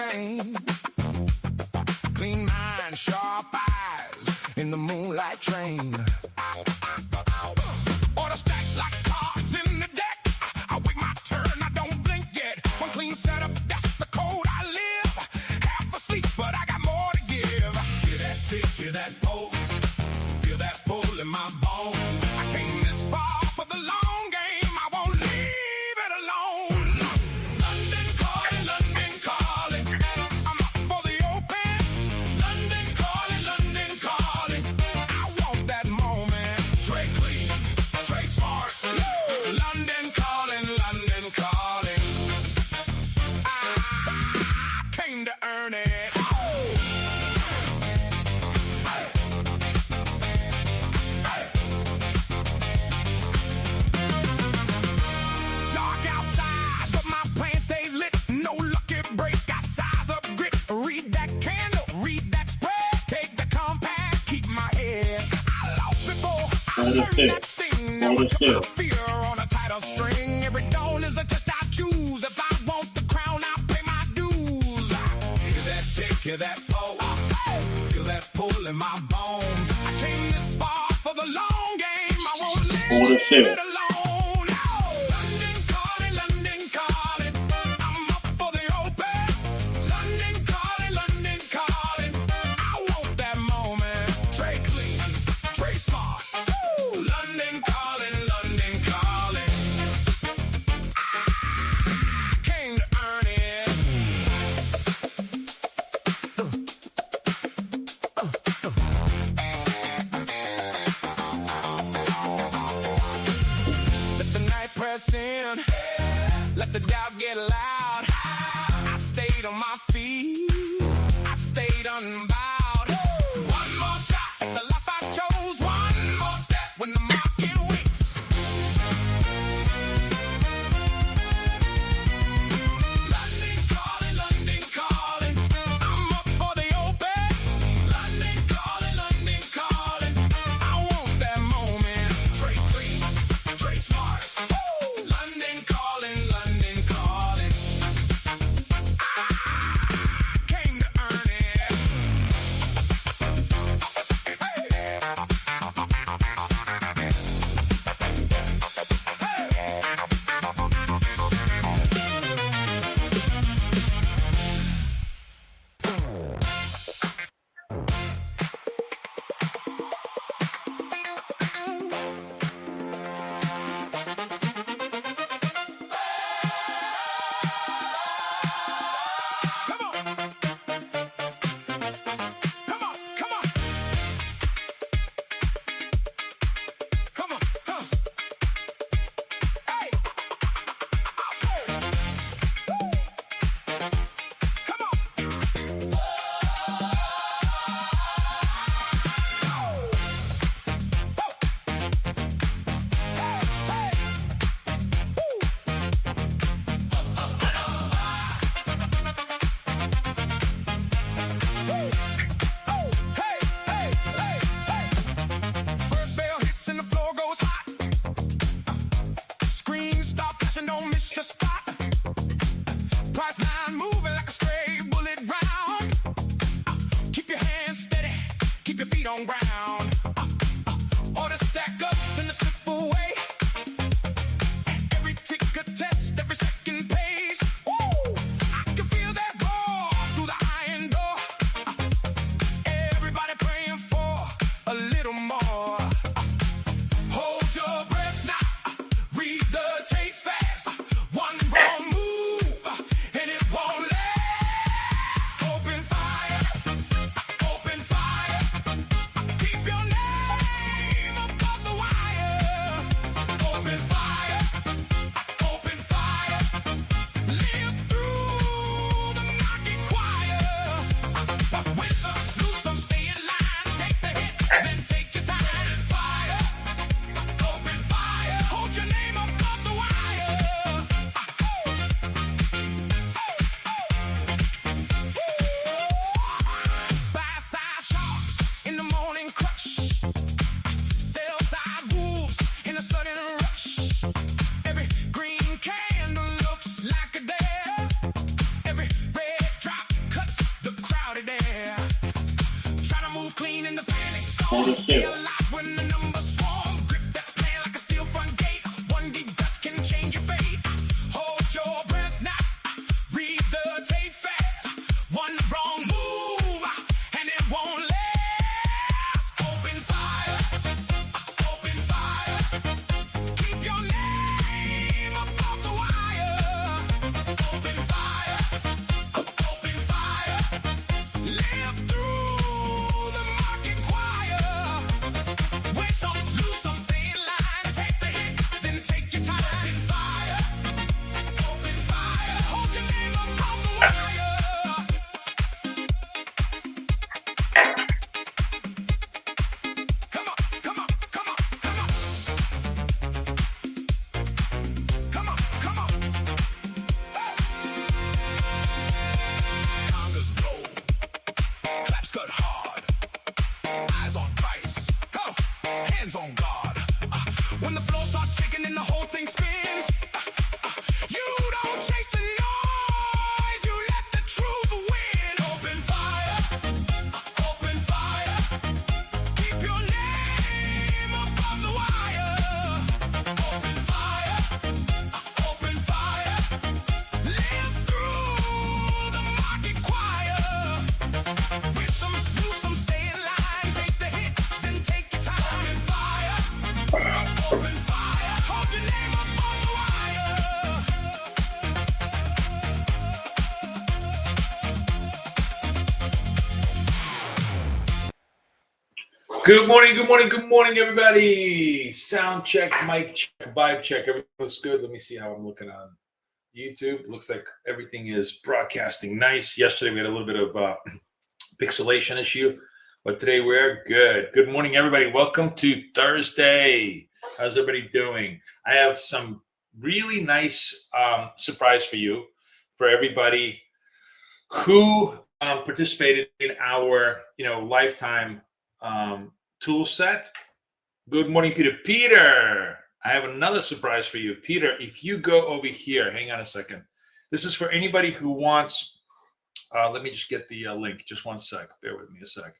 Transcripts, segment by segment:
same. Clean mind, sharp eyes in the moonlight train. Order stacked like cards in the deck. I wait my turn, I don't blink yet. One clean setup, that's the code I live. Half asleep, but I got more to give. Hear that tick, hear that pulse. Feel that pull in my bones. I came this far for the long game. I won't leave it alone. London calling, London calling. I'm up for the open. London calling, London calling. I want that moment. Trey clean, Trey smart. London calling, London calling. I came to earn it. Dark outside, but my plan stays lit. No lucky break, I size up grit. Read that candle, read that spread. Take the compact, keep my head. I lost before, I learned that sting. Now I fear on a tighter string. Every dawn is a test I choose. If I want the crown, I'll pay my dues. Hear that tick, hear that pulse. Feel that pull in my bones. I came this far for the long game. I won't leave it alone. London calling, London calling. I'm up for the open. London calling, London calling. I want that moment. Trey clean, Trey smart. London calling, London calling. I came to earn it. Let the night press in. Let the doubt get loud. I stayed on my feet. I stayed unbowed. One more shot at the life I chose. One more step when the market wakes. London calling, London calling. I'm up for the open. London calling, London calling. I want that moment. Trey clean, Trey smart. London calling, London calling. I came to earn it. Come on. Come on, come on. Come on, huh. Hey. Come on. Hey, hey, hey, hey. First bell hits and the floor goes hot. Screens start flashing, don't miss your spot. Price line moving like a stray bullet round. Keep your hands steady, keep your feet on ground. Order stack up, then the slip away. Every tick a test, every second pace. Woo! I can feel that roar through the iron door. Everybody praying for a little more. Hold your breath now. Read the tape fast. One wrong move and it won't last. Open fire. Open fire. Keep your name above the wire. clean and the panic storm. Stay alive when the numbers swarm. Grip that plan like a steel front gate. One deep breath can change your fate. Hold your breath now. Read the tape fast. One wrong move and it won't last. Open fire. Open fire. Keep your name above the wire. Open fire. Open fire. Live through the market choir. Win some, lose some, stay in line. Take the hit, then take your time. Open fire. Open fire. Hold your name above the wire. Come on, come on, come on, come on. Come on, come on. Congas roll. Claps cut hard. Eyes on price. Oh, hands on guard. When the floor starts shaking and the whole thing spins, you don't chase the noise. You let the truth win. Open fire. Open fire. Keep your name above the wire. Open fire. Open fire. Live through the market choir. With some, lose some, stay in line. Take the hit, then take your time. Open fire. Open fire. Hold your name above the wire. Good morning, good morning, good morning, everybody. Sound check, mic check, vibe check. Everything looks good. Let me see how I'm looking on YouTube. Looks like everything is broadcasting nice. Yesterday we had a little bit of pixelation issue, but today we're good. Good morning, everybody. Welcome to Thursday. How's everybody doing? I have some really nice surprise for you, for everybody who participated in our lifetime tool set. Good morning, Peter. Peter, I have another surprise for you. Peter, if you go over here, hang on a second. This is for anybody who wants, let me just get the link. Just one sec. Bear with me a sec.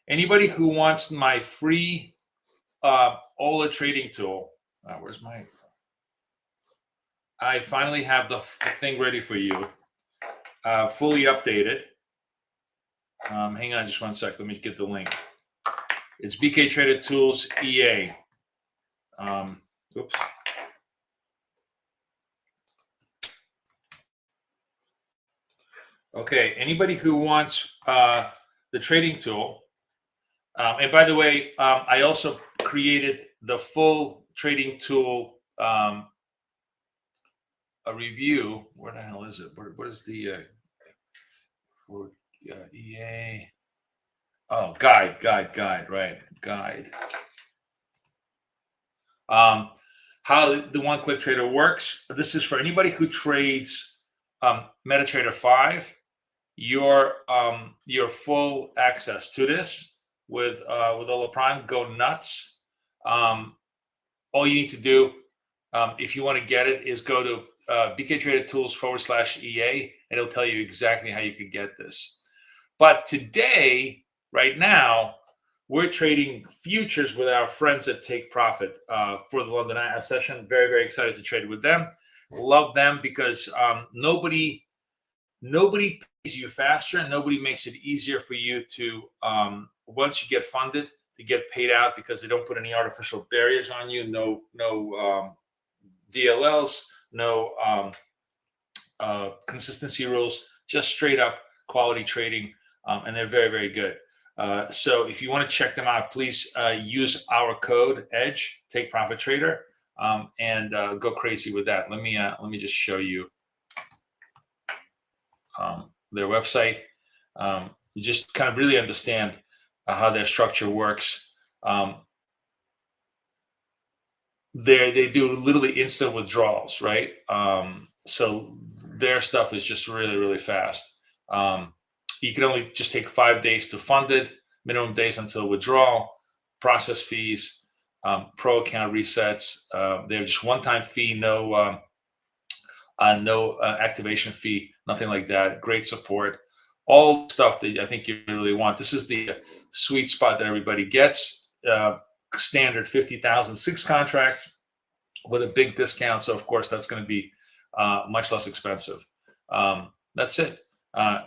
Anybody who wants my free Ola trading tool. Where's my, I finally have the thing ready for you. Fully updated. Hang on just one sec. Let me get the link. It's BK Trader Tools EA. Oops. Okay, anybody who wants the trading tool, and by the way, I also created the full trading tool a review. Where the hell is it? What is the EA? Oh, guide, right, guide. How the one-click trader works. This is for anybody who trades MetaTrader 5. Your full access to this with Ola Prime. Go nuts. All you need to do, if you want to get it, is go to BK Trader Tools /EA, and it'll tell you exactly how you can get this. But today, right now, we're trading futures with our friends at Take Profit for the London session. Very, very excited to trade with them. Love them because nobody pays you faster, and nobody makes it easier for you to, once you get funded, to get paid out, because they don't put any artificial barriers on you. No DLLs, no consistency rules, just straight up quality trading, and they're very, very good. So if you want to check them out, please use our code EDGE, Take Profit Trader, and go crazy with that. Let me just show you their website. You just kind of really understand how their structure works. They do literally instant withdrawals, right? So their stuff is just really, really fast. You can only just take 5 days to fund it, minimum days until withdrawal, process fees, pro account resets. They have just one-time fee, no activation fee, nothing like that. Great support. all stuff that I think you really want. This is the sweet spot that everybody gets. Standard 50,000, 6 contracts with a big discount. So of course that's going to be much less expensive. That's it.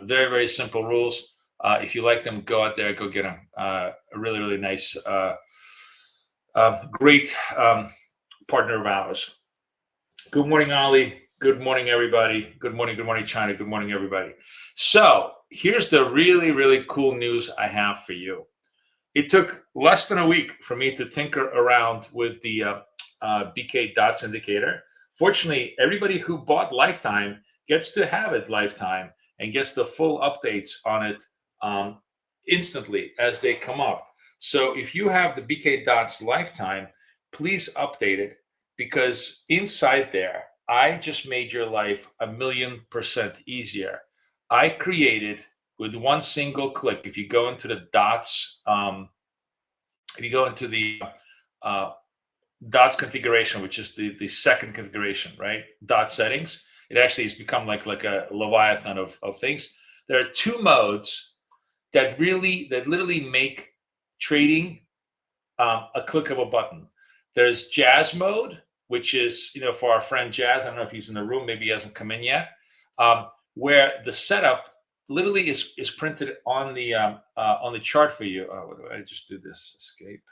Very, very simple rules. If you like them, go out there, go get them. A really, really nice, great partner of ours. Good morning, Ali. Good morning, everybody. Good morning, China. Good morning, everybody. So here's the really, really cool news I have for you. It took less than a week for me to tinker around with the BK dots indicator. Fortunately, everybody who bought Lifetime gets to have it Lifetime and gets the full updates on it instantly as they come up. So if you have the BK dots Lifetime, please update it, because inside there, I just made your life 1,000,000% easier. I created with one single click. If you go into the dots, if you go into the dots configuration, which is the second configuration, right? Dot settings. It actually has become like a leviathan of things. There are 2 modes that literally make trading a click of a button. There's Jazz mode, which is, for our friend Jazz. I don't know if he's in the room. Maybe he hasn't come in yet. Where the setup literally is printed on the chart for you. Oh, what do I just do? This escape,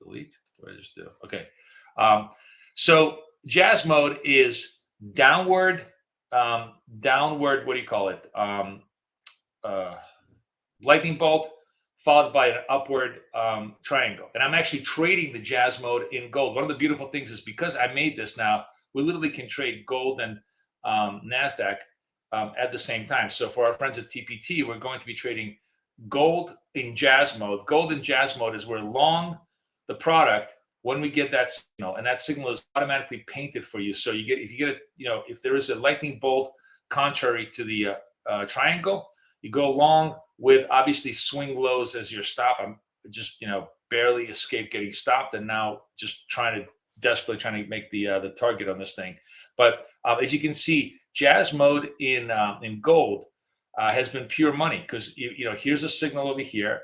delete. What did I just do? Okay. So Jazz mode is downward. What do you call it? Lightning bolt followed by an upward triangle. And I'm actually trading the Jazz mode in gold. One of the beautiful things is, because I made this now, we literally can trade gold and NASDAQ at the same time. So for our friends at TPT, we're going to be trading gold in Jazz mode. Gold in Jazz mode is we're long the product when we get that signal, and that signal is automatically painted for you. So if there is a lightning bolt contrary to the triangle, you go long with obviously swing lows as your stop. I'm just barely escaped getting stopped, and now just desperately trying to make the target on this thing. But as you can see, Jazz mode in gold has been pure money, because here's a signal over here,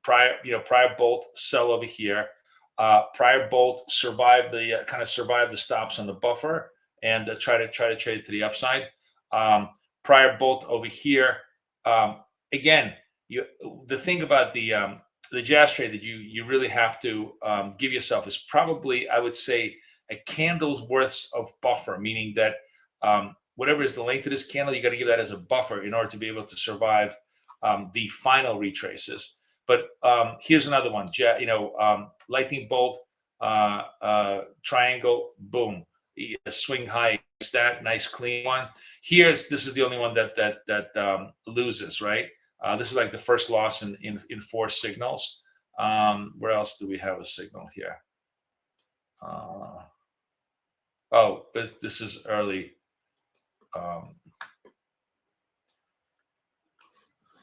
prior bolt sell over here, prior bolt survive the stops on the buffer and try to trade it to the upside. Prior bolt over here. Again, the thing about the Jazz trade that you really have to give yourself is probably, I would say, a candle's worth of buffer, meaning that whatever is the length of this candle, you got to give that as a buffer in order to be able to survive the final retraces. But here's another one, lightning bolt, triangle, boom, swing high. That nice clean one. Here, this is the only one that loses, right? This is like the first loss in 4 signals. Where else do we have a signal here? This is early.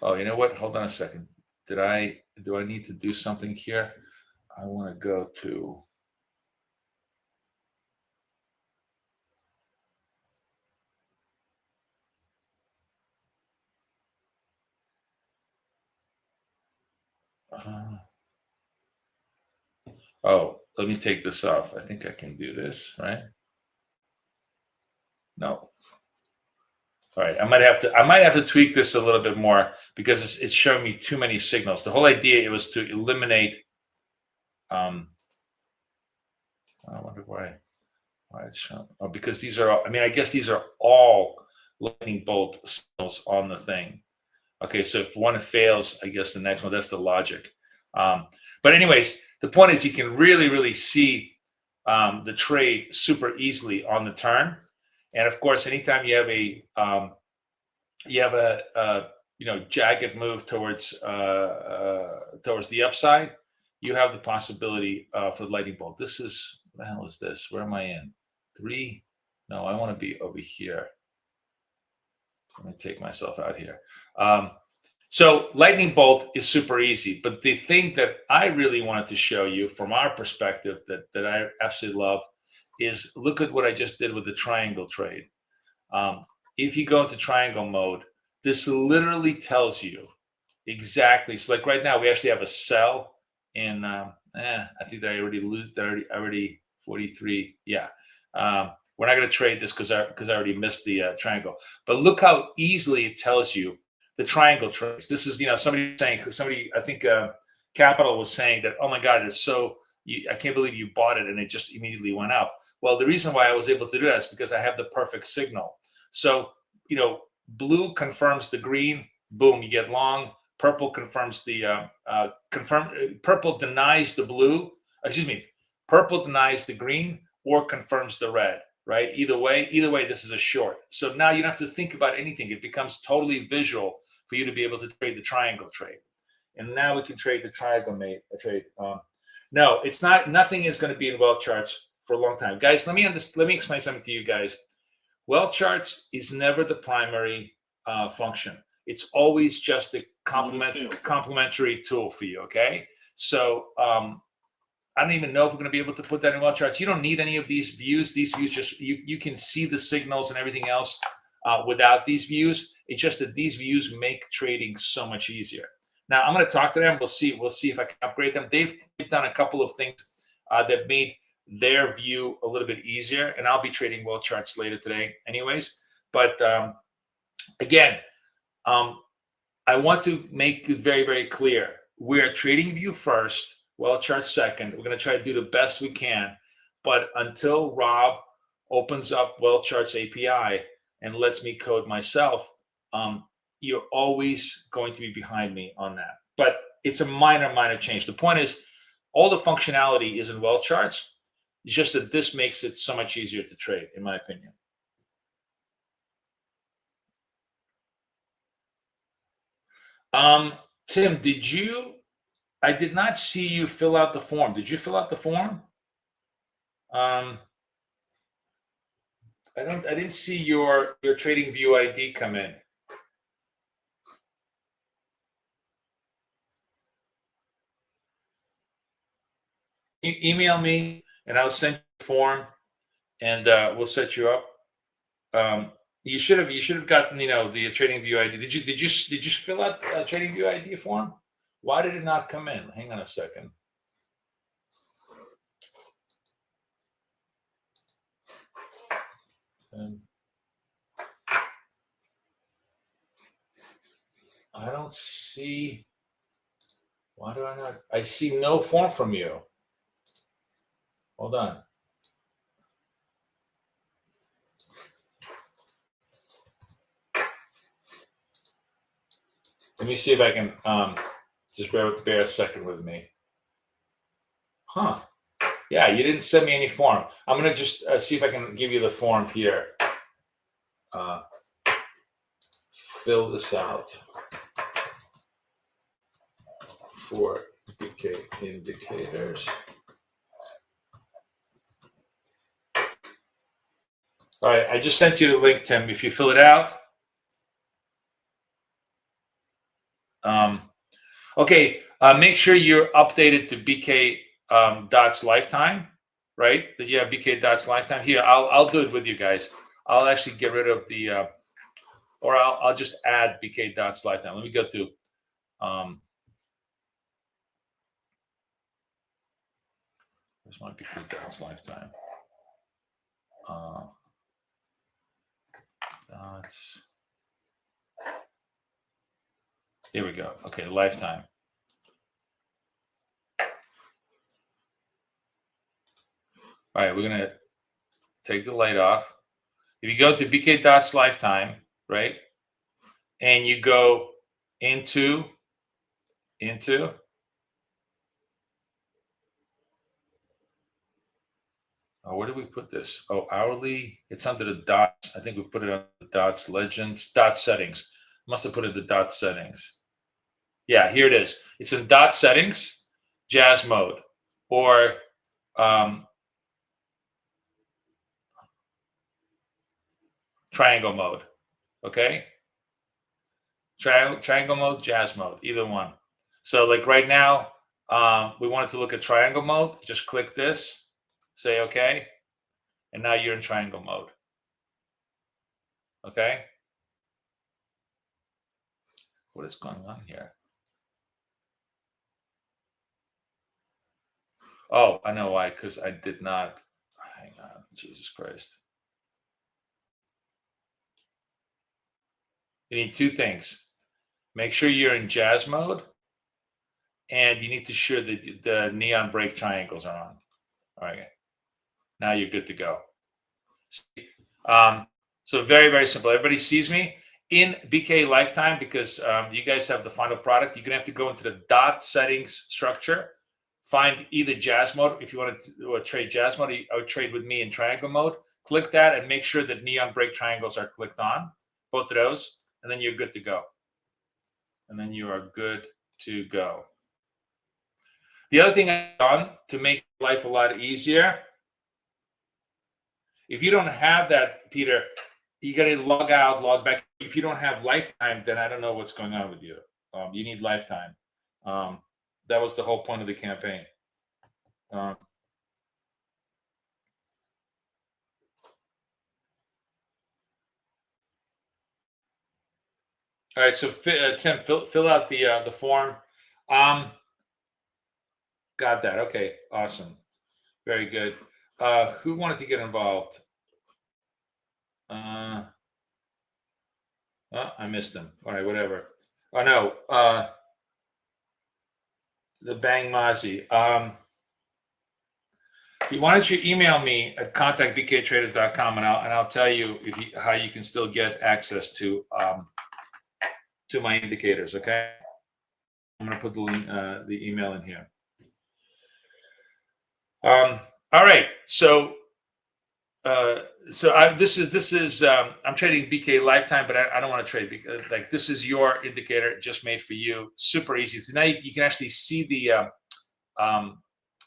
You know what? Hold on a second. Do I need to do something here? I want to go to. Let me take this off. I think I can do this, right? No. All right, I might have to tweak this a little bit more, because it's showing me too many signals. The whole idea, it was to eliminate. I wonder why it's showing. Oh, because these are. I guess these are all lightning bolt signals on the thing. Okay, so if one fails, I guess the next one. That's the logic. But anyways, the point is, you can really, really see the trade super easily on the turn. And of course, anytime you have a jagged move towards the upside, you have the possibility for the lightning bolt. This is, what the hell is this? Where am I in? 3? No, I want to be over here. Let me take myself out here. So lightning bolt is super easy, but the thing that I really wanted to show you from our perspective that I absolutely love is, look at what I just did with the triangle trade. If you go into triangle mode, This literally tells you exactly. So like right now, we actually have a sell in, I think that I already lose, that I already 43. Yeah. We're not going to trade this because I already missed the triangle. But look how easily it tells you the triangle trades. This is, somebody saying, I think Capital was saying that, oh my God, it's so, I can't believe you bought it and it just immediately went up. Well, the reason why I was able to do that is because I have the perfect signal. So, blue confirms the green, boom, you get long. Purple confirms the, purple denies the blue, purple denies the green or confirms the red, right? Either way, this is a short. So now you don't have to think about anything. It becomes totally visual for you to be able to trade the triangle trade. And now we can trade the triangle trade. No, it's not. Nothing is going to be in wealth charts for a long time, guys. Let me explain something to you guys. Wealth charts is never the primary function. It's always just a complementary tool for you. Okay, so I don't even know if we're going to be able to put that in wealth charts. You don't need any of these views. These views just you can see the signals and everything else without these views. It's just that these views make trading so much easier. Now I'm going to talk to them. We'll see if I can upgrade them. They've done a couple of things that made their view a little bit easier, and I'll be trading wealth charts later today, anyways. But again, I want to make it very, very clear. We're Tradingview first, wealth charts second. We're going to try to do the best we can, but until Rob opens up wealth charts API and lets me code myself, you're always going to be behind me on that. But it's a minor change. The point is, all the functionality is in wealth charts. It's just that this makes it so much easier to trade, in my opinion. Tim, I did not see you fill out the form. Did you fill out the form? I didn't see your Tradingview ID come in. Email me and I'll send you the form and we'll set you up. You should have gotten, the Tradingview ID. Did you fill out a Tradingview ID form? Why did it not come in? Hang on a second. I don't see. Why do I not? I see no form from you. Hold on. Let me see if I can just bear a second with me. Huh. Yeah, you didn't send me any form. I'm going to just see if I can give you the form here. Fill this out for BK indicators. All right, I just sent you the link, Tim. If you fill it out. Okay, make sure you're updated to BK Dots Lifetime, right? That you have BK Dots Lifetime. Here, I'll do it with you guys. I'll actually get rid of the, or I'll just add BK Dots Lifetime. Let me go to, where's my BK Dots Lifetime? Dots. Here we go. Okay, Lifetime. All right, we're gonna take the light off. If you go to BK Dots Lifetime, right, and you go into, where did we put this? Oh, hourly. It's under the dots. I think we put it on the dots, legends, dot settings. Must have put it to dot settings. Yeah, here it is. It's in dot settings, jazz mode, or triangle mode. Okay. Triangle mode, jazz mode, either one. So like right now, we wanted to look at triangle mode. Just click this, say okay, and now you're in triangle mode. Okay. What is going on here? Oh, I know why, because I did not. Hang on, Jesus Christ. You need two things. Make sure you're in jazz mode, and you need to ensure that the neon break triangles are on. All right, now you're good to go. So very, very simple. Everybody sees me in BK Lifetime because you guys have the final product. You're gonna have to go into the dot settings structure, find either jazz mode. If you want to trade jazz mode, I would trade with me in triangle mode. Click that and make sure that neon break triangles are clicked on, both of those, and then you're good to go. And then you are good to go. The other thing I've done to make life a lot easier, if you don't have that, Peter, you got to log out, log back. If you don't have lifetime, then I don't know what's going on with you. You need lifetime. That was the whole point of the campaign. All right, so Tim, fill out the form. Got that. Okay, awesome. Very good. Who wanted to get involved? Oh, I missed him. All right, whatever. Oh no, the Bang Mozzie. Why don't you email me at contactbktraders.com and I'll tell you how you can still get access to my indicators. Okay, I'm gonna put the email in here. All right, so this is I'm trading BK Lifetime, but I don't want to trade because like this is your indicator just made for you. Super easy. So now you can actually see the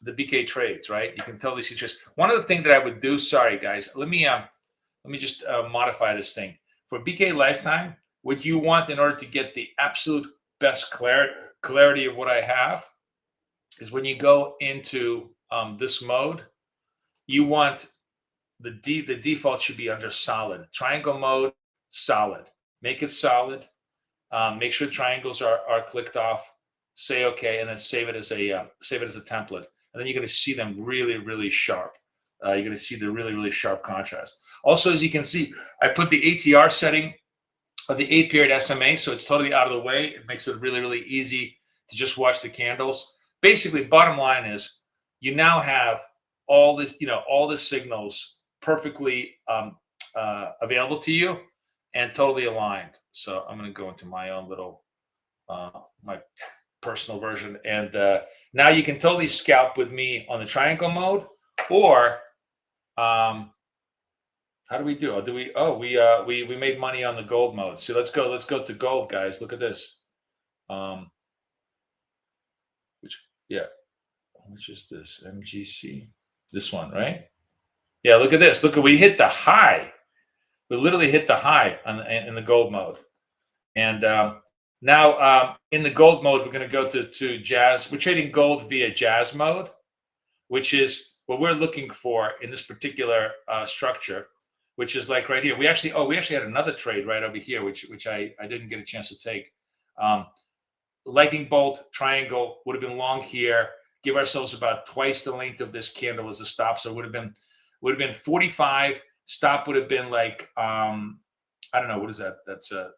BK trades, right? You can totally see just one of the things that I would do. Sorry guys, let me just modify this thing for BK Lifetime. What you want in order to get the absolute best clarity of what I have is when you go into this mode, you want the default should be under solid. Triangle mode, solid. Make it solid. Make sure triangles are clicked off. Say okay, and then save it as a template. And then you're going to see them really, really sharp. You're going to see the really, really sharp contrast. Also, as you can see, I put the ATR setting of the 8-period SMA, so it's totally out of the way. It makes it really, really easy to just watch the candles. Basically, bottom line is you now have all this, all the signals perfectly available to you and totally aligned. So I'm going to go into my own little, my personal version. And now you can totally scalp with me on the triangle mode, or how do we do? We made money on the gold mode. So let's go to gold, guys. Look at this. Which is this? MGC? This one, right? Yeah, look at this. Look, we hit the high. We literally hit the high in the gold mode. And now in the gold mode, we're going to go to jazz. We're trading gold via jazz mode, which is what we're looking for in this particular structure, which is like right here. We actually had another trade right over here, which I didn't get a chance to take. Lightning bolt triangle would have been long here. Give ourselves about twice the length of this candle as a stop. So it would have been 45. Stop would have been like I don't know, what is that? That's a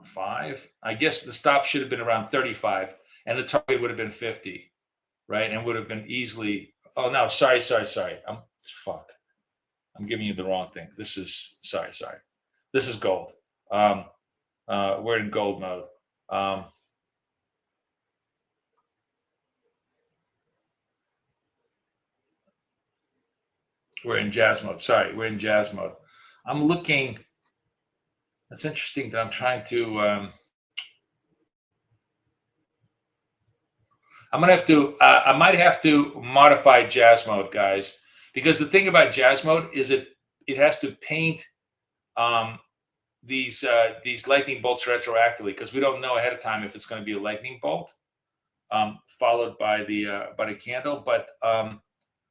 5. I guess the stop should have been around 35, and the target would have been 50, right? And would have been easily. Oh no, sorry. I'm giving you the wrong thing. This is sorry. This is gold. We're in gold mode. We're in jazz mode. Sorry, we're in jazz mode. I'm looking. That's interesting that I'm trying to. I'm gonna have to. I might have to modify jazz mode, guys, because the thing about jazz mode is it has to paint these lightning bolts retroactively, because we don't know ahead of time if it's going to be a lightning bolt followed by the candle. But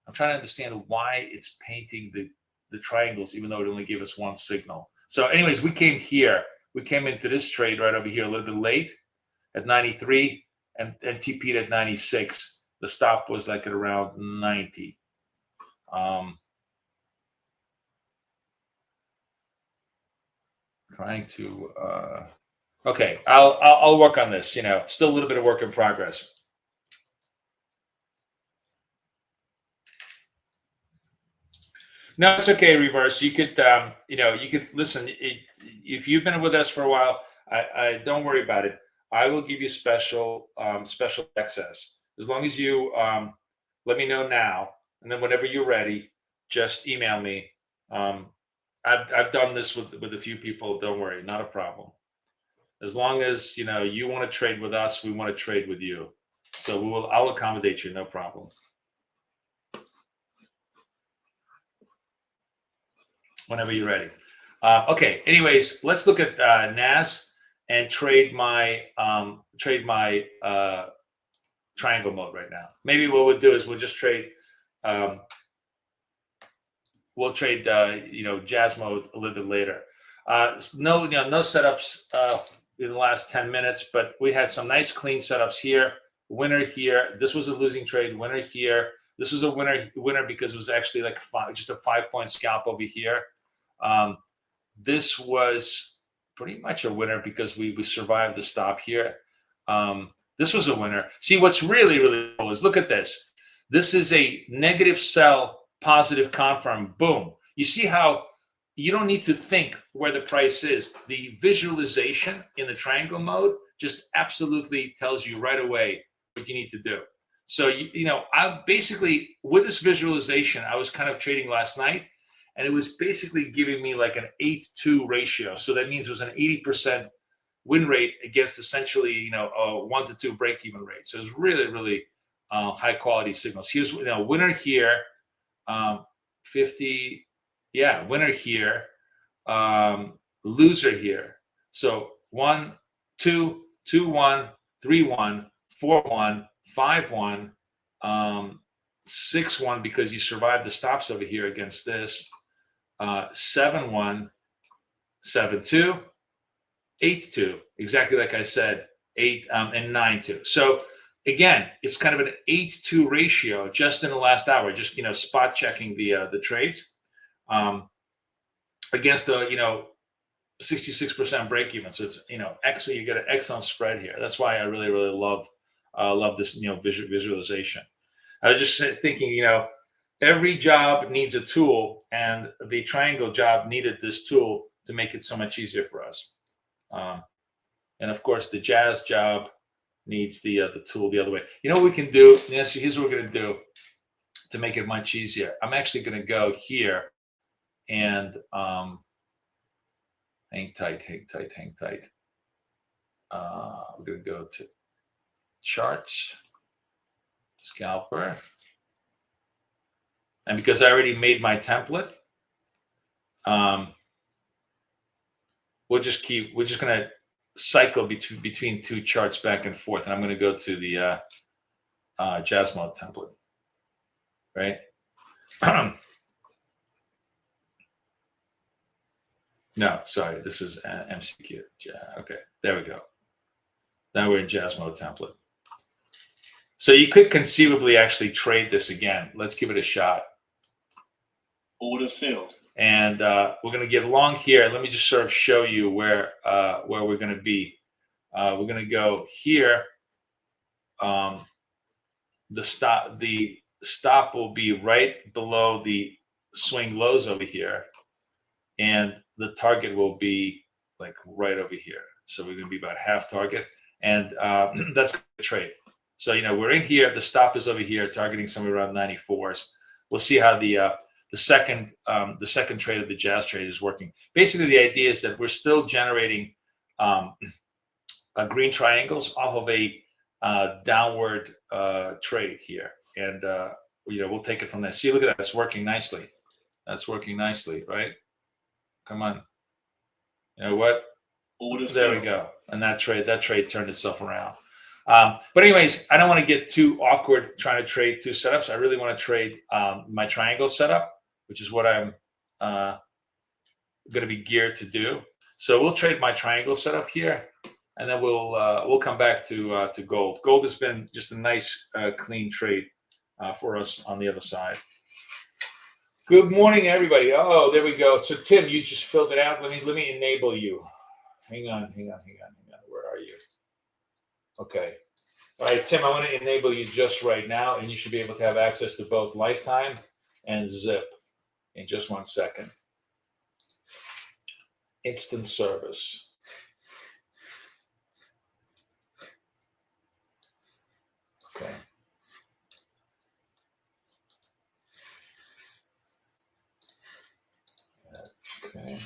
I'm trying to understand why it's painting the triangles, even though it only gave us one signal. So anyways, we came here. we came into this trade right over here a little bit late at 93 and TP'd at 96. The stop was like at around 90. Trying to okay, I'll work on this. Still a little bit of work in progress. No, it's okay, Reverse. You could you could listen. If you've been with us for a while, I don't worry about it. I will give you special access as long as you let me know now, and then whenever you're ready, just email me. I've done this with a few people. Don't worry, not a problem. As long as you want to trade with us, we want to trade with you. So I'll accommodate you, no problem. Whenever you're ready. Okay. Anyways, let's look at NAS and trade my triangle mode right now. Maybe what we'll do is we'll just trade. We'll trade Jazz mode a little bit later. No setups in the last 10 minutes, but we had some nice clean setups here. Winner here. This was a losing trade. Winner here. This was a winner because it was actually like just a 5-point scalp over here. This was pretty much a winner because we survived the stop here. This was a winner. See, what's really, really cool is look at this. This is a negative sell, positive confirm. Boom. You see how you don't need to think where the price is. The visualization in the triangle mode just absolutely tells you right away what you need to do. So, I basically, with this visualization, I was kind of trading last night, and it was basically giving me like an 8-2 ratio. So that means it was an 80% win rate against essentially, a 1 to 2 break-even rate. So it was really, really high quality signals. Here's winner here, 50, winner here, loser here. So 1, 2, 2, 1, 3, 1, 4, 1, 5, 1, 6, 1 because you survived the stops over here against this. 7, 1, 7, 2, 8, 2. Exactly like I said, 8 and 9, 2. So again, it's kind of an 8-2 ratio just in the last hour. Just spot checking the trades against the 66% break even. So it's actually you get an excellent spread here. That's why I really, really love this visualization. I was just thinking, every job needs a tool, and the triangle job needed this tool to make it so much easier for us. And of course, the Jazz job needs the tool the other way. You know what we can do? Yes, here's what we're going to do to make it much easier. I'm actually going to go here and hang tight. We're going to go to charts, scalper. And because I already made my template, we're just going to cycle between two charts back and forth. And I'm going to go to the Jazz mode template, right? No, sorry, this is MCQ. Okay, there we go. Now we're in Jazz mode template. So you could conceivably actually trade this again. Let's give it a shot. Order filled. And we're going to get long here. Let me just sort of show you where we're going to be. We're going to go here. The stop will be right below the swing lows over here, and the target will be like right over here. So we're going to be about half target, and that's going to trade. So we're in here. The stop is over here, targeting somewhere around 94s. We'll see how the second trade of the Jazz trade is working. Basically, the idea is that we're still generating green triangles off of a downward trade here, and we'll take it from there. See, look at that. It's working nicely. That's working nicely, right? Come on. You know what? There we go. And that trade turned itself around. But anyways, I don't want to get too awkward trying to trade two setups. I really want to trade my triangle setup, which is what I'm going to be geared to do. So we'll trade my triangle setup here, and then we'll come back to gold. Gold has been just a nice clean trade for us on the other side. Good morning, everybody. Oh, there we go. So Tim, you just filled it out. Let me enable you. Hang on. Where are you? Okay. All right, Tim, I want to enable you just right now, and you should be able to have access to both Lifetime and Zip in just 1 second. Instant service. Okay. Okay.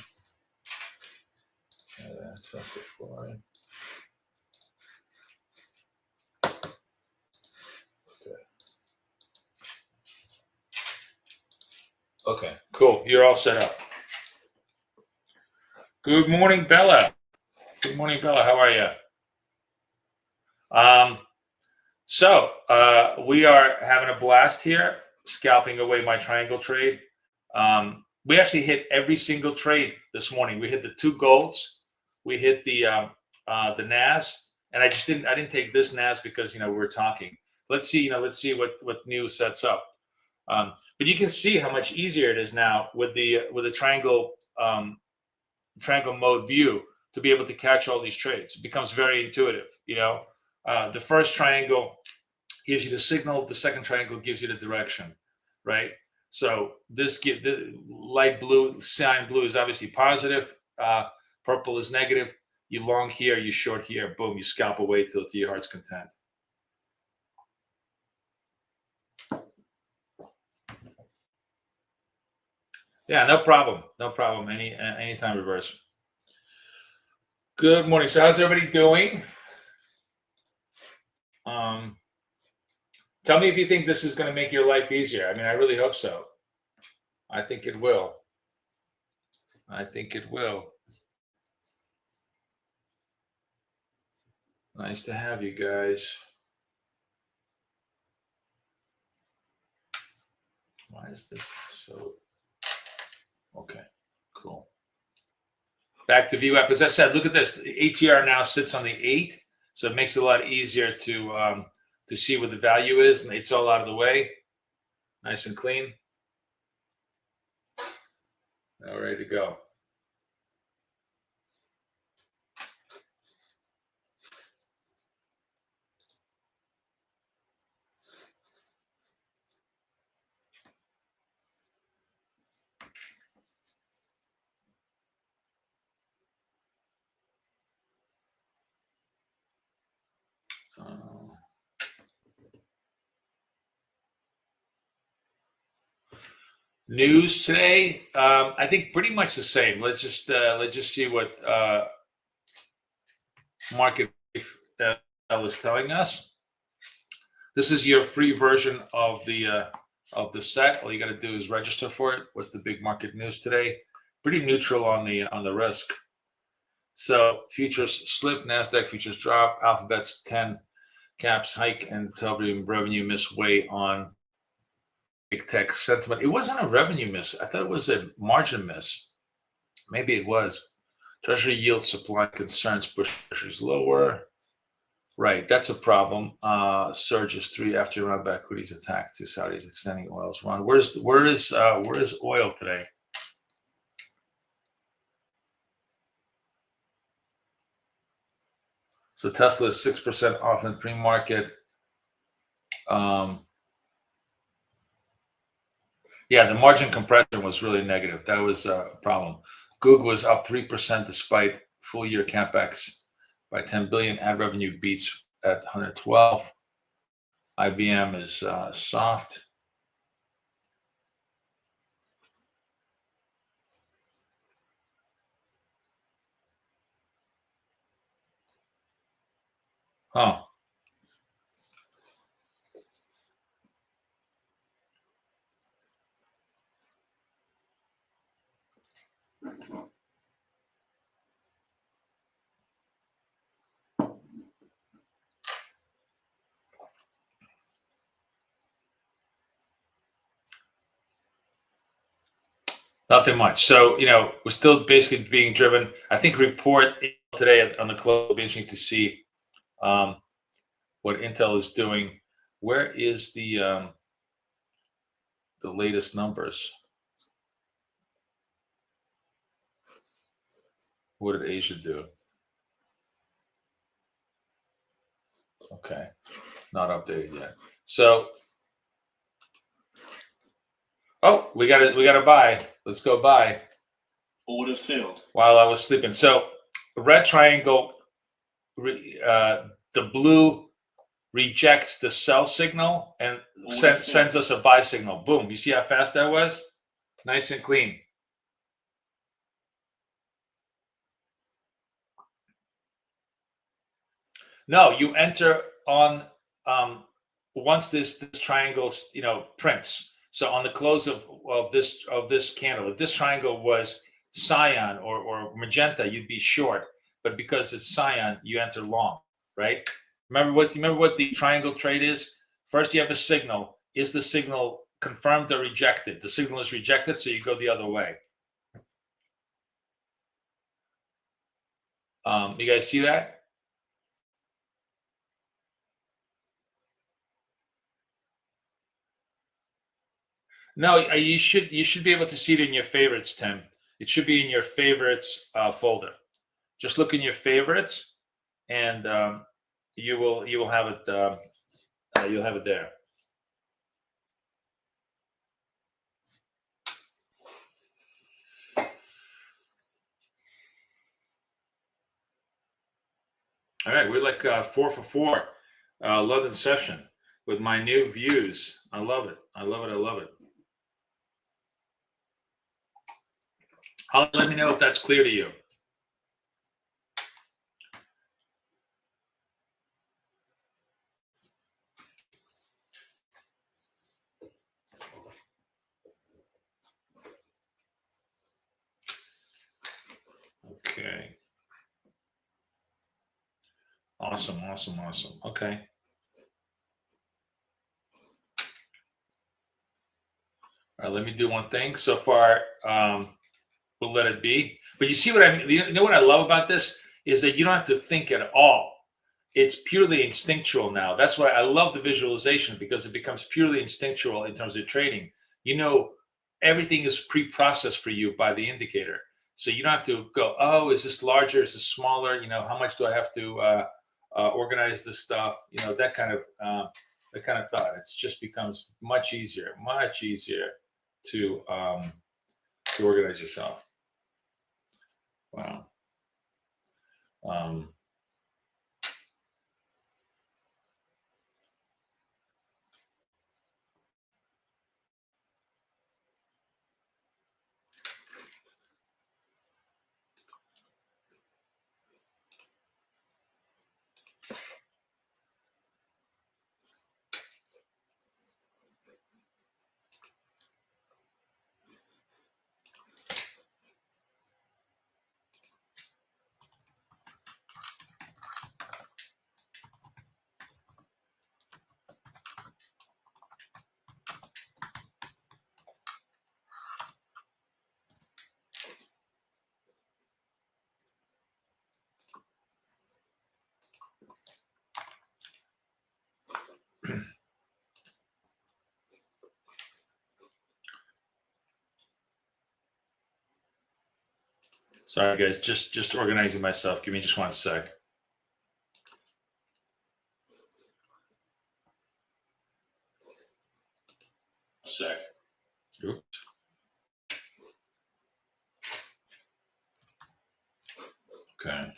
Access it for it. Okay, cool. You're all set up. Good morning, Bella. Good morning, Bella. How are you? So we are having a blast here, scalping away my triangle trade. We actually hit every single trade this morning. We hit the 2 golds. We hit the NAS, and I didn't take this NAS because we were talking. Let's see what new sets up. But you can see how much easier it is now with the triangle mode view to be able to catch all these trades. It becomes very intuitive. The first triangle gives you the signal. The second triangle gives you the direction, right? So the light blue, cyan blue is obviously positive. Purple is negative. You long here, you short here. Boom, you scalp away till to your heart's content. Yeah, no problem. No problem. Anytime reverse. Good morning. So how's everybody doing? Tell me if you think this is going to make your life easier. I mean, I really hope so. I think it will. Nice to have you guys. Why is this so? Okay, cool. Back to VWAP. As I said, look at this. The ATR now sits on the 8, so it makes it a lot easier to see what the value is, and it's all out of the way, nice and clean. Now ready to go. News today, I think pretty much the same. Let's just see what market is telling us. This is your free version of the set. All you got to do is register for it. What's the big market news today? Pretty neutral on the risk. So futures slip, Nasdaq futures drop, Alphabet's 10 caps hike, and Telegram revenue miss weigh on big tech sentiment. It wasn't a revenue miss. I thought it was a margin miss. Maybe it was. Treasury yield supply concerns push treasuries lower. Right, that's a problem. Surges 3 after Iran backed Houthis attack to Saudis extending oil's run. Where is oil today? So Tesla is 6% off in pre-market. Yeah, the margin compression was really negative. That was a problem. Google was up 3% despite full-year capex by 10 billion. Ad revenue beats at 112. IBM is soft. Huh. Nothing much. So, we're still basically being driven. I think report today on the close will be interesting to see what Intel is doing. Where is the latest numbers? What did Asia do? Okay, not updated yet. So, we got to buy. Let's go buy. Order filled. While I was sleeping. So, red triangle, the blue rejects the sell signal and sends us a buy signal. Boom. You see how fast that was? Nice and clean. No, you enter on once this triangle, prints. So on the close of this candle, if this triangle was cyan or magenta, you'd be short. But because it's cyan, you enter long, right? Remember what the triangle trade is? First, you have a signal. Is the signal confirmed or rejected? The signal is rejected, so you go the other way. You guys see that? No, you should be able to see it in your favorites, Tim. It should be in your favorites folder. Just look in your favorites, and you will have it. You'll have it there. All right, we're like 4 for 4, London session with my new views. I love it. I love it. I love it. Let me know if that's clear to you. Okay. Awesome. Okay. All right, let me do one thing. So far, we'll let it be. But you see what I mean? You know what I love about this is that you don't have to think at all. It's purely instinctual now. That's why I love the visualization, because it becomes purely instinctual in terms of trading. Everything is pre-processed for you by the indicator. So you don't have to go, oh, is this larger? Is this smaller? How much do I have to organize this stuff? That kind of thought. It just becomes much easier to organize yourself. Wow. Sorry, guys, just organizing myself. Give me just 1 sec. Oops. Okay.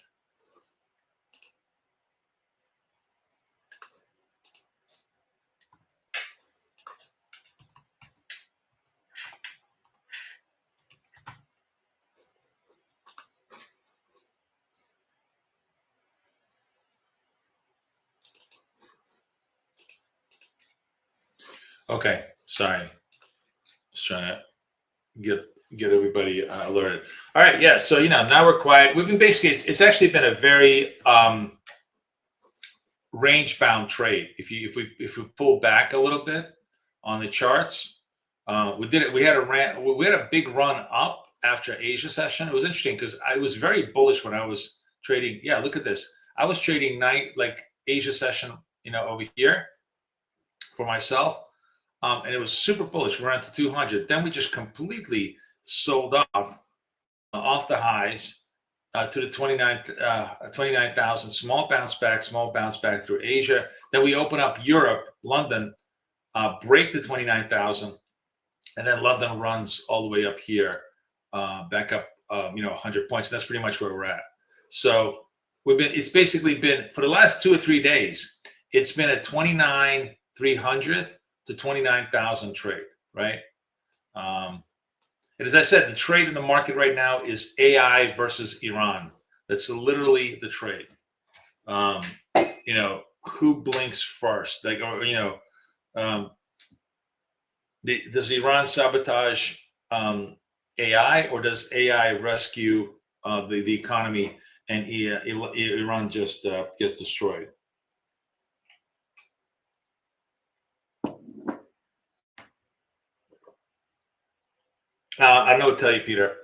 Okay, sorry. Just trying to get everybody alerted. All right, yeah. So now we're quiet. We've been basically it's actually been a very range bound trade. If we pull back a little bit on the charts, We did it. We had a big run up after Asia session. It was interesting because I was very bullish when I was trading. Yeah, look at this. I was trading like Asia session, over here for myself, and it was super bullish. We're into 200. Then we just completely sold off the highs to the 29,000. Small bounce back through Asia. Then we open up Europe, London, break the 29,000. And then London runs all the way up here, back up, 100 points. That's pretty much where we're at. So it's basically been for the last 2 or 3 days, it's been a 29,300 to 29,000 trade, right? And as I said, the trade in the market right now is AI versus Iran. That's literally the trade. Who blinks first? Does Iran sabotage AI, or does AI rescue the economy, and Iran just gets destroyed? I don't know what to tell you, Peter.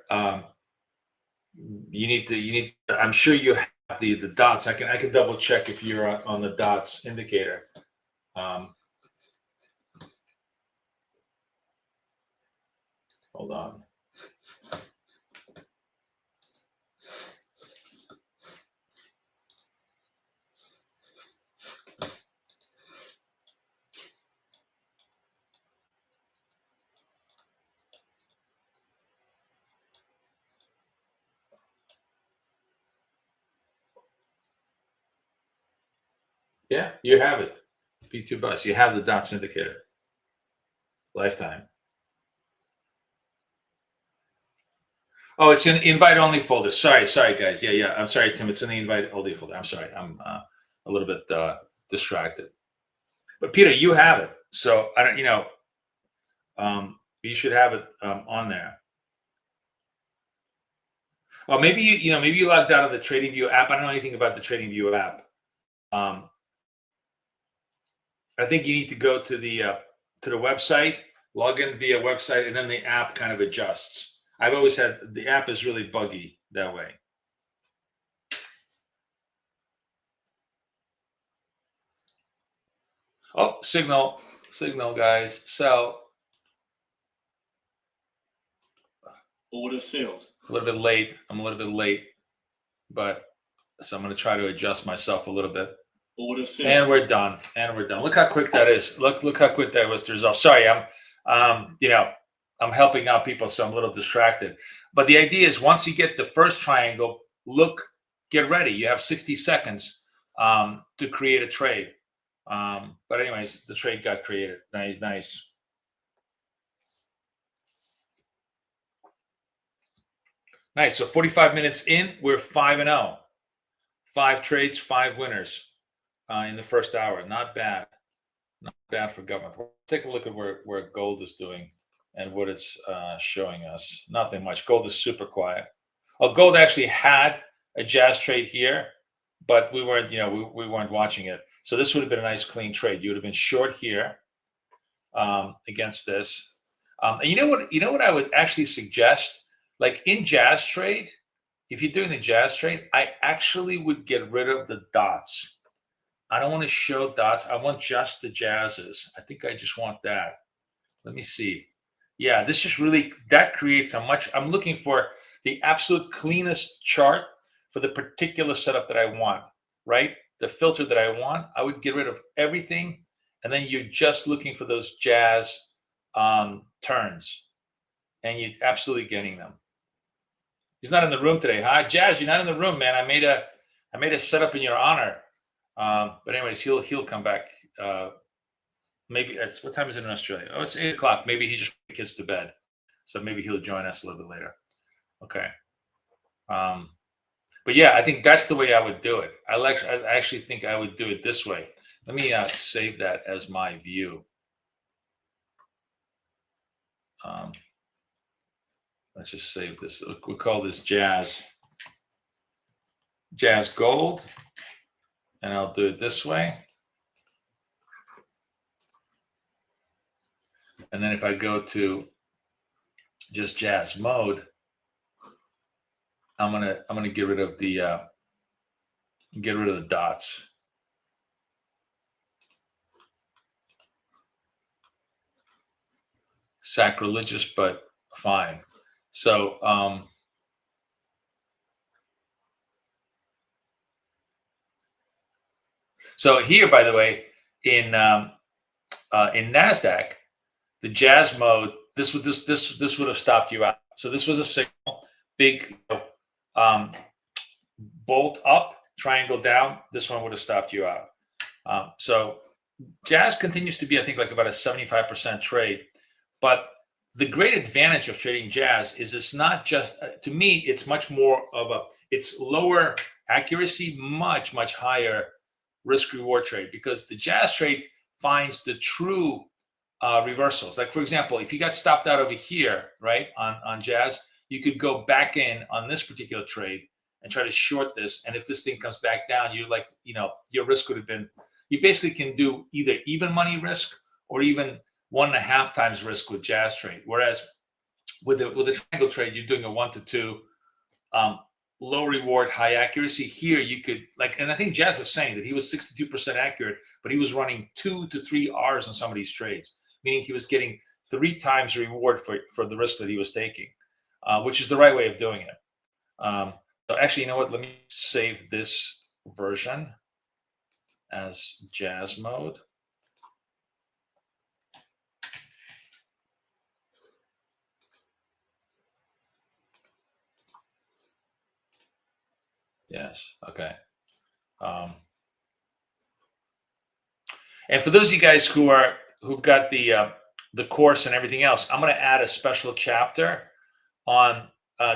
You need to. I'm sure you have the dots. I can double check if you're on the dots indicator. Hold on. Yeah, you have it. P2 bus. You have the dots indicator. Lifetime. Oh, it's in invite only folder. Sorry, guys. Yeah. I'm sorry, Tim. It's in the invite only folder. I'm sorry. I'm a little bit distracted. But Peter, you have it. So I don't. You should have it on there. Well, maybe you logged out of the Tradingview app. I don't know anything about the Tradingview app. I think you need to go to the website, log in via website, and then the app kind of adjusts. I've always had the app is really buggy that way. Oh, signal, guys. Sell. Order filled. A little bit late. I'm a little bit late, so I'm going to try to adjust myself a little bit. Order filled. And we're done. Look how quick that is. Look how quick that was to resolve. Sorry, I'm helping out people, so I'm a little distracted. But the idea is once you get the first triangle, get ready. You have 60 seconds to create a trade. But anyways, the trade got created. Nice. Nice. So 45 minutes in, we're 5-0. 5 trades, 5 winners in the first hour. Not bad. Not bad for government. Let's take a look at where gold is doing and what it's showing us. Nothing much. Gold is super quiet. Oh, gold actually had a jazz trade here, but we weren't, we weren't watching it. So this would have been a nice clean trade. You would have been short here against this. And you know what I would actually suggest? Like in jazz trade, if you're doing the jazz trade, I actually would get rid of the dots. I don't want to show dots. I want just the jazzes. I think I just want that. Let me see. Yeah, this just really, that creates I'm looking for the absolute cleanest chart for the particular setup that I want, right? The filter that I want, I would get rid of everything. And then you're just looking for those jazz turns. And you're absolutely getting them. He's not in the room today. Hi, Jazz, you're not in the room, man. I made a setup in your honor. But anyways, he'll come back. Maybe what time is it in Australia? Oh, it's 8 o'clock. Maybe he just put the kids to bed. So maybe he'll join us a little bit later. Okay. But yeah, I think that's the way I would do it. I actually think I would do it this way. Let me save that as my view. Let's just save this. We'll call this Jazz Gold. And I'll do it this way. And then if I go to just jazz mode, I'm gonna get rid of the dots. Sacrilegious, but fine. So so here, by the way, in NASDAQ, the jazz mode, this would have stopped you out. So this was a signal, big bolt up, triangle down. This one would have stopped you out. So jazz continues to be, I think, like about a 75% trade. But the great advantage of trading jazz is it's not just, to me, it's much more of it's lower accuracy, much, much higher risk reward trade, because the jazz trade finds the true reversals. Like, for example, if you got stopped out over here, right, on jazz, you could go back in on this particular trade and try to short this. And if this thing comes back down, you're like, your risk would have been, you basically can do either even money risk or even 1.5 times risk with jazz trade. Whereas with a triangle trade, you're doing a 1 to 2, low reward, high accuracy. Here you could, like, and I think Jazz was saying that he was 62% accurate, but he was running 2 to 3 R's on some of these trades, meaning he was getting 3 times reward for the risk that he was taking, which is the right way of doing it. So actually, you know what? Let me save this version as jazz mode. Yes. Okay. And for those of you guys who've got the course and everything else, I'm going to add a special chapter on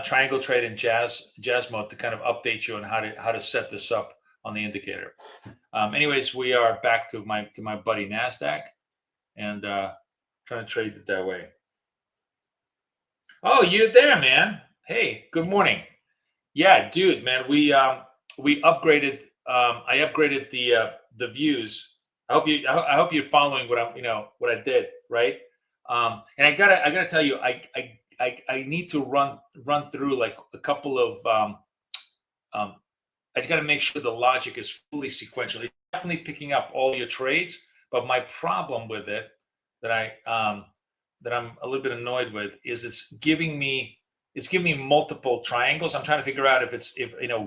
triangle trade and jazz mode to kind of update you on how to set this up on the indicator. Anyways, we are back to my buddy NASDAQ and trying to trade it that way. Oh, you're there, man. Hey, good morning. Yeah, dude, man, we upgraded. I upgraded the views. I hope you're following what I did, right? And I gotta tell you, I need to run through like a couple of I just gotta make sure the logic is fully sequential. It's definitely picking up all your trades, but my problem with it that I'm a little bit annoyed with is it's giving me multiple triangles. I'm trying to figure out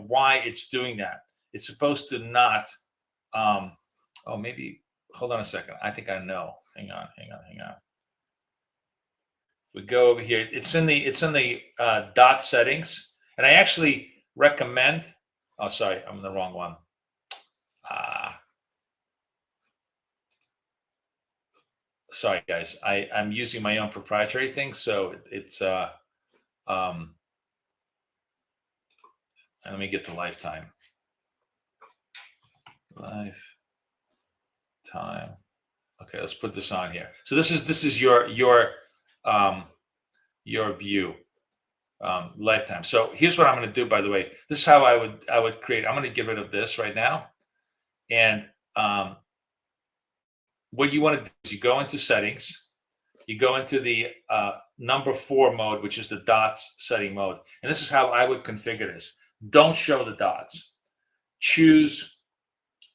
why it's doing that. It's supposed to not. Oh, maybe. Hold on a second. I think I know. Hang on. We go over here. It's in the dot settings, and I actually recommend. Oh, sorry, I'm in the wrong one. Sorry, guys. I'm using my own proprietary thing, so it's let me get the lifetime. Okay, let's put this on here. So this is your view, lifetime. So here's what I'm going to do. By the way, this is how I would create. I'm going to get rid of this right now, and what you want to do is you go into settings, you go into the number 4 mode, which is the dots setting mode. And this is how I would configure this. Don't show the dots. Choose,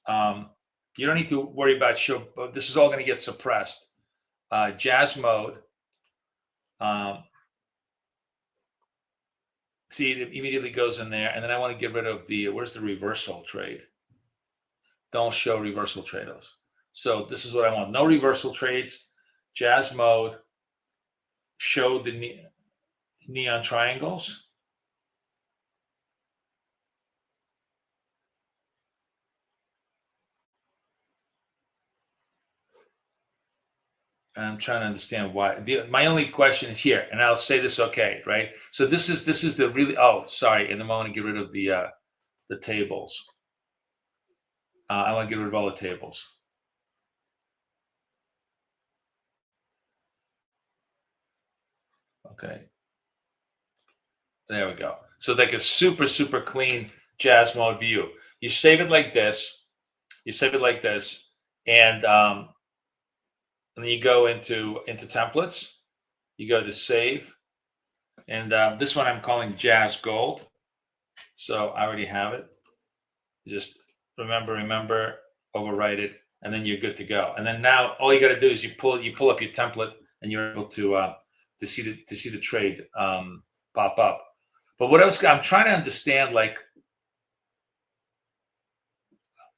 you don't need to worry about show, this is all going to get suppressed. Jazz mode. See, it immediately goes in there. And then I want to get rid of where's the reversal trade? Don't show reversal trades. So this is what I want. No reversal trades. Jazz mode. Show the neon triangles. I'm trying to understand why. My only question is here, and I'll say this okay, right? So this is the really. Oh, sorry. And then I want to get rid of the tables. I want to get rid of all the tables. Okay. There we go. So like a super, super clean jazz mode view. You save it like this. And and then you go into templates. You go to save, and this one I'm calling Jazz Gold. So I already have it. Just remember, overwrite it, and then you're good to go. And then now all you got to do is you pull up your template, and you're able to see the trade pop up. But what else? I'm trying to understand, like,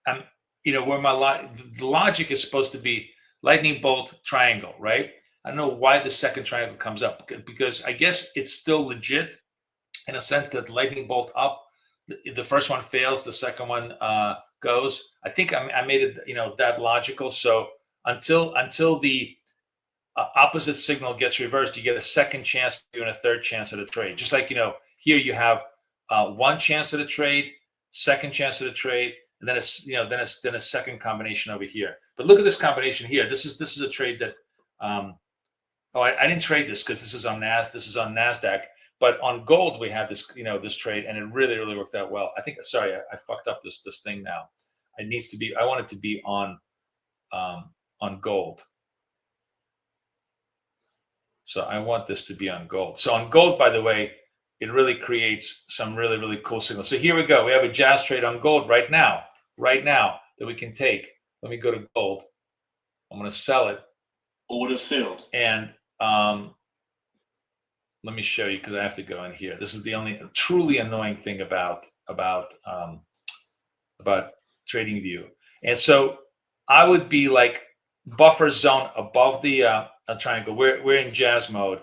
where the logic is supposed to be lightning bolt triangle, right? I don't know why the second triangle comes up, because I guess it's still legit in a sense that lightning bolt up, the first one fails, the second one goes. I think I made it, that logical. So until the opposite signal gets reversed, you get a second chance and a third chance at a trade. Just like, here you have one chance at a trade, second chance at a trade, and then a second combination over here. But look at this combination here. This is a trade that I didn't trade this because this is on NASDAQ. But on gold, we had this, this trade, and it really, really worked out well. I think, sorry, I fucked up this thing now. I want it to be on gold. So I want this to be on gold. So on gold, by the way, it really creates some really, really cool signals. So here we go. We have a jazz trade on gold right now that we can take. Let me go to gold. I'm going to sell it. Order filled. And let me show you, because I have to go in here. This is the only truly annoying thing about TradingView. And so I would be like buffer zone above the triangle. We're in jazz mode,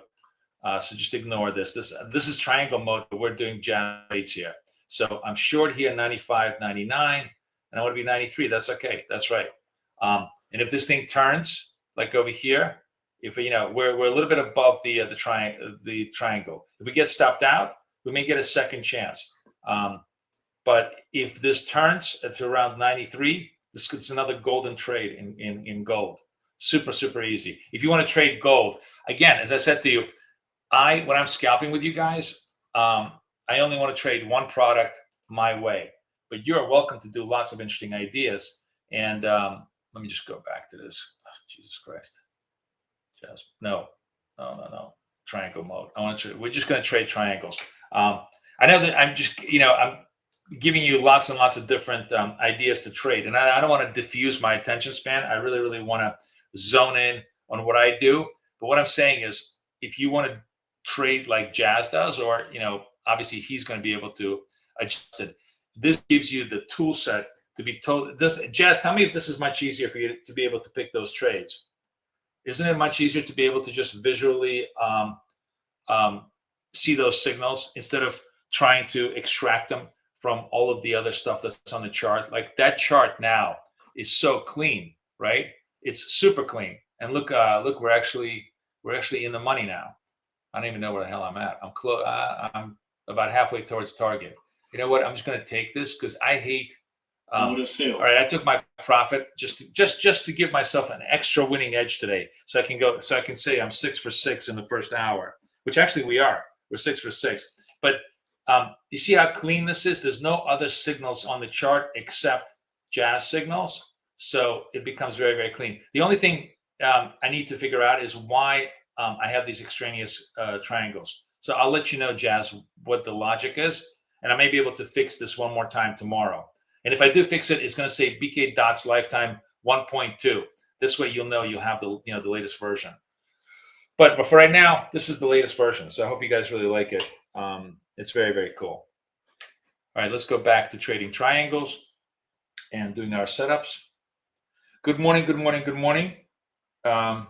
so just ignore this. This is triangle mode, but we're doing jazz rates here. So I'm short here 95, 99, and I want to be 93. That's okay. That's right. And if this thing turns, like over here, if we're a little bit above the triangle. If we get stopped out, we may get a second chance. But if this turns to around 93, this is another golden trade in gold. Super, super easy. If you want to trade gold, again, as I said to you, when I'm scalping with you guys, I only want to trade one product my way. But you're welcome to do lots of interesting ideas. And let me just go back to this. Oh, Jesus Christ. No. Triangle mode. We're just going to trade triangles. I know that I'm just, I'm giving you lots and lots of different ideas to trade, and I don't want to diffuse my attention span. I really, really want to zone in on what I do. But what I'm saying is, if you want to trade like Jazz does, or obviously he's going to be able to adjust it. This gives you the tool set to be told. Jazz, tell me if this is much easier for you to be able to pick those trades. Isn't it much easier to be able to just visually see those signals instead of trying to extract them from all of the other stuff that's on the chart? Like that chart now is so clean, right? It's super clean. And look, we're actually in the money now. I don't even know where the hell I'm at. I'm close. I'm about halfway towards target. You know what? I'm just going to take this because I hate. All right, I took my profit just to give myself an extra winning edge today, so I can say I'm 6 for 6 in the first hour, which actually we are. We're 6 for 6. But you see how clean this is? There's no other signals on the chart except Jazz signals, so it becomes very, very clean. The only thing I need to figure out is why I have these extraneous triangles. So I'll let you know, Jazz, what the logic is, and I may be able to fix this one more time tomorrow. And if I do fix it, it's going to say BK Dots Lifetime 1.2. This way, you'll know you'll have the the latest version. But for right now, this is the latest version. So I hope you guys really like it. It's very, very cool. All right, let's go back to trading triangles and doing our setups. Good morning, good morning, good morning. How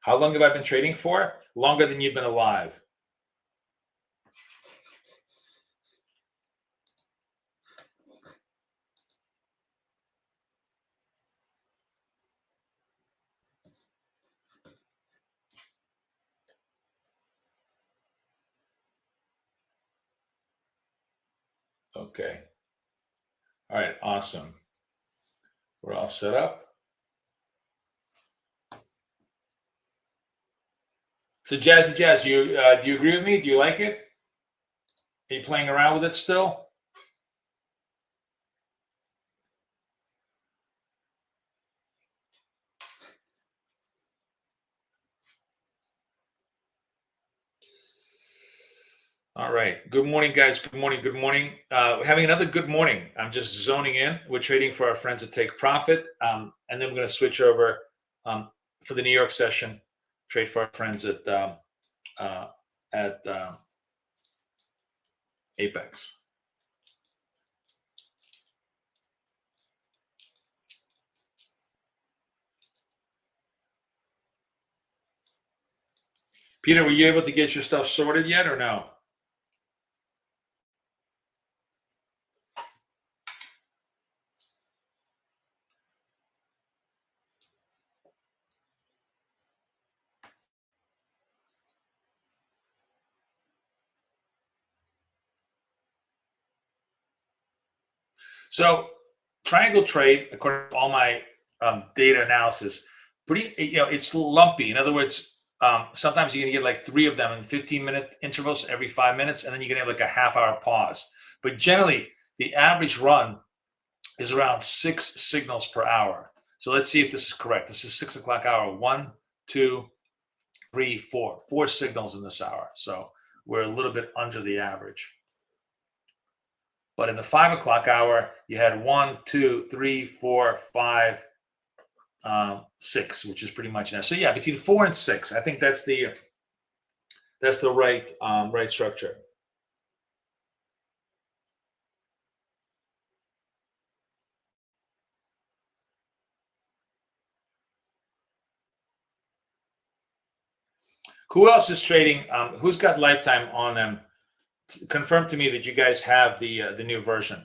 long have I been trading for? Longer than you've been alive. Okay. All right, awesome. We're all set up. So Jazzy Jazz, do you agree with me? Do you like it? Are you playing around with it still? All right. Good morning, guys. Good morning. Good morning. We're having another good morning. I'm just zoning in. We're trading for our friends at Take Profit. And then we're going to switch over for the New York session, trade for our friends at Apex. Peter, were you able to get your stuff sorted yet or no? So triangle trade, according to all my data analysis, pretty, it's lumpy. In other words, sometimes you're going to get like 3 of them in 15-minute intervals every 5 minutes, and then you're going to have like a half-hour pause. But generally, the average run is around 6 signals per hour. So let's see if this is correct. This is 6 o'clock hour. 1, 2, 3, 4. 4 signals in this hour. So we're a little bit under the average. But in the 5 o'clock hour, you had 1, 2, 3, 4, 5, 6, which is pretty much now. So yeah, between 4 and 6, I think that's the right structure. Who else is trading? Who's got lifetime on them? Confirm to me that you guys have the new version.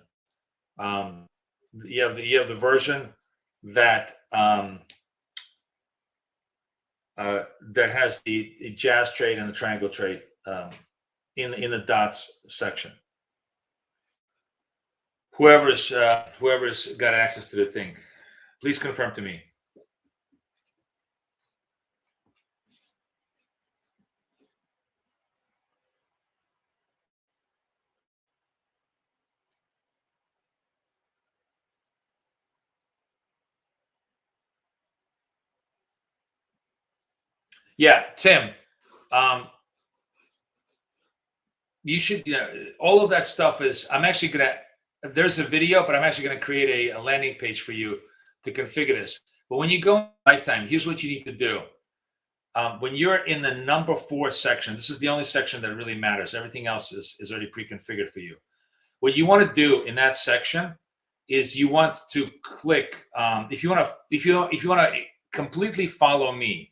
You have the version that that has the jazz trade and the triangle trade in the dots section. Whoever's got access to the thing, please confirm to me. Yeah, Tim, you should, all of that stuff is, there's a video, but I'm actually going to create a landing page for you to configure this. But when you go in lifetime, here's what you need to do. When you're in the number 4 section, this is the only section that really matters. Everything else is already pre-configured for you. What you want to do in that section is you want to click, if you want to completely follow me,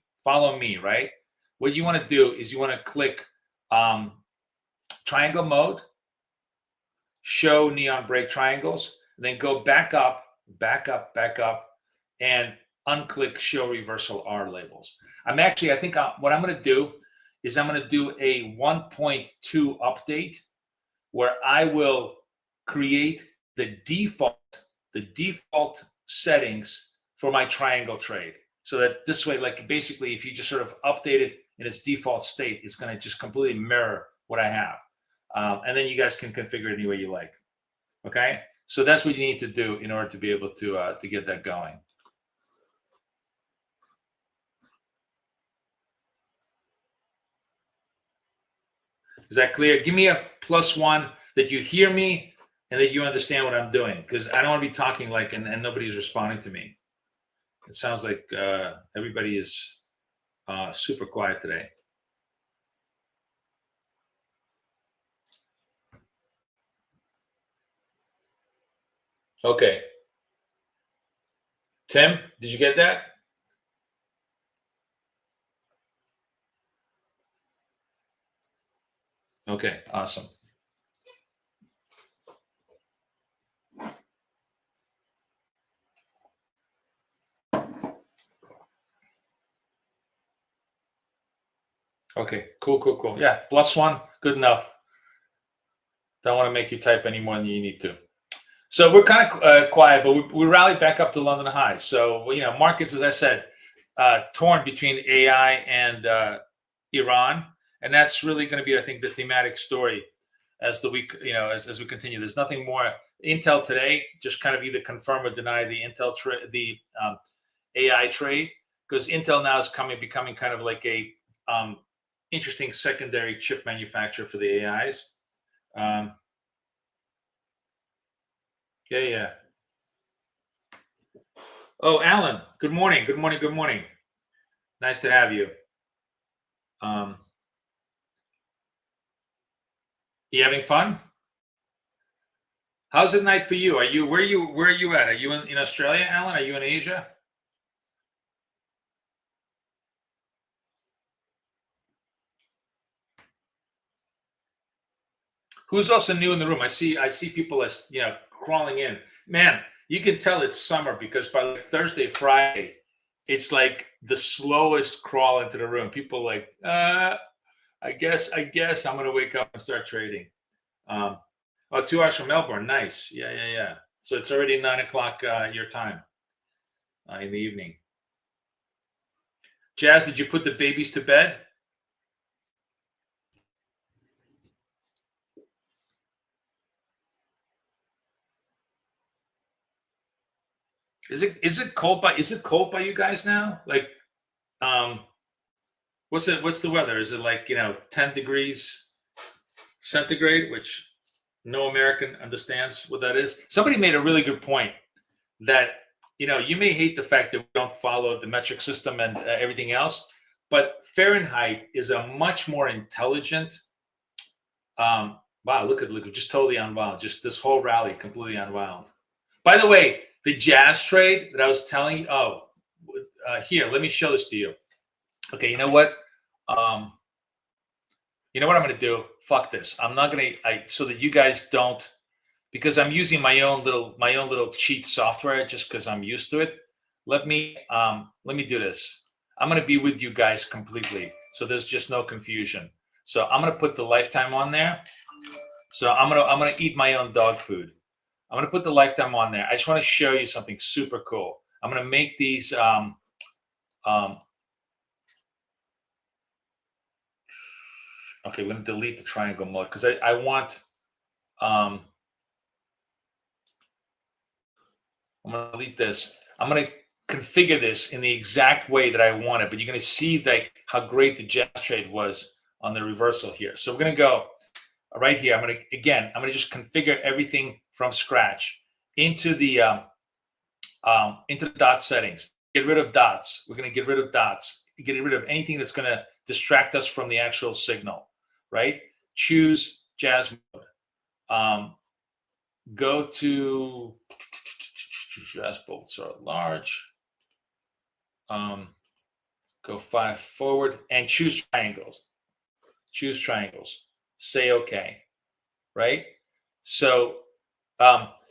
right? What you want to do is you want to click triangle mode, show neon break triangles, and then go back up, and unclick show reversal R labels. I think what I'm going to do is I'm going to do a 1.2 update where I will create the default settings for my triangle trade. So that this way, like basically, if you just sort of update it in its default state, it's going to just completely mirror what I have. And then you guys can configure it any way you like. Okay? So that's what you need to do in order to be able to get that going. Is that clear? Give me a +1 that you hear me and that you understand what I'm doing, because I don't want to be talking like and nobody's responding to me. It sounds like everybody is super quiet today. Okay. Tim, did you get that? Okay, awesome. Okay, cool. Yeah, +1, good enough. Don't want to make you type any more than you need to. So we're kind of quiet, but we rallied back up to London highs. So, markets, as I said, torn between AI and Iran. And that's really going to be, I think, the thematic story as the week, as we continue. There's nothing more. Intel today just kind of either confirm or deny the Intel the AI trade, because Intel now is becoming kind of like a interesting secondary chip manufacturer for the AIs. Yeah. Oh, Alan, good morning. Good morning. Good morning. Nice to have you. You having fun? How's it night for you? Where are you at? Are you in Australia, Alan? Are you in Asia? Who's also new in the room? I see people as crawling in. Man, you can tell it's summer because by like Thursday, Friday, it's like the slowest crawl into the room. People like, I guess I'm gonna wake up and start trading. 2 hours from Melbourne. Nice. Yeah. So it's already 9 o'clock your time in the evening. Jazz, did you put the babies to bed? Is it cold by you guys now? Like, what's the weather? Is it like 10 degrees centigrade, which no American understands what that is? Somebody made a really good point that you may hate the fact that we don't follow the metric system and everything else, but Fahrenheit is a much more intelligent. Wow, look at just totally unwound. Just this whole rally completely unwound. By the way, the jazz trade that I was telling you. Oh, here, let me show this to you. Okay, you know what? You know what I'm going to do? Fuck this. I'm not going to. So that you guys don't, because I'm using my own little cheat software just because I'm used to it. Let me do this. I'm going to be with you guys completely, so there's just no confusion. So I'm going to put the lifetime on there. So I'm going to eat my own dog food. I'm going to put the lifetime on there. I just want to show you something super cool. I'm going to make these. Okay, we're going to delete the triangle mode because I want. I'm going to delete this. I'm going to configure this in the exact way that I want it, but you're going to see like how great the jazz trade was on the reversal here. So we're going to go right here. I'm going to just configure everything from scratch into the dot settings. Get rid of dots. We're going to get rid of dots. Get rid of anything that's going to distract us from the actual signal, right? Choose jazz mode. Go to jazz bolts are large. Go 5 forward and choose triangles. Choose triangles. Say okay, right? So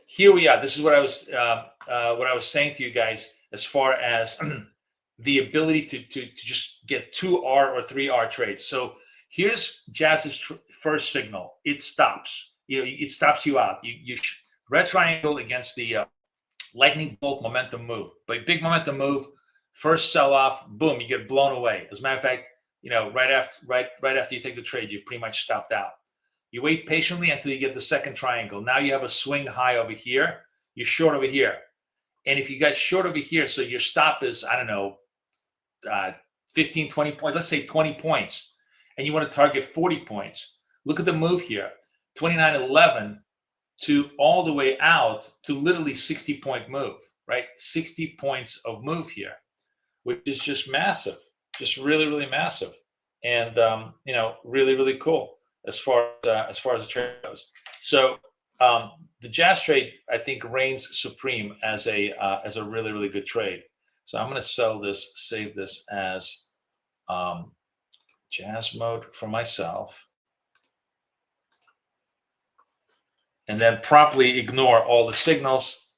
here we are. This is what I was saying to you guys as far as the ability to just get 2R or 3R trades. So here's Jazz's first signal. It stops. It stops you out. You red triangle against the lightning bolt momentum move. But big momentum move, first sell off, boom, you get blown away. As a matter of fact, right after you take the trade, you pretty much stopped out. You wait patiently until you get the second triangle. Now you have a swing high over here. You're short over here. And if you got short over here, so your stop is, I don't know, 15, 20 points, let's say 20 points, and you want to target 40 points. Look at the move here, 29.11 to all the way out to literally 60-point move, right? 60 points of move here, which is just massive, just really, really massive. And, really, really cool as far as the trade goes. So the jazz trade, I think, reigns supreme as a really, really good trade. So I'm going to save this as jazz mode for myself, and then promptly ignore all the signals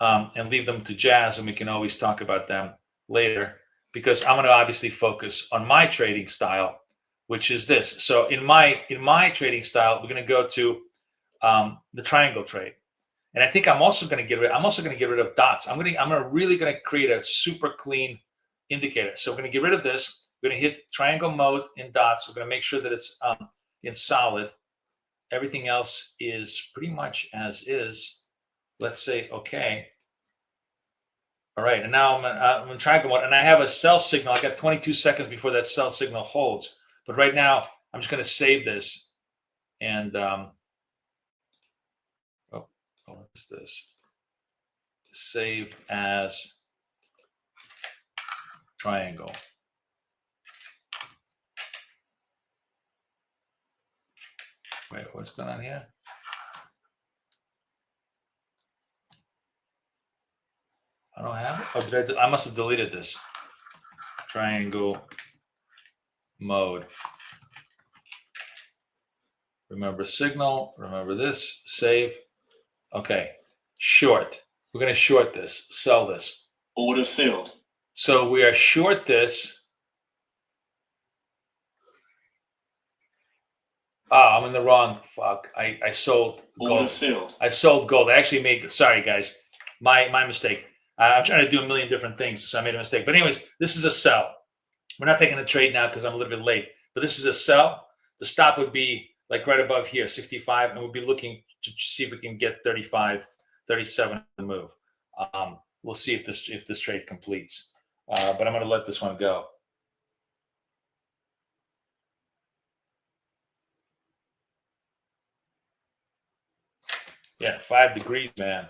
and leave them to jazz, and we can always talk about them later, because I'm going to obviously focus on my trading style, which is this. So in my trading style, we're going to go to the triangle trade. And I think I'm also going to get rid of dots. I'm really going to create a super clean indicator. So we're going to get rid of this. We're going to hit triangle mode in dots. We're going to make sure that it's in solid. Everything else is pretty much as is. Let's say okay. All right, and now I'm in triangle mode, and I have a sell signal. I got 22 seconds before that sell signal holds. But right now, I'm just going to save this. And what is this? Save as triangle. Wait, what's going on here? I don't have it. Oh, did I must have deleted this. Triangle mode. Remember signal. Remember this. Save. Okay. Short. We're going to short this. Sell this. Order filled. So we are short this. Oh, I'm in the wrong. Fuck. I sold Order gold. filled. I sold gold. I actually made. Sorry, guys. My mistake. I'm trying to do a million different things, so I made a mistake. But anyways, this is a sell. We're not taking a trade now because I'm a little bit late. But this is a sell. The stop would be like right above here, 65, and we'll be looking to see if we can get 35, 37 to move. We'll see if this trade completes. But I'm going to let this one go. Yeah, 5 degrees, man.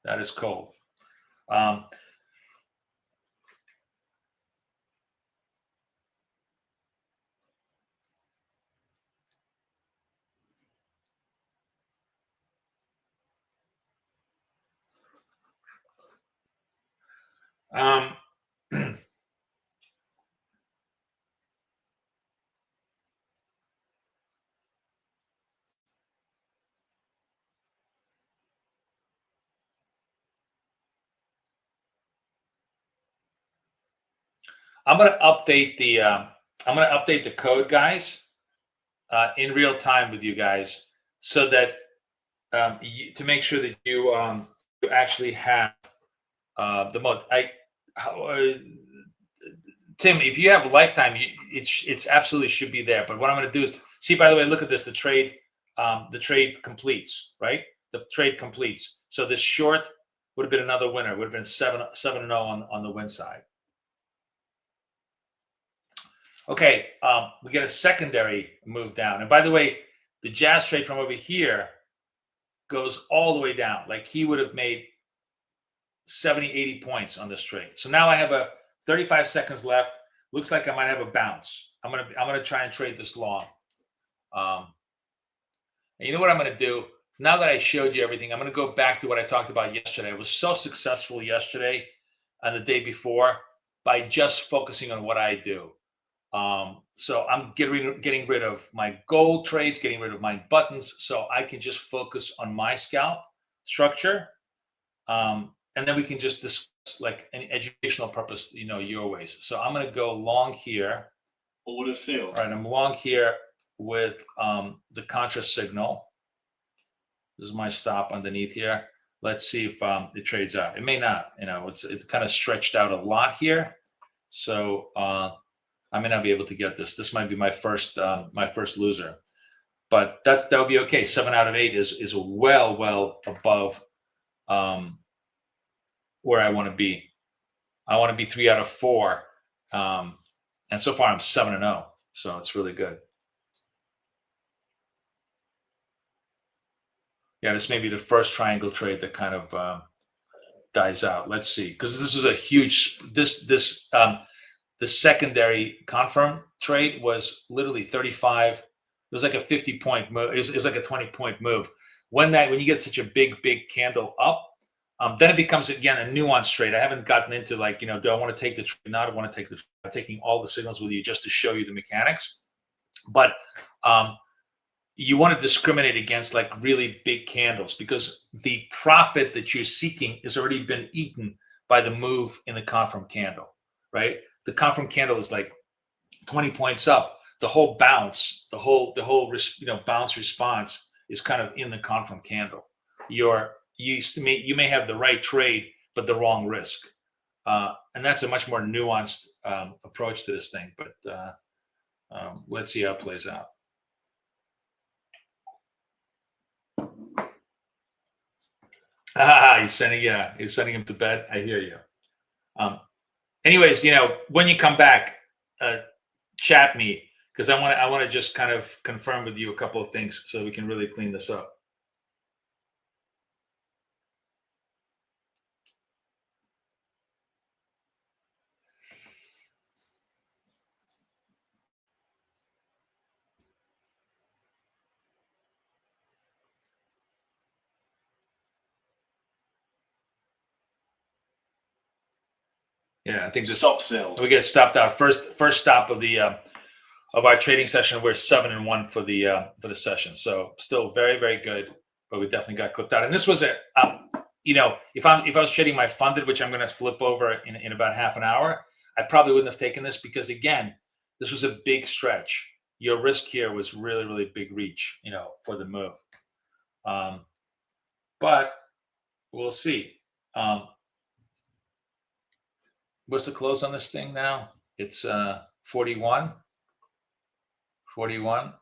That is cold. I'm going to update the code, guys, in real time with you guys, so that to make sure that you actually have the mode. Tim, if you have lifetime, it's absolutely should be there. But what I'm going to do is see. By the way, look at this. The trade completes, right? The trade completes. So this short would have been another winner. Would have been 7-0 on the win side. Okay, we get a secondary move down. And by the way, the Jazz trade from over here goes all the way down. Like he would have made 70, 80 points on this trade. So now I have 35 seconds left. Looks like I might have a bounce. I'm gonna try and trade this long. And you know what I'm gonna do? Now that I showed you everything, I'm gonna go back to what I talked about yesterday. I was so successful yesterday and the day before by just focusing on what I do. So I'm getting rid of my gold trades, getting rid of my buttons, so I can just focus on my scalp structure. And then we can just discuss like an educational purpose, your ways. So I'm going to go long here. Order filled. All right, I'm long here with the contra signal. This is my stop underneath here. Let's see if it trades out. It may not. It's kind of stretched out a lot here. So I may not be able to get this. This might be my first loser, but that'll be okay. 7 out of 8 is well above where I want to be. I want to be 3 out of 4, and so far I'm 7-0, so it's really good. Yeah, this may be the first triangle trade that kind of dies out. Let's see, because this is a huge the secondary confirm trade was literally 35. It was like a 50-point move. It was like a 20-point move. When you get such a big candle up, then it becomes again a nuanced trade. I haven't gotten into do I want to take the trade? Not I want to take the trade. I'm taking all the signals with you just to show you the mechanics. But you want to discriminate against like really big candles because the profit that you're seeking has already been eaten by the move in the confirm candle, right? The confirm candle is like 20 points up. The whole bounce, the whole bounce response is kind of in the confirm candle. You may have the right trade, but the wrong risk. And that's a much more nuanced approach to this thing. But let's see how it plays out. He's sending him to bed. I hear you. Anyways, when you come back, chat me. because I want to just kind of confirm with you a couple of things so we can really clean this up. Yeah, I think this Stop sales. we get stopped out. First stop of the of our trading session. We're 7-1 for the session, so still very, very good. But we definitely got clipped out. And this was a if I was trading my funded, which I'm going to flip over in about half an hour, I probably wouldn't have taken this because again, this was a big stretch. Your risk here was really, really big reach, for the move. But we'll see. What's the close on this thing now? It's 41. 41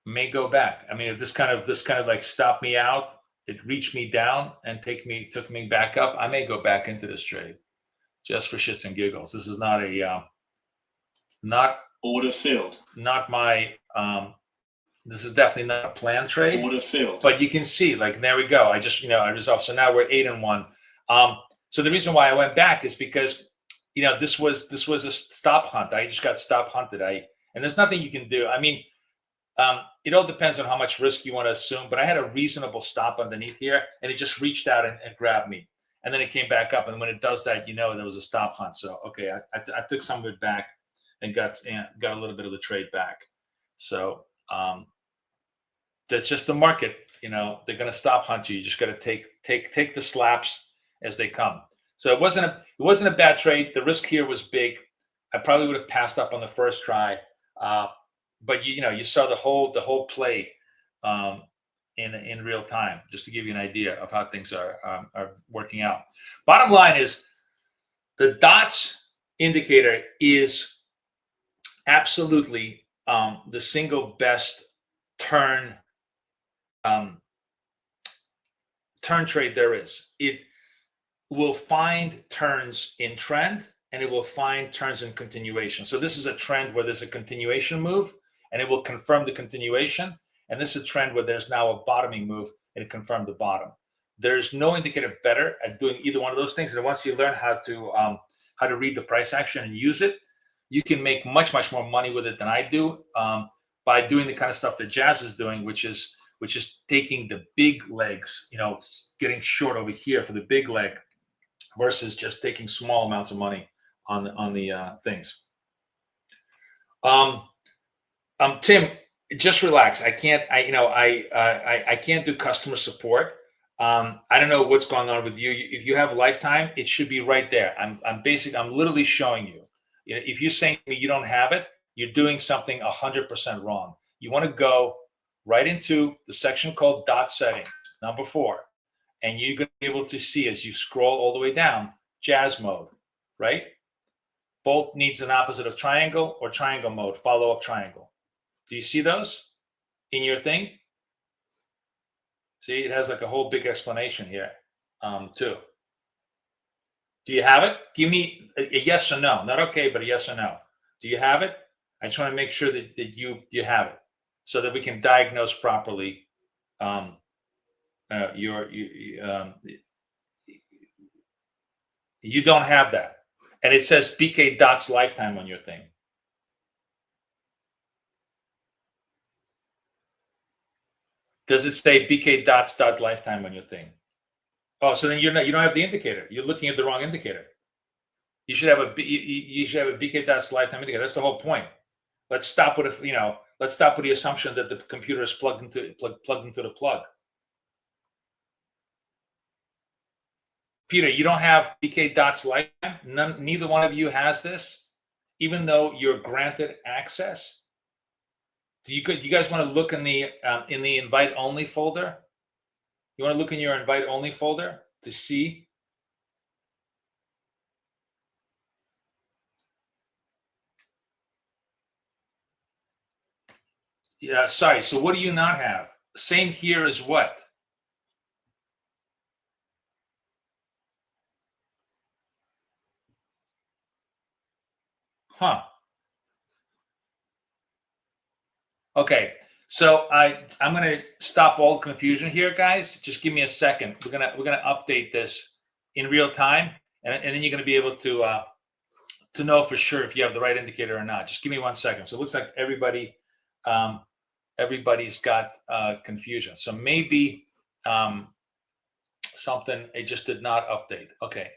may go back. I mean, if this kind of like stopped me out, it reached me down and took me back up, I may go back into this trade just for shits and giggles. This is not a not Order filled. not my this is definitely not a planned trade. Order filled. But you can see, like, there we go. I just I resolved. So now we're 8-1. So the reason why I went back is because this was a stop hunt. I just got stop hunted. And there's nothing you can do. I mean, it all depends on how much risk you want to assume, but I had a reasonable stop underneath here and it just reached out and grabbed me. And then it came back up. And when it does that, there was a stop hunt. So, okay, I took some of it back and got a little bit of the trade back. So that's just the market. They're going to stop hunt you. You just got to take the slaps as they come. So it wasn't a bad trade. The risk here was big. I probably would have passed up on the first try. But you saw the whole play in real time, just to give you an idea of how things are working out. Bottom line is the dots indicator is absolutely the single best turn trade there is. It will find turns in trend and it will find turns in continuation. So this is a trend where there's a continuation move and it will confirm the continuation. And this is a trend where there's now a bottoming move and it confirmed the bottom. There's no indicator better at doing either one of those things. And once you learn how to read the price action and use it, you can make much, much more money with it than I do by doing the kind of stuff that Jazz is doing, which is taking the big legs, getting short over here for the big leg versus just taking small amounts of money on the things. Tim, just relax. I can't do customer support. I don't know what's going on with you. If you have lifetime, it should be right there. I'm literally showing you. If you're saying to me you don't have it, you're doing something 100% wrong. You want to go right into the section called dot settings, number 4. And you're going to be able to see as you scroll all the way down, Jazz mode, right? Bolt needs an opposite of triangle or triangle mode, follow up triangle. Do you see those in your thing? See, it has like a whole big explanation here too. Do you have it? Give me a yes or no. Not okay, but a yes or no. Do you have it? I just want to make sure that you have it so that we can diagnose properly you don't have that. And it says BK Dots lifetime on your thing. Does it say BK Dots lifetime on your thing? Oh, so then you don't have the indicator. You're looking at the wrong indicator. You should have a BK Dots lifetime indicator. That's the whole point. Let's stop with the assumption that the computer is plugged into the plug. Peter, you don't have BK Dots lifetime. Neither one of you has this, even though you're granted access. Do you guys want to look in the invite only folder? You want to look in your invite only folder to see? Yeah, sorry. So what do you not have? Same here as what? Huh. Okay, so I'm gonna stop all confusion here, guys. Just give me a second. We're gonna update this in real time, and then you're gonna be able to know for sure if you have the right indicator or not. Just give me 1 second. So it looks like everybody's got confusion. So maybe something it just did not update. Okay,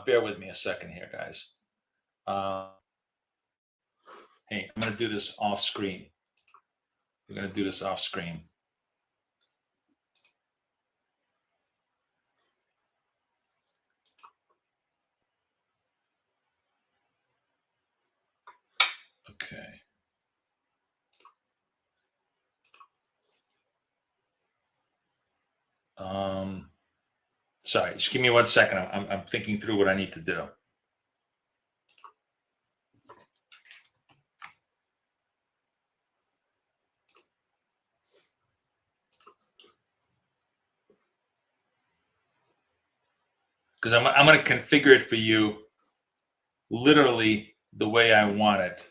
bear with me a second here, guys. Hey, I'm gonna do this off screen. We're gonna do this off screen. Okay. Sorry, just give me 1 second. I'm thinking through what I need to do. Because I'm going to configure it for you literally the way I want it.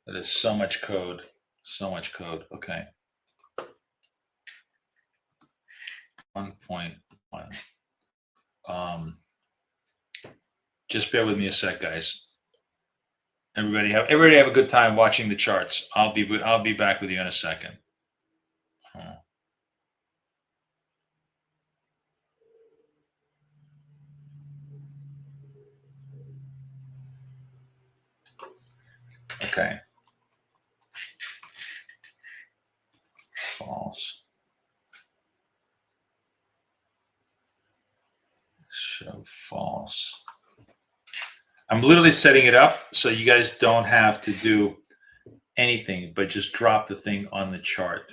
That is so much code. So much code. Okay. 1.1. Just bear with me a sec, guys. Everybody have a good time watching the charts. I'll be back with you in a second. Okay. False. Show false. I'm literally setting it up so you guys don't have to do anything but just drop the thing on the chart.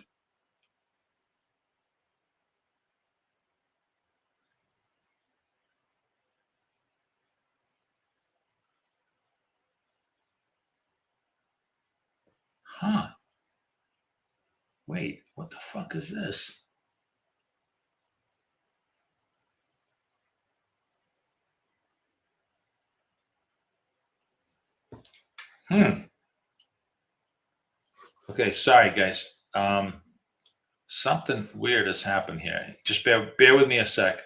Huh. Wait, what the fuck is this? Okay, sorry guys. Something weird has happened here. Just bear with me a sec.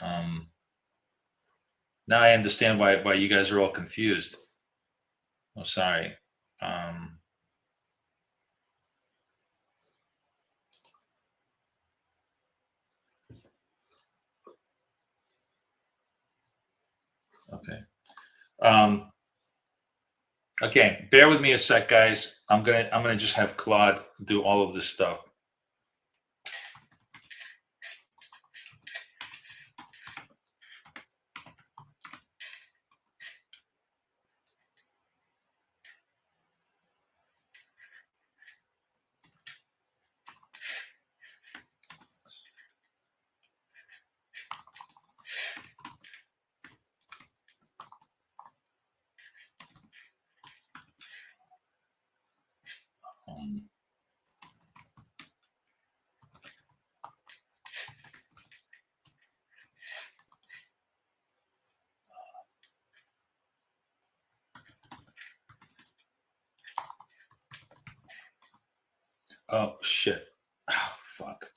Now I understand why you guys are all confused. Oh, sorry. Okay. Okay, bear with me a sec, guys. I'm gonna just have Claude do all of this stuff. Oh shit. Oh, fuck.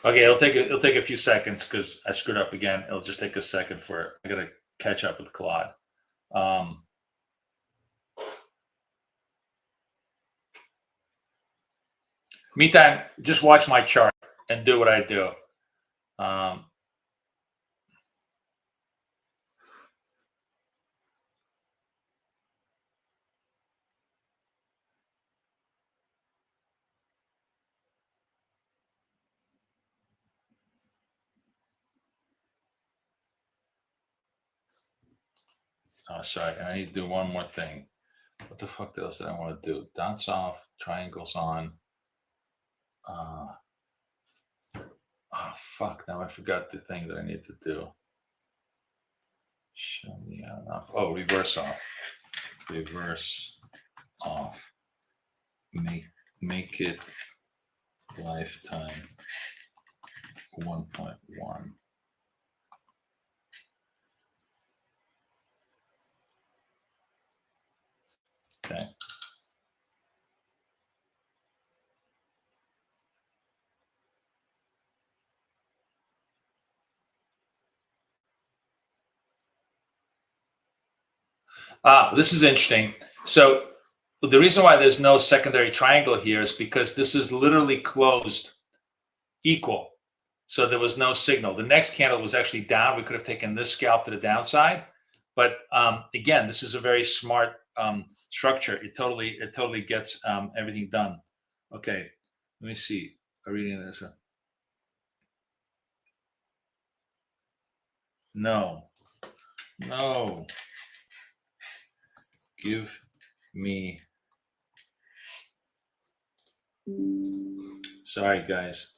Okay, it'll take a few seconds because I screwed up again. It'll just take a second for I gotta catch up with Claude. Meantime, just watch my chart and do what I do. Oh, sorry, and I need to do one more thing. What the fuck else did I want to do? Dots off, triangles on. Oh, fuck. Now I forgot the thing that I need to do. Show me on off. Oh, reverse off. Reverse off. Make it lifetime 1.1. Okay. This is interesting. So the reason why there's no secondary triangle here is because this is literally closed equal. So there was no signal. The next candle was actually down. We could have taken this scalp to the downside. But again, this is a very smart structure. It totally gets everything done. Okay, let me see. I'm reading this one. No. Give me. Sorry, guys.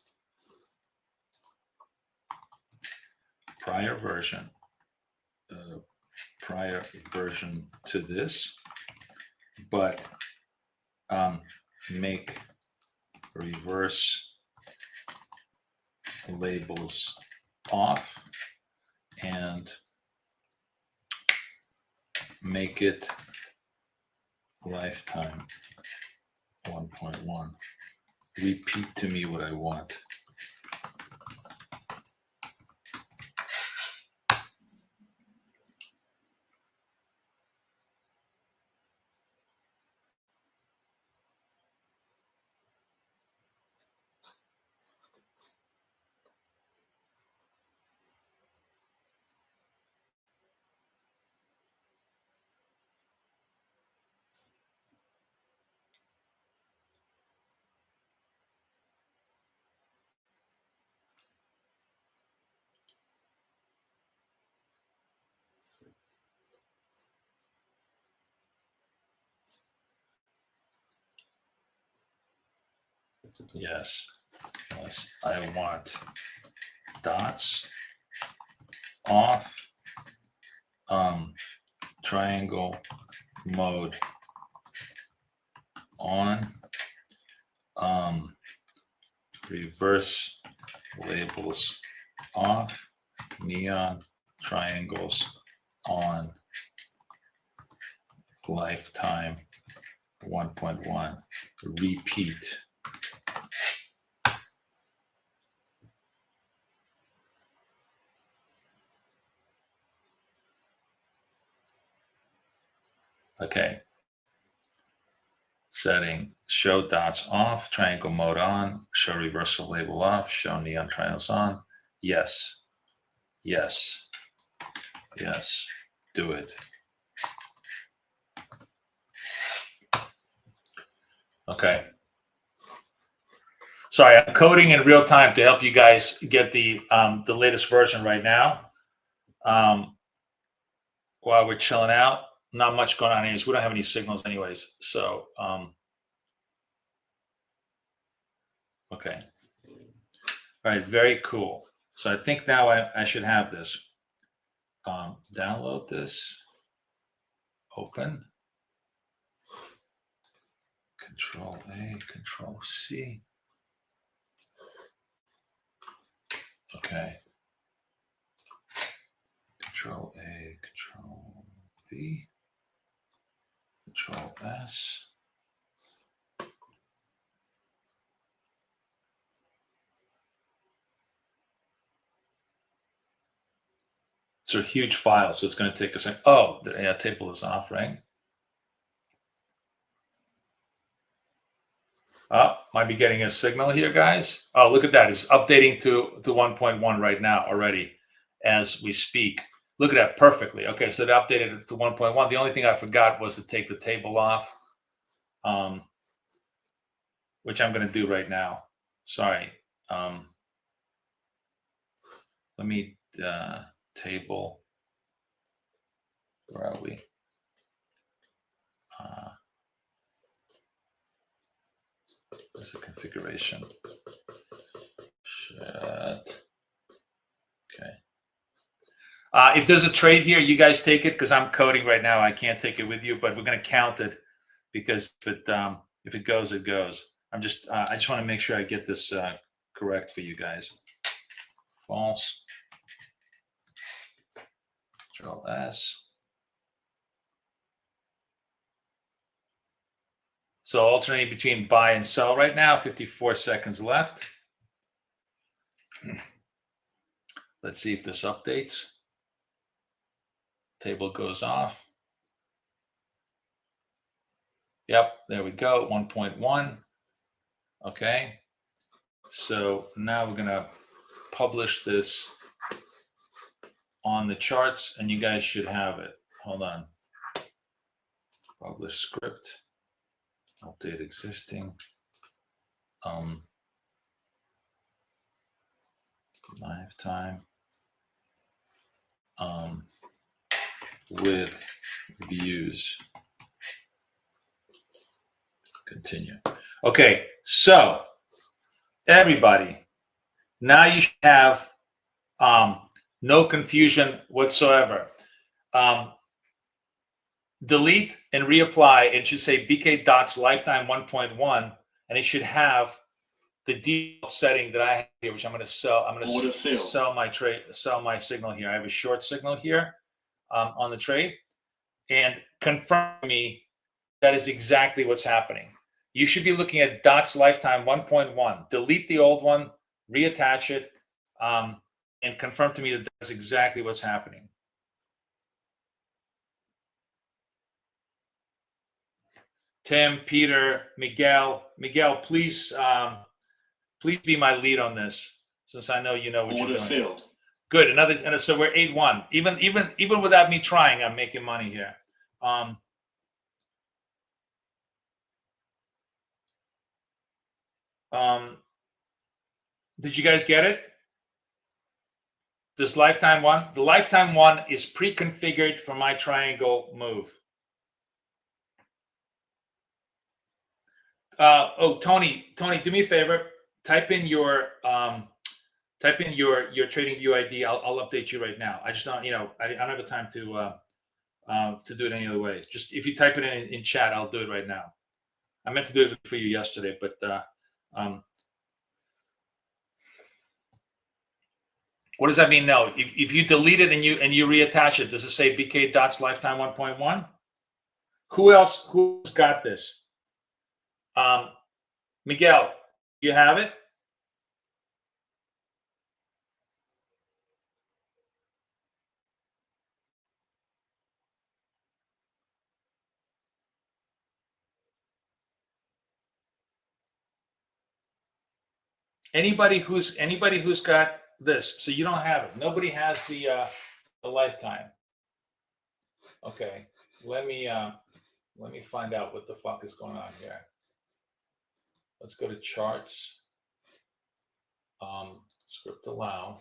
Prior version to this, but make reverse labels off and make it lifetime 1.1. Repeat to me what I want. Yes, I want dots off, triangle mode on, reverse labels off, neon triangles on, lifetime 1.1, repeat. Okay. Setting, show dots off, triangle mode on, show reversal label off, show neon triangles on. Yes. Do it. Okay. Sorry, I'm coding in real time to help you guys get the latest version right now. While we're chilling out, not much going on anyways. We don't have any signals anyways. So, okay. All right, very cool. So I think now I should have this. Download this, open, Control A, Control C. Okay. Control A, Control V, Control S. It's a huge file, so it's going to take a second. Oh, the table is off, right? Might be getting a signal here, guys. Oh, look at that. It's updating to 1.1 right now already as we speak. Look at that perfectly. Okay, so it updated it to 1.1. The only thing I forgot was to take the table off, which I'm going to do right now. Sorry. Let me table. Where are we? Where's the configuration? Shit. Okay. If there's a trade here, you guys take it because I'm coding right now. I can't take it with you, but we're going to count it because if it goes, it goes. I just want to make sure I get this correct for you guys. False. Control S. So alternating between buy and sell right now. 54 seconds left. Let's see if this updates. Table goes off. Yep, there we go, 1.1. Okay, so now we're gonna publish this on the charts and you guys should have it. Hold on. Publish script, update existing. Lifetime with views. Continue. Okay, so everybody, now you should have no confusion whatsoever. Delete and reapply. It should say BK dots lifetime 1.1, and it should have the default setting that I have here, which I'm going to sell. I'm going to sell my trade, sell my signal here. I have a short signal here on the trade, and confirm me that is exactly what's happening. You should be looking at dots lifetime 1.1. Delete the old one, reattach it, and confirm to me that that's exactly what's happening. Tim, Peter, Miguel, please, please be my lead on this, since I know you know what you're doing. Filled. Good. And so we're 8-1. Even without me trying, I'm making money here. Did you guys get it? This lifetime one? The lifetime one is pre-configured for my triangle move. Oh, Tony, do me a favor. Type in your TradingView ID. I'll update you right now. I just don't, I don't have the time to do it any other way. Just if you type it in chat, I'll do it right now. I meant to do it for you yesterday, but what does that mean? No, if you delete it and you reattach it, does it say BK dots lifetime 1.1? Who's got this? Miguel, you have it? Anybody who's got this, so you don't have it. Nobody has the lifetime. Okay, let me find out what the fuck is going on here. Let's go to charts. Script allow.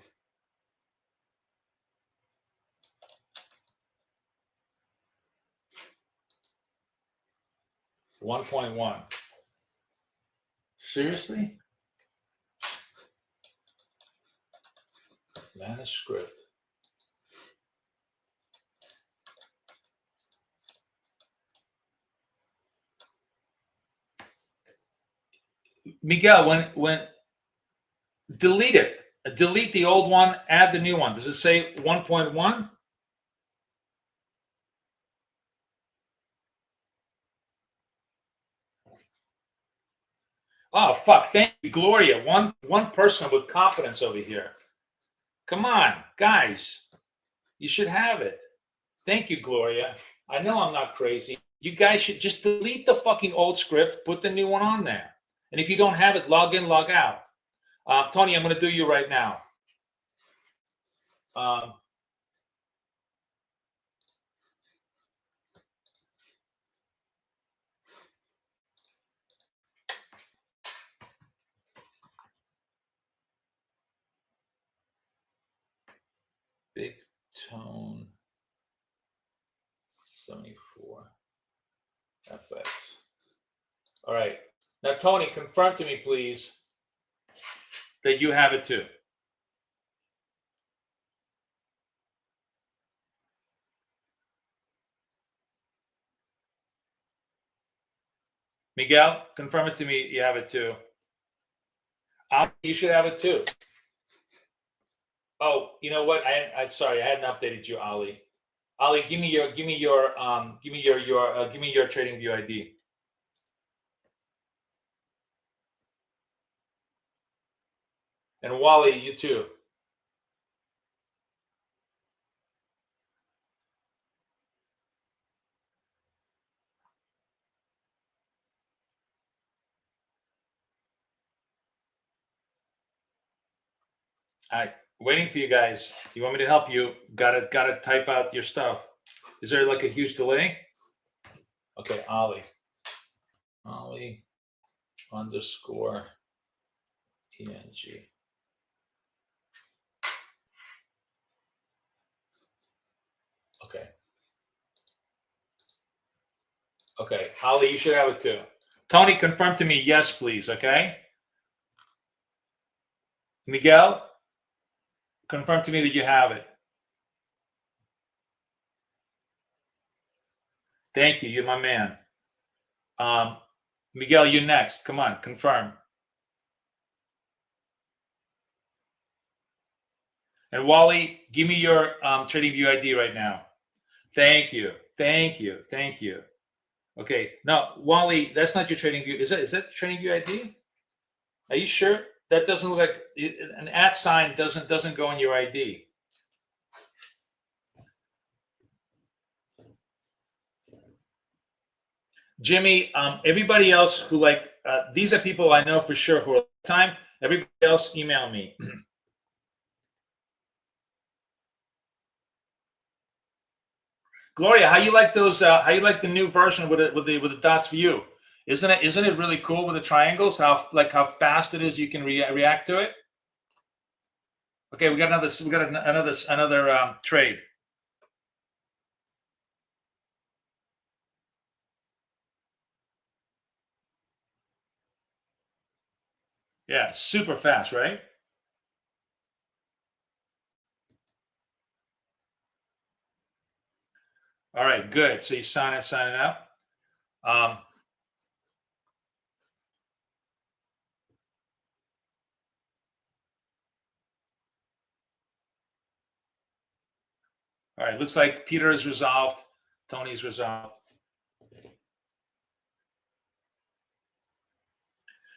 $1.1. Seriously? Manage script. Miguel, when delete it. Delete the old one, add the new one. Does it say 1.1? Oh fuck! Thank you, Gloria. One person with competence over here. Come on, guys. You should have it. Thank you, Gloria. I know I'm not crazy. You guys should just delete the fucking old script, put the new one on there. And if you don't have it, log in, log out. Tony, I'm going to do you right now. Big Tone 74 FX. All right. Now, Tony, confirm to me, please, that you have it too. Miguel, confirm it to me. You have it too. You should have it too. Oh, you know what? I'm sorry, I hadn't updated you, Ali. Ali, give me your TradingView ID. And Wally, you too. All right, waiting for you guys. You want me to help you? Gotta type out your stuff. Is there like a huge delay? Okay, Ali underscore ENG. Okay. Okay, Ali, you should have it too. Tony, confirm to me, yes, please. Okay. Miguel, confirm to me that you have it. Thank you. You're my man. Miguel, you next. Come on, confirm. And Wally, give me your TradingView ID right now. Thank you. Thank you. Thank you. Okay. No, Wally, that's not your TradingView. Is that the TradingView ID? Are you sure? That doesn't look like an @ sign doesn't go in your ID. Jimmy, everybody else who these are people I know for sure who are time. Everybody else, email me. Gloria, how you like those? How you like the new version with the dots view? Isn't it really cool with the triangles? How fast it is you can react to it. Okay, we got another trade. Yeah, super fast, right? All right, good. So you signing up. All right, looks like Peter is resolved. Tony's resolved.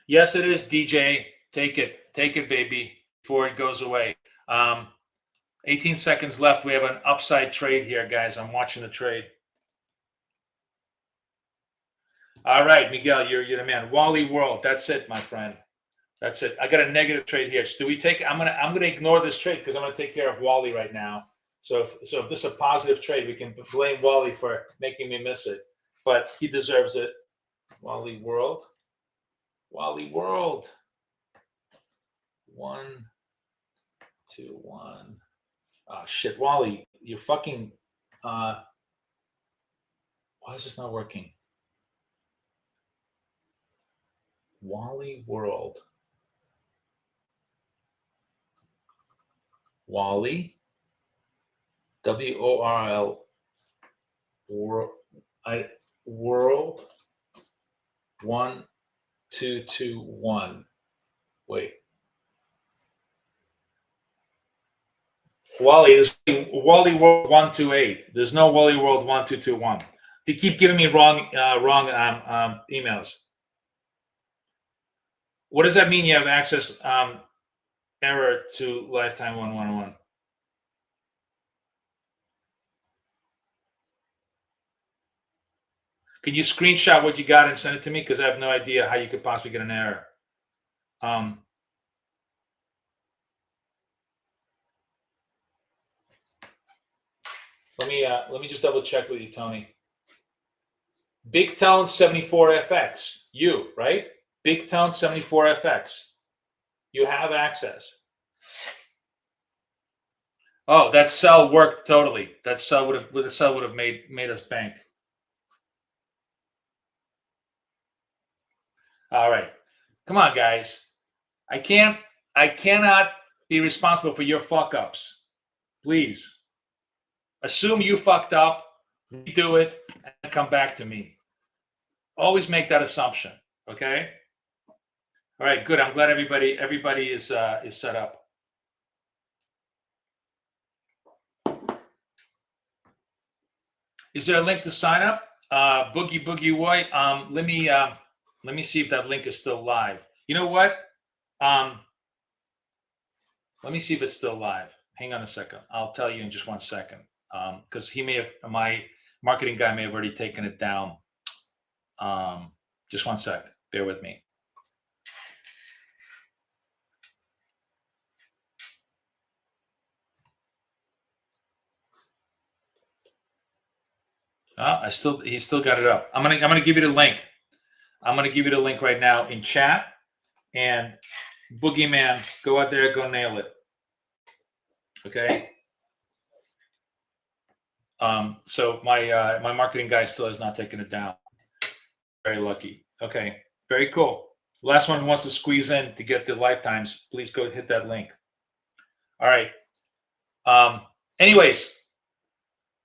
Yes, it is, DJ. Take it, baby, before it goes away. 18 seconds left. We have an upside trade here, guys. I'm watching the trade. All right, Miguel, you're the man. Wally World. That's it, my friend. That's it. I got a negative trade here. So do we take? I'm gonna ignore this trade because I'm gonna take care of Wally right now. So if this is a positive trade, we can blame Wally for making me miss it. But he deserves it. Wally World. 1, 2, 1. Oh shit, Wally, you're fucking. Why is this not working? Wally World. Wally. WORL. World. 1, 2, 2, 1. Wait. Wally is Wally World 128. There's no Wally World 1221. You keep giving me wrong emails. What does that mean? You have access error to lifetime 111. Can you screenshot what you got and send it to me? Because I have no idea how you could possibly get an error. Let me just double check with you, Tony. Big Tone 74FX. You, right? Big Tone 74FX. You have access. Oh, that sell worked totally. That sell would have made us bank. All right. Come on, guys. I cannot be responsible for your fuck ups. Please. Assume you fucked up, redo it, and come back to me. Always make that assumption. Okay. All right. Good. I'm glad everybody is set up. Is there a link to sign up? Boogie White. Let me see if that link is still live. You know what? Let me see if it's still live. Hang on a second. I'll tell you in just 1 second. Because my marketing guy may have already taken it down. Just 1 sec. Bear with me. He still got it up. I'm gonna give you the link. I'm gonna give you the link right now in chat. And Boogeyman, go out there, go nail it. Okay. So my marketing guy still has not taken it down. Very lucky. Okay. Very cool. Last one who wants to squeeze in to get the lifetimes, please go hit that link. All right. Anyways,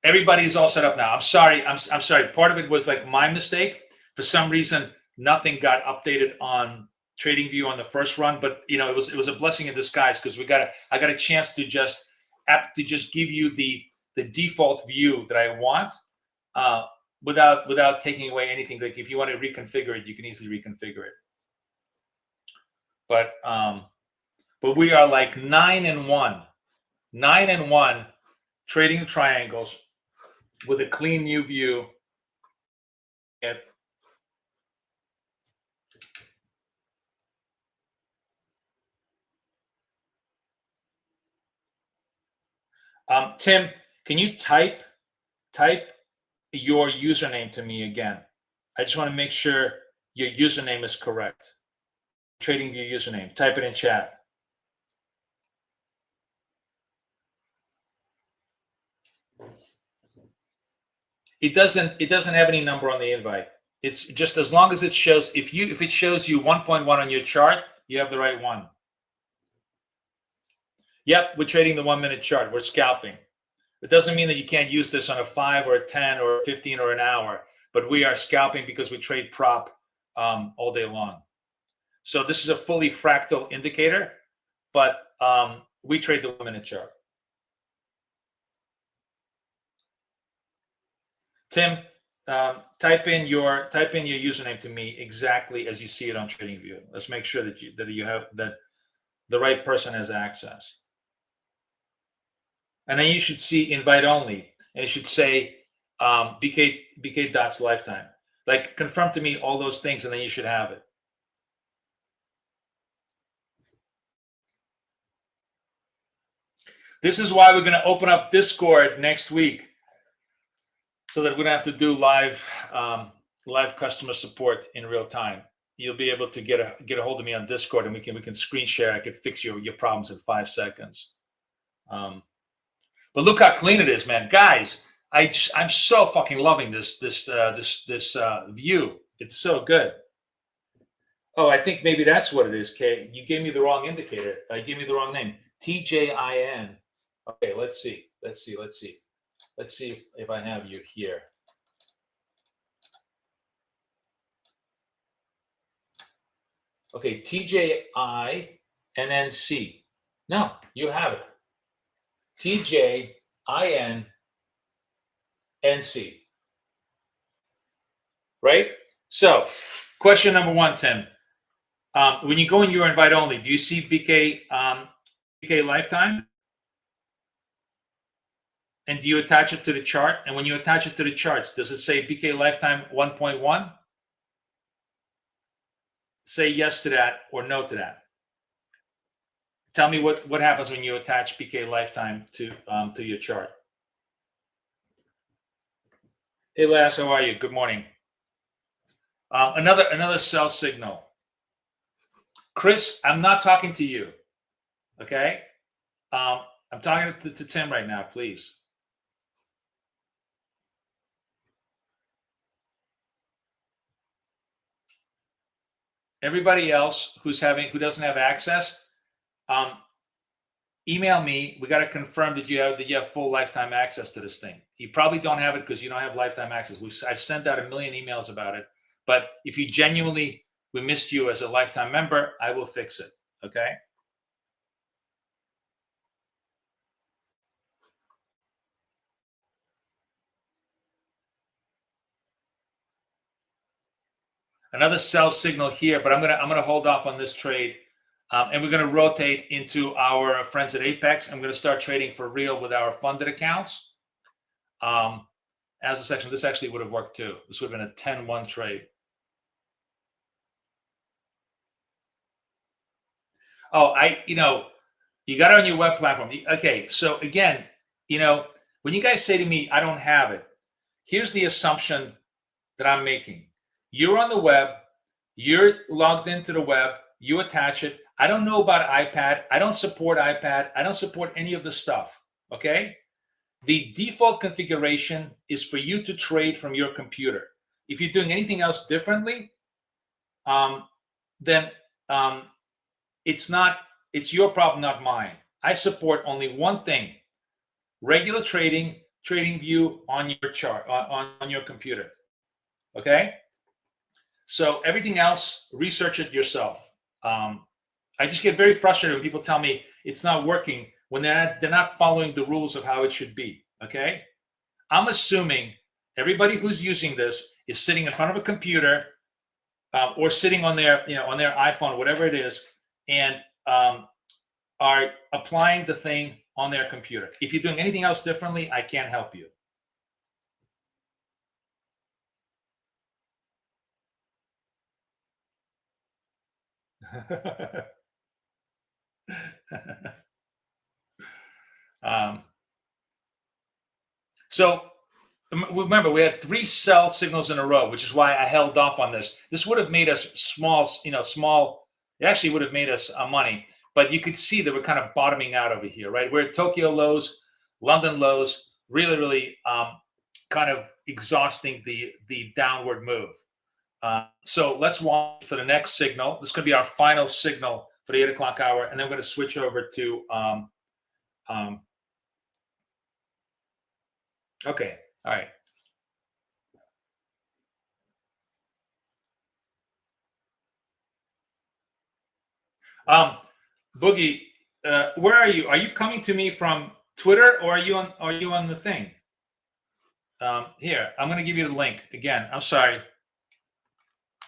everybody's all set up now. I'm sorry. I'm sorry. Part of it was like my mistake. For some reason, nothing got updated on TradingView on the first run, but it was a blessing in disguise because I got a chance to just give you the default view that I want without taking away anything. Like if you want to reconfigure it, you can easily reconfigure it. But we are like 9-1 trading the triangles with a clean new view. And Tim, can you type your username to me again? I just want to make sure your username is correct. TradingView username. Type it in chat. It doesn't have any number on the invite. It's just as long as it shows. If it shows you 1.1 on your chart, you have the right one. Yep, we're trading the 1 minute chart. We're scalping. It doesn't mean that you can't use this on a 5 or a 10 or a 15 or an hour, but we are scalping because we trade prop all day long. So this is a fully fractal indicator, but we trade the 1 minute chart. Tim, type in your username to me exactly as you see it on TradingView. Let's make sure that you have that the right person has access. And then you should see invite only, and it should say BK dots lifetime. Like confirm to me all those things, and then you should have it. This is why we're going to open up Discord next week, so that we don't have to do live customer support in real time. You'll be able to get a hold of me on Discord, and we can screen share. I could fix your problems in 5 seconds. But look how clean it is, man, guys. I'm so fucking loving this view. It's so good. Oh, I think maybe that's what it is, Kay. You gave me the wrong indicator. I gave me the wrong name. TJIN. Okay, let's see. Let's see if I have you here. Okay, TJINNC. No, you have it. TJINNC. Right? So, question number 1, Tim. When you go in your invite only, do you see BK lifetime? And do you attach it to the chart? And when you attach it to the charts, does it say BK lifetime 1.1? Say yes to that or no to that. Tell me what happens when you attach BK lifetime to your chart. Hey, Lass, how are you? Good morning. Another sell signal. Chris, I'm not talking to you. Okay? I'm talking to Tim right now, please. Everybody else who doesn't have access, email me. We got to confirm that you have full lifetime access to this thing. You probably don't have it because you don't have lifetime access. I've sent out 1 million emails about it, But if you genuinely, we missed you as a lifetime member, I will fix it. Okay. Another sell signal here, but I'm gonna hold off on this trade, and we're gonna rotate into our friends at Apex. I'm gonna start trading for real with our funded accounts. As a section, this actually would have worked too. This would have been a 10-1 trade. Oh, you got it on your web platform. Okay, so again, when you guys say to me, I don't have it, here's the assumption that I'm making. You're on the web, you're logged into the web, you attach it. I don't know about iPad. I don't support iPad. I don't support any of the stuff, okay? The default configuration is for you to trade from your computer. If you're doing anything else differently, then it's your problem, not mine. I support only one thing: regular TradingView on your chart, on your computer. Okay? So everything else, research it yourself. I just get very frustrated when people tell me it's not working when they're not following the rules of how it should be. Okay? I'm assuming everybody who's using this is sitting in front of a computer or sitting on their iPhone, whatever it is, and are applying the thing on their computer. If you're doing anything else differently, I can't help you. So remember, we had 3 sell signals in a row, which is why I held off on this. This would have made us small. It actually would have made us money, but you could see that we're kind of bottoming out over here, right? We're at Tokyo lows, London lows, really kind of exhausting the downward move. So let's watch for the next signal. This could be our final signal for the 8 o'clock hour, and then we're going to switch over to okay. All right. Boogie, where are you? Are you coming to me from Twitter, or are you on the thing? Here, I'm going to give you the link again. I'm sorry.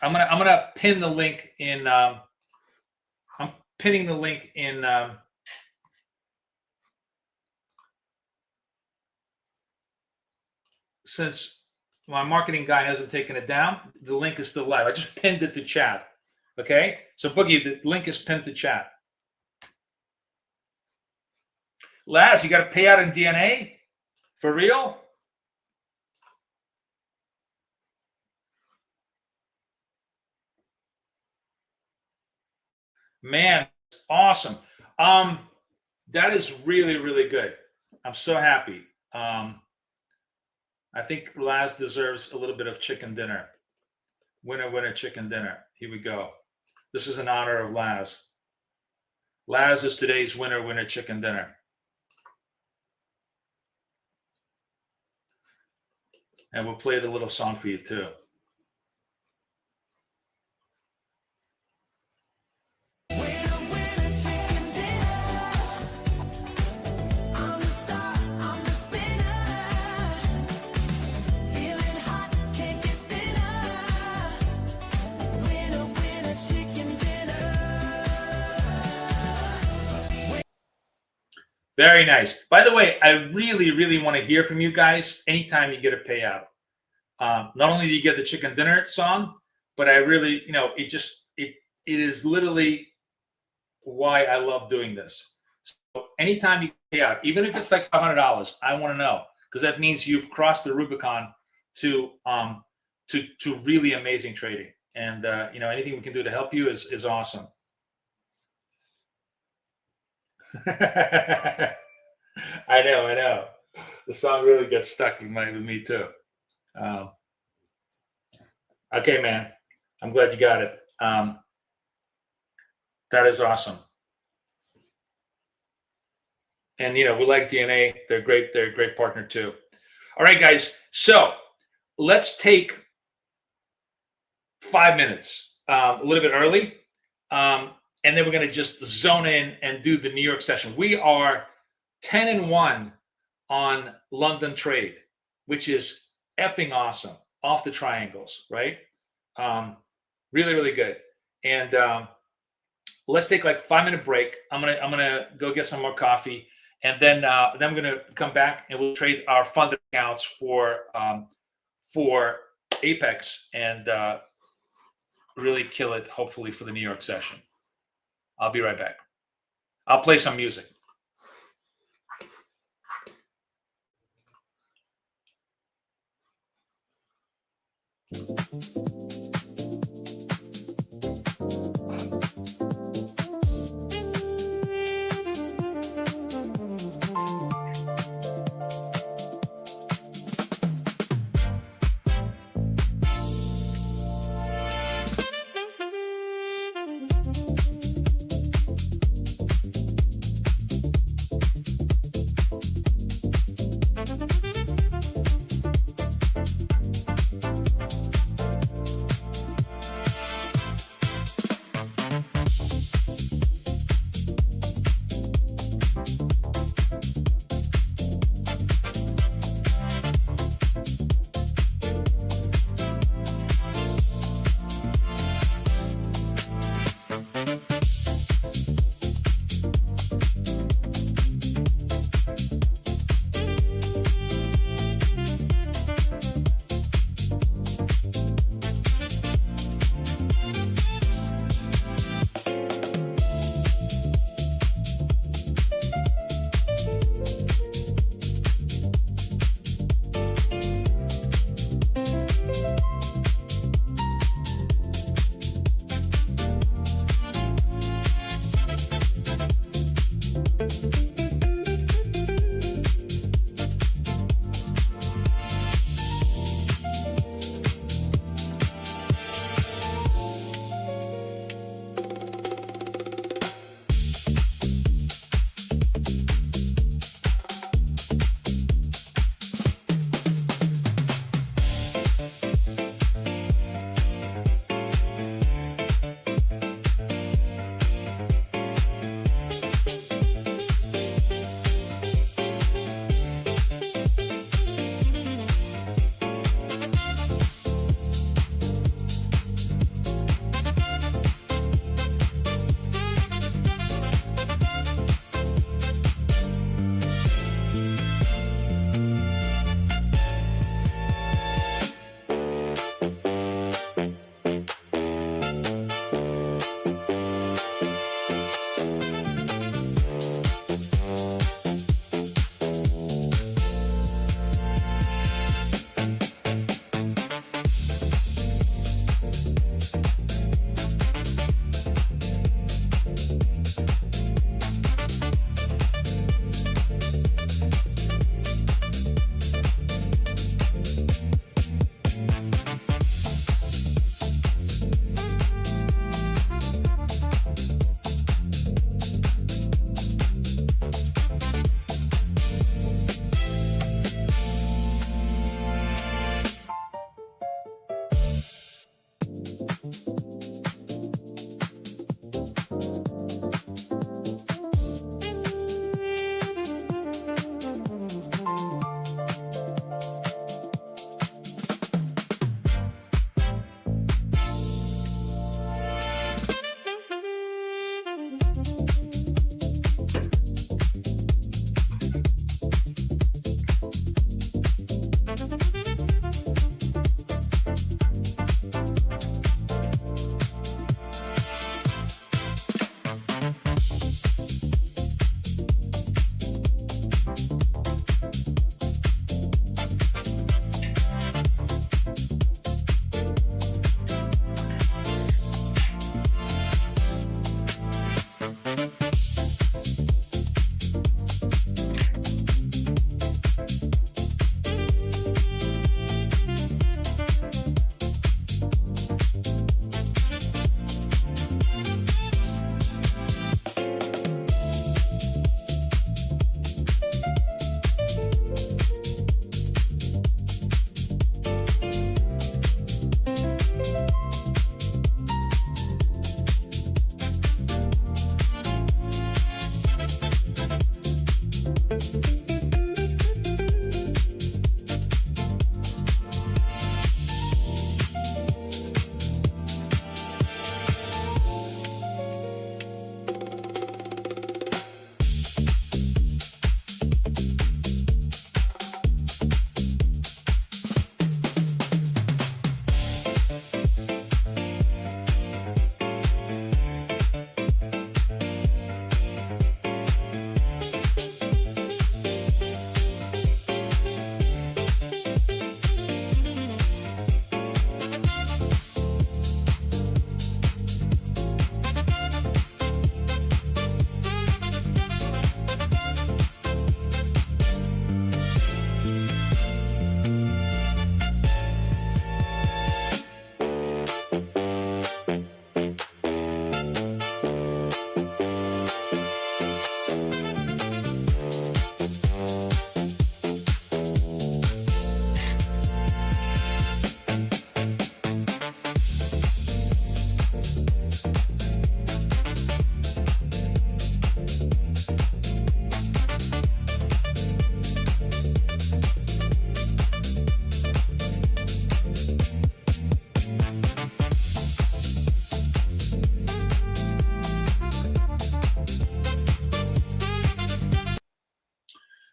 I'm gonna pin the link in. I'm pinning the link in. Since my marketing guy hasn't taken it down, the link is still live. I just pinned it to chat. Okay, so Boogie, the link is pinned to chat. Laz, you got to pay out in DNA for real? Man, awesome. That is really good. I'm so happy. I think Laz deserves a little bit of chicken dinner. Winner, chicken dinner. Here we go. This is in honor of Laz. Laz is today's winner, chicken dinner. And we'll play the little song for you too. Very nice. By the way, I really want to hear from you guys anytime you get a payout. Not only do you get the chicken dinner song, but I really, it is literally why I love doing this. So anytime you pay out, even if it's like $500, I want to know, because that means you've crossed the Rubicon to really amazing trading. And anything we can do to help you is awesome. I know. The song really gets stuck with me too. Okay, man. I'm glad you got it. That is awesome. And we like DNA. They're great. They're a great partner too. All right, guys. So let's take 5 minutes, a little bit early. And then we're going to just zone in and do the New York session. We are 10-1 on London trade, which is effing awesome off the triangles, right? Really, really good. And let's take like 5-minute break. I'm gonna go get some more coffee, and then we're gonna come back and we'll trade our funded accounts for Apex and really kill it, hopefully, for the New York session. I'll be right back. I'll play some music.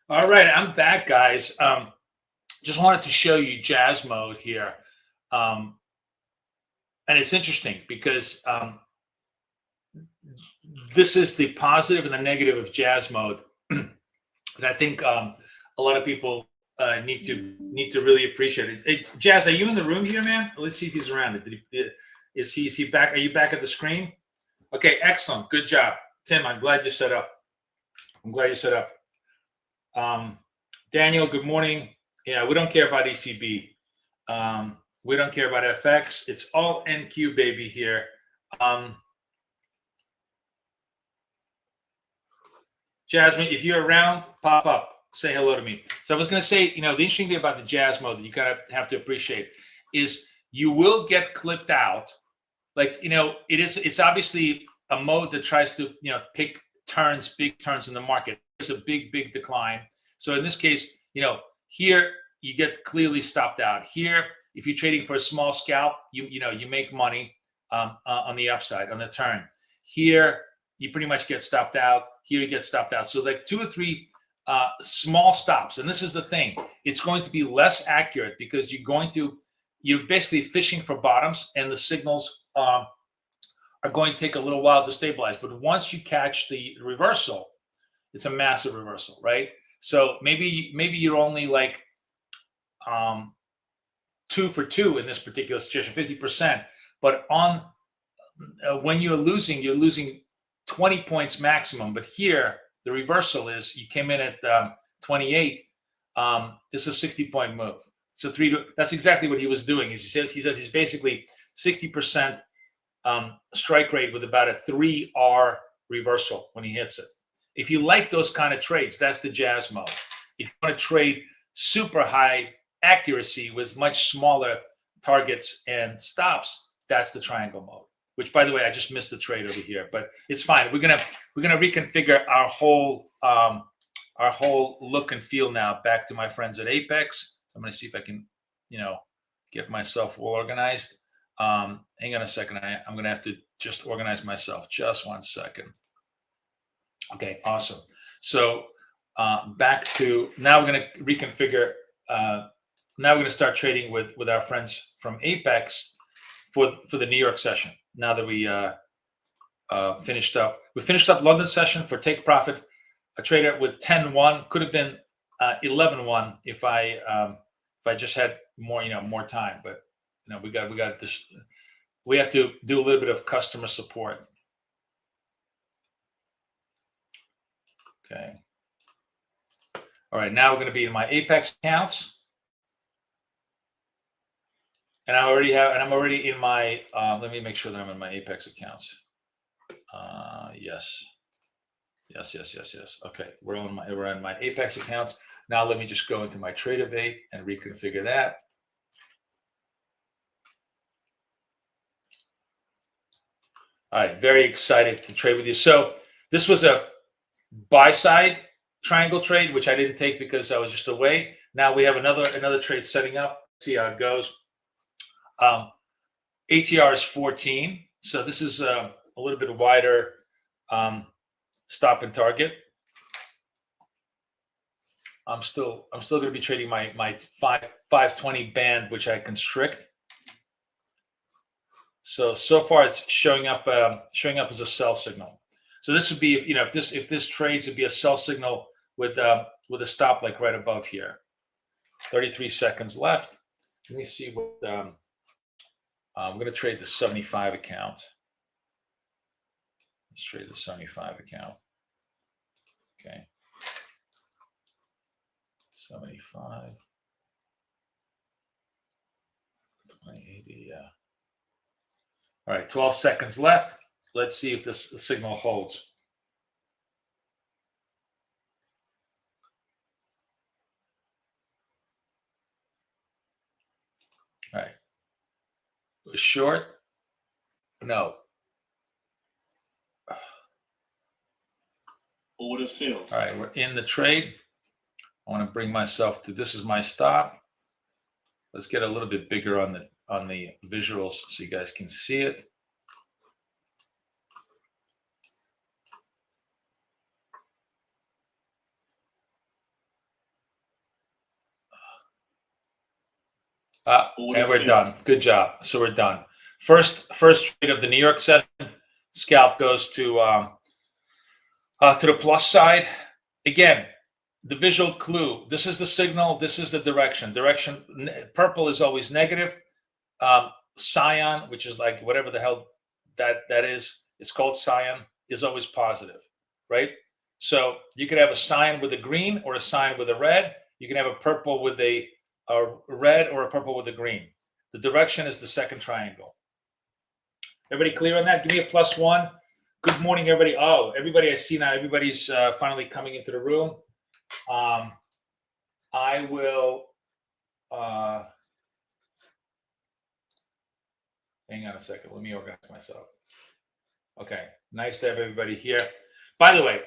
All right, I'm back, guys. Just wanted to show you jazz mode here. And it's interesting because this is the positive and the negative of jazz mode. And I think a lot of people need to really appreciate it. Hey, Jazz, are you in the room here, man? Let's see if he's around. Is he back? Are you back at the screen? Okay, excellent. Good job. Tim, I'm glad you set up. Daniel, good morning. Yeah, we don't care about ECB. We don't care about FX. It's all NQ, baby, here. Jasmine, if you're around, pop up. Say hello to me. So I was going to say, the interesting thing about the jazz mode that you kind of have to appreciate is you will get clipped out. Like, it's obviously a mode that tries to, pick turns, big turns in the market. There's a big, big decline. So in this case, here you get clearly stopped out. Here, if you're trading for a small scalp, you make money on the upside, on the turn. Here, you pretty much get stopped out. Here, you get stopped out. So like 2 or 3 small stops. And this is the thing. It's going to be less accurate because you're basically fishing for bottoms, and the signals are going to take a little while to stabilize. But once you catch the reversal, it's a massive reversal, right? So maybe you're only like 2 for 2 in this particular situation, 50%. But when you're losing 20 points maximum. But here, the reversal is you came in at 28. It's a 60-point move. So that's exactly what he was doing. He says he's basically 60% strike rate with about a 3R reversal when he hits it. If you like those kind of trades, that's the jazz mode. If you want to trade super high accuracy with much smaller targets and stops, that's the triangle mode. Which, by the way, I just missed the trade over here, but it's fine. We're gonna reconfigure our whole look and feel now back to my friends at Apex. I'm gonna see if I can, get myself well organized. Hang on a second. I'm gonna have to just organize myself. Just 1 second. Okay, awesome. So back to now. We're gonna reconfigure. Now we're gonna start trading with our friends from Apex for the New York session. Now that we finished up London session for take profit, a trader with 10-1, could have been 11-1 if I just had more time. But we got this. We have to do a little bit of customer support. Okay. All right. Now we're going to be in my Apex accounts, and I'm already in my. Let me make sure that I'm in my Apex accounts. Yes. Okay, we're in my Apex accounts. Now let me just go into my Tradingview and reconfigure that. All right, very excited to trade with you. So this was a buy side triangle trade, which I didn't take because I was just away. Now we have another trade setting up. Let's see how it goes. ATR is 14, so this is a little bit wider stop and target. I'm still going to be trading my 520 band, which I constrict. So far it's showing up as a sell signal. So this would be if this trades, it'd be a sell signal with a stop like right above here. 33 seconds left. Let me see what I'm going to trade the 75 account. Let's trade the 75 account. Okay. 75. 2080, yeah. All right, 12 seconds left. Let's see if this signal holds. All right. It was short? No. Order filled. All right, we're in the trade. I want to bring myself to, this is my stop. Let's get a little bit bigger on the visuals so you guys can see it. And we're done. Good job. So we're done. First trade of the New York session. Scalp goes to the plus side. Again, the visual clue. This is the signal. This is the direction. Purple is always negative. Cyan, which is like whatever the hell that is, it's called cyan, is always positive, right? So you could have a cyan with a green or a cyan with a red. You can have a purple with a red or a purple with a green. The direction is the second triangle. Everybody clear on that? Give me a +1. Good morning, everybody. Oh, everybody, I see now everybody's finally coming into the room. I will hang on a second. Let me organize myself. Okay, nice to have everybody here. By the way,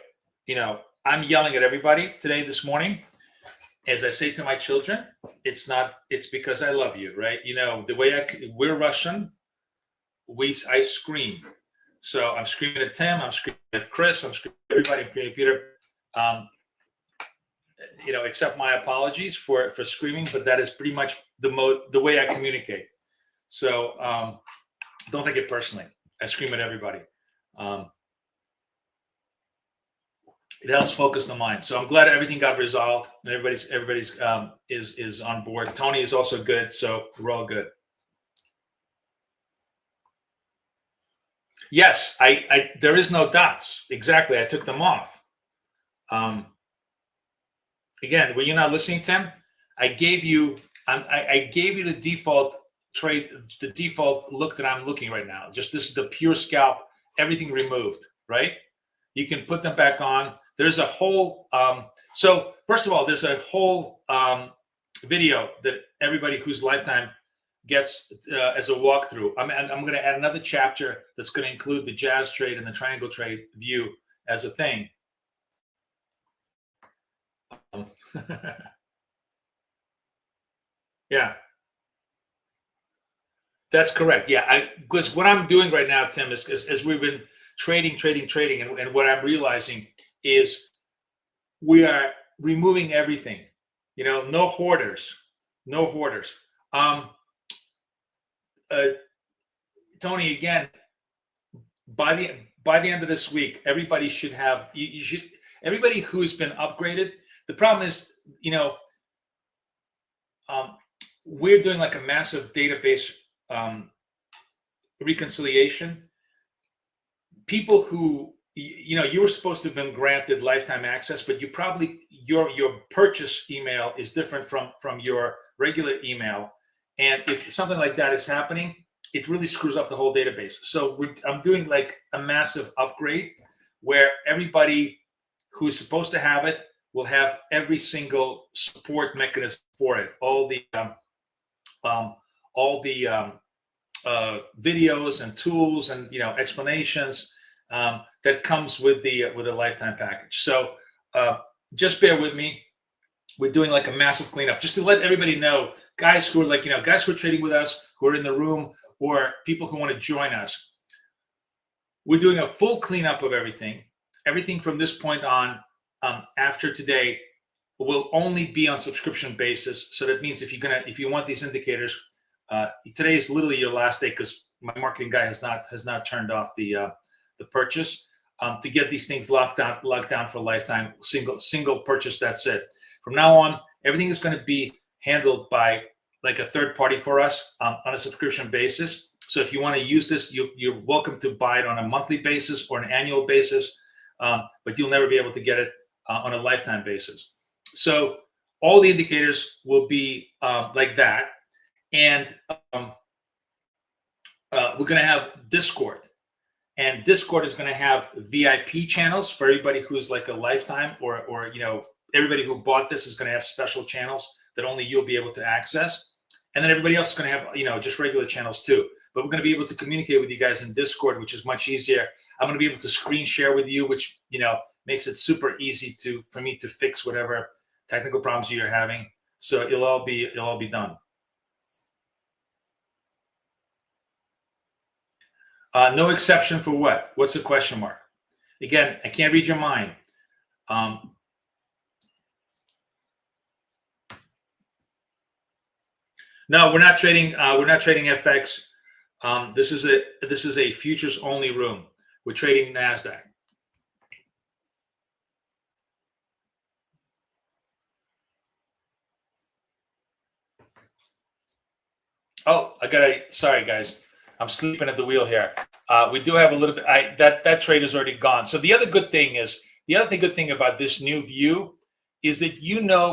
I'm yelling at everybody this morning. As I say to my children, it's because I love you, right? The way we're Russian, I scream. So I'm screaming at Tim, I'm screaming at Chris, I'm screaming at everybody, I'm screaming at Peter. Accept my apologies for screaming, but that is pretty much the way I communicate. So don't take it personally. I scream at everybody. It helps focus the mind. So I'm glad everything got resolved and everybody's is on board. Tony is also good, so we're all good. Yes, I there is no dots. Exactly. I took them off. Again, were you not listening, Tim? I gave you the default trade, the default look that I'm looking right now. Just this is the pure scalp, everything removed, right? You can put them back on. There's a whole so first of all, there's a whole video that everybody who's lifetime gets as a walkthrough. I'm going to add another chapter that's going to include the jazz trade and the triangle trade view as a thing. Yeah, that's correct. Yeah, because what I'm doing right now, Tim, is as we've been trading, and what I'm realizing is we are removing everything. No hoarders. Tony, again, by the end of this week, everybody should have everybody who's been upgraded. The problem is, we're doing like a massive database reconciliation. People who you were supposed to have been granted lifetime access, but your purchase email is different from your regular email, and if something like that is happening, it really screws up the whole database. So I'm doing like a massive upgrade where everybody who is supposed to have it will have every single support mechanism for it. All the videos and tools and explanations that comes with the lifetime package. So just bear with me. We're doing like a massive cleanup just to let everybody know, guys who are guys who are trading with us, who are in the room, or people who want to join us. We're doing a full cleanup of everything. Everything from this point on, after today, will only be on subscription basis. So that means if you want these indicators, today is literally your last day because my marketing guy has not turned off the purchase to get these things locked down for lifetime. Single purchase. That's it. From now on, everything is going to be handled by like a third party for us on a subscription basis. So if you want to use this, you're welcome to buy it on a monthly basis or an annual basis, but you'll never be able to get it on a lifetime basis. So all the indicators will be like that. And we're going to have Discord. And Discord is going to have VIP channels for everybody who's like a lifetime or everybody who bought this is going to have special channels that only you'll be able to access. And then everybody else is going to have, just regular channels too. But we're going to be able to communicate with you guys in Discord, which is much easier. I'm going to be able to screen share with you, which, makes it super easy for me to fix whatever technical problems you're having. So it'll all be done. No exception for what? What's the question mark? Again, I can't read your mind. No, we're not trading. We're not trading FX. This is a futures only room. We're trading NASDAQ. Oh, sorry guys, I'm sleeping at the wheel here. We do have a little bit. That trade is already gone. So the other good thing about this new view is that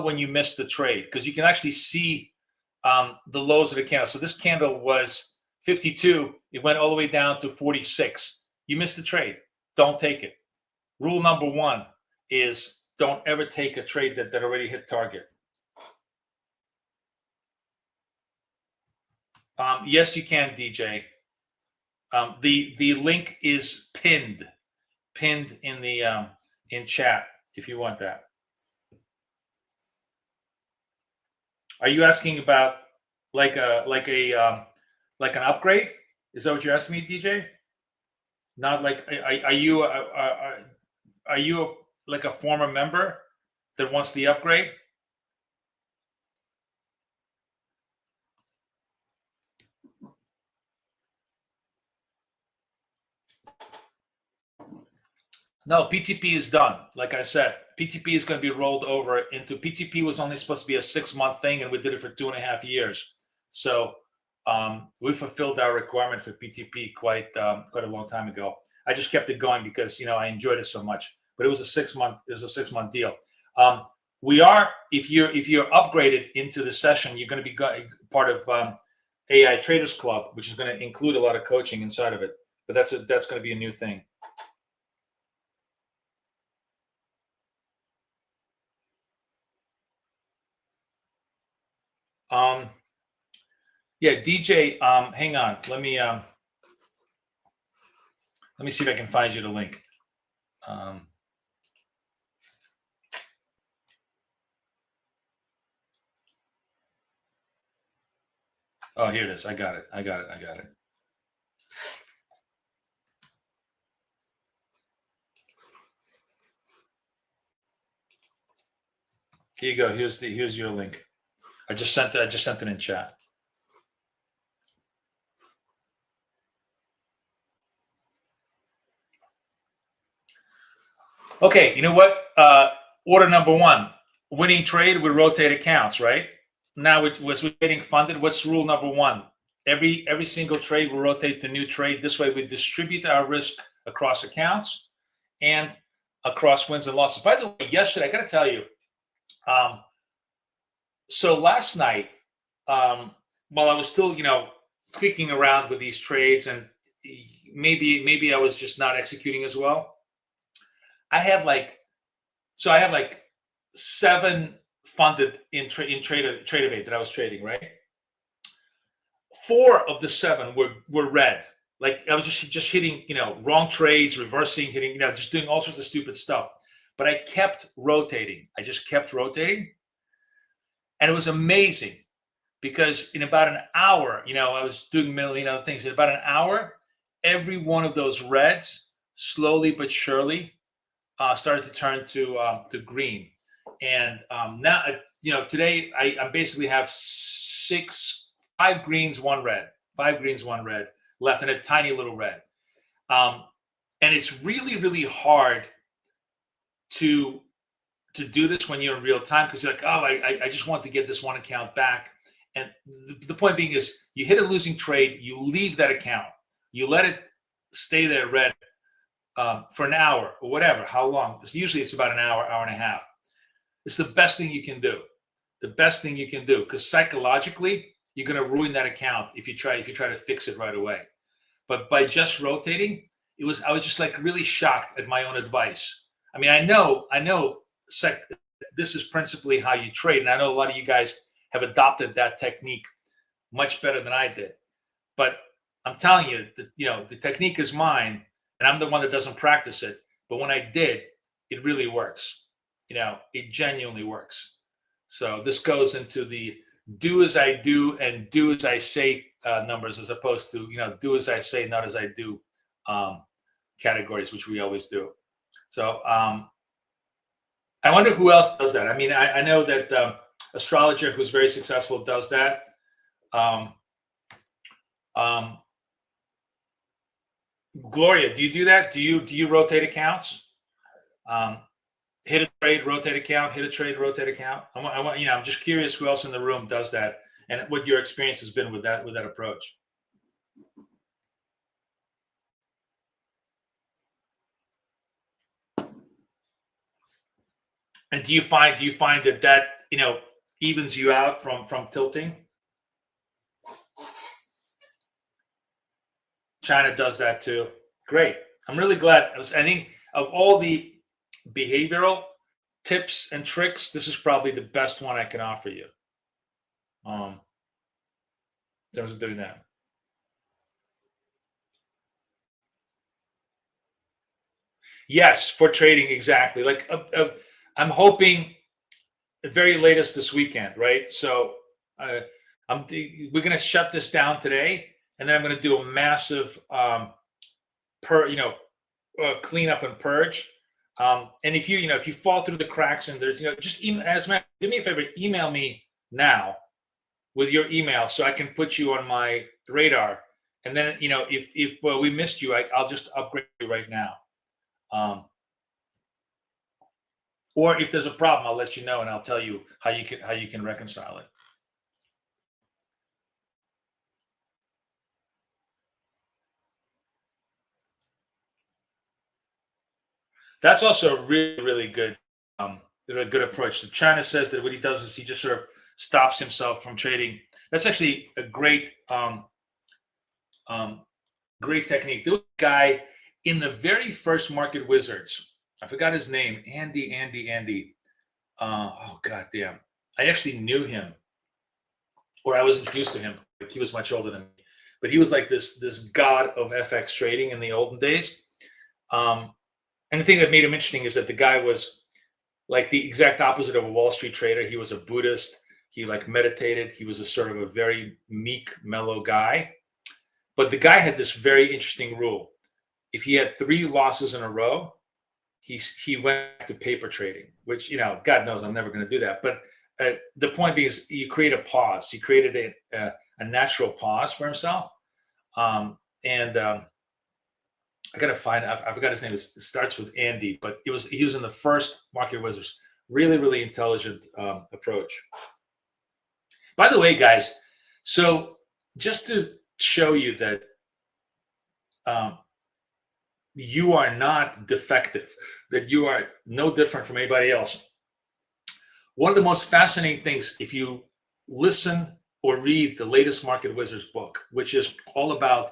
when you missed the trade, because you can actually see the lows of the candle. So this candle was 52. It went all the way down to 46. You missed the trade. Don't take it. Rule number one is don't ever take a trade that already hit target. Yes, you can, DJ. The link is pinned in the in chat if you want that. Are you asking about like an upgrade? Is that what you're asking me, DJ? Not like are you like a former member that wants the upgrade? No, PTP is done. Like I said, PTP is going to be rolled over into PTP was only supposed to be a 6-month thing, and we did it for 2.5 years. So we fulfilled our requirement for PTP quite a long time ago. I just kept it going because I enjoyed it so much. But it was a 6-month deal. We are if you're upgraded into the session, you're going to be part of AI Traders Club, which is going to include a lot of coaching inside of it. But that's going to be a new thing. Yeah, DJ, hang on. Let me see if I can find you the link. Oh, here it is. I got it. Here you go. Here's your link. I just sent it in chat. Okay, you know what? Order number one, winning trade with rotate accounts, right? Now we're getting funded. What's rule number one? Every single trade will rotate to new trade. This way we distribute our risk across accounts and across wins and losses. By the way, yesterday, I got to tell you, so last night, while I was still, tweaking around with these trades and maybe I was just not executing as well. I have like 7 funded in Trade8 that I was trading, right? 4 of the 7 were red. Like I was just hitting, wrong trades, reversing, hitting, just doing all sorts of stupid stuff. But I kept rotating. I just kept rotating. And it was amazing because in about an hour, I was doing things. In about an hour, every one of those reds slowly but surely started to turn to green. And now, today I basically have 5 greens, 1 red, 5 greens, 1 red left, and a tiny little red. And it's really, really hard to do this when you're in real time because you're like, oh, I just want to get this one account back. And the point being is you hit a losing trade, you leave that account, you let it stay there red for an hour or whatever, how long? Usually it's about an hour, hour and a half. It's the best thing you can do. The best thing you can do, because psychologically, you're going to ruin that account if you try to fix it right away. But by just rotating, I was just like really shocked at my own advice. I mean, I know this is principally how you trade, and I know a lot of you guys have adopted that technique much better than I did. But I'm telling you, the technique is mine, and I'm the one that doesn't practice it. But when I did, it really works. It genuinely works. So this goes into the do as I do and do as I say numbers, as opposed to do as I say, not as I do categories, which we always do. So I wonder who else does that. I mean, I know that Astrologer, who's very successful, does that. Gloria, do you do that? Do you rotate accounts? Hit a trade, rotate account, hit a trade, rotate account. I want, I'm just curious who else in the room does that and what your experience has been with that approach. And do you find that evens you out from tilting? China does that too. Great. I'm really glad. I think of all the behavioral tips and tricks, this is probably the best one I can offer you. In terms of doing that. Yes, for trading, exactly. Like I'm hoping the very latest this weekend, right? So we're going to shut this down today, and then I'm going to do a massive clean up and purge. And if you fall through the cracks and there's just do me a favor, email me now with your email so I can put you on my radar. And then if we missed you, I'll just upgrade you right now. Or if there's a problem, I'll let you know and I'll tell you how you can reconcile it. That's also a really, really good, good approach. So China says that what he does is he just sort of stops himself from trading. That's actually a great, great technique. There was a guy in the very first Market Wizards. I forgot his name. Andy. Oh God damn! I actually knew him, or I was introduced to him. Like he was much older than me, but he was like this god of FX trading in the olden days. And the thing that made him interesting is that the guy was like the exact opposite of a Wall Street trader. He was a Buddhist. He like meditated. He was a sort of a very meek, mellow guy. But the guy had this very interesting rule. If he had 3 losses in a row, he went to paper trading, which, God knows I'm never going to do that. But the point being is you create a pause. He created a natural pause for himself. I got to find, I forgot his name. It starts with Andy, but he was in the first Market Wizards. Really, really intelligent approach. By the way, guys, so just to show you that you are not defective, that you are no different from anybody else. One of the most fascinating things, if you listen or read the latest Market Wizards book, which is all about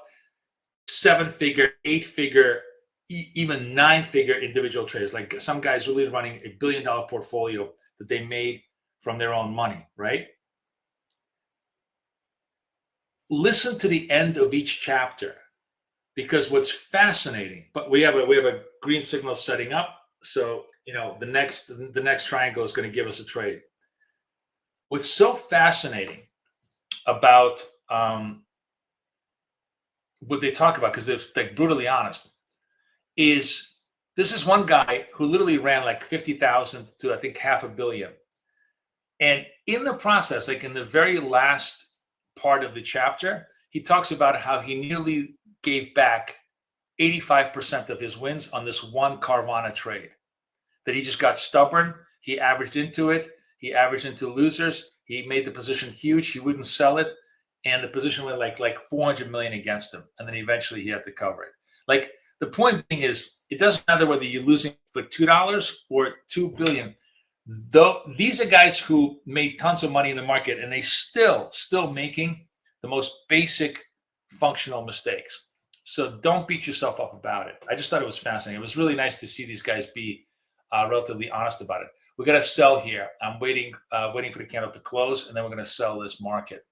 7-figure, 8-figure, even 9-figure individual traders, like some guys really running $1 billion portfolio that they made from their own money, right? Listen to the end of each chapter, because what's fascinating, but we have a green signal setting up. So, the next triangle is going to give us a trade. What's so fascinating about what they talk about, because they're like brutally honest, is this is one guy who literally ran like 50,000 to I think $500 million. And in the process, like in the very last part of the chapter, he talks about how he nearly gave back 85% of his wins on this one Carvana trade, that he just got stubborn. He averaged into it. He averaged into losers. He made the position huge. He wouldn't sell it. And the position went like 400 million against him. And then eventually he had to cover it. Like the point being is, it doesn't matter whether you're losing for $2 or $2 billion. Though these are guys who made tons of money in the market, and they still making the most basic functional mistakes. So don't beat yourself up about it. I just thought it was fascinating. It was really nice to see these guys be relatively honest about it. We're going to sell here. I'm waiting for the candle to close, and then we're going to sell this market.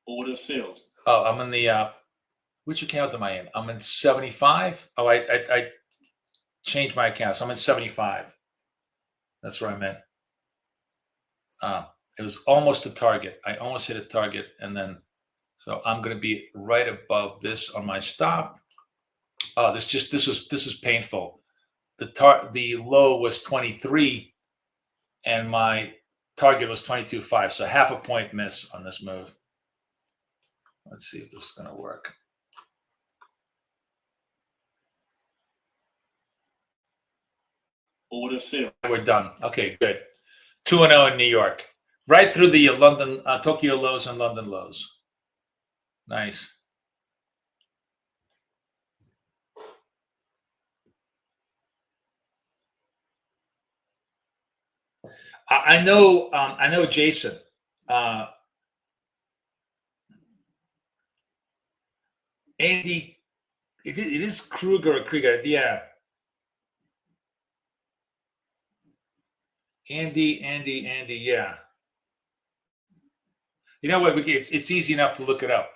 Order filled. Oh, I'm in the which account am I in? I'm in 75. Oh, I changed my account, so I'm in 75. That's where I'm in. It was almost a target. I almost hit a target, and then so I'm going to be right above this on my stop. Oh, this is painful. The low was 23, and my target was 22.5, so half a point miss on this move. Let's see if this is going to work. Order filled. We're done. Okay, good. 2-0 in New York. Right through the London, Tokyo lows and London lows. Nice. I know Jason. Andy, it is Kruger or Krieger, yeah. Andy, yeah. You know what? It's easy enough to look it up.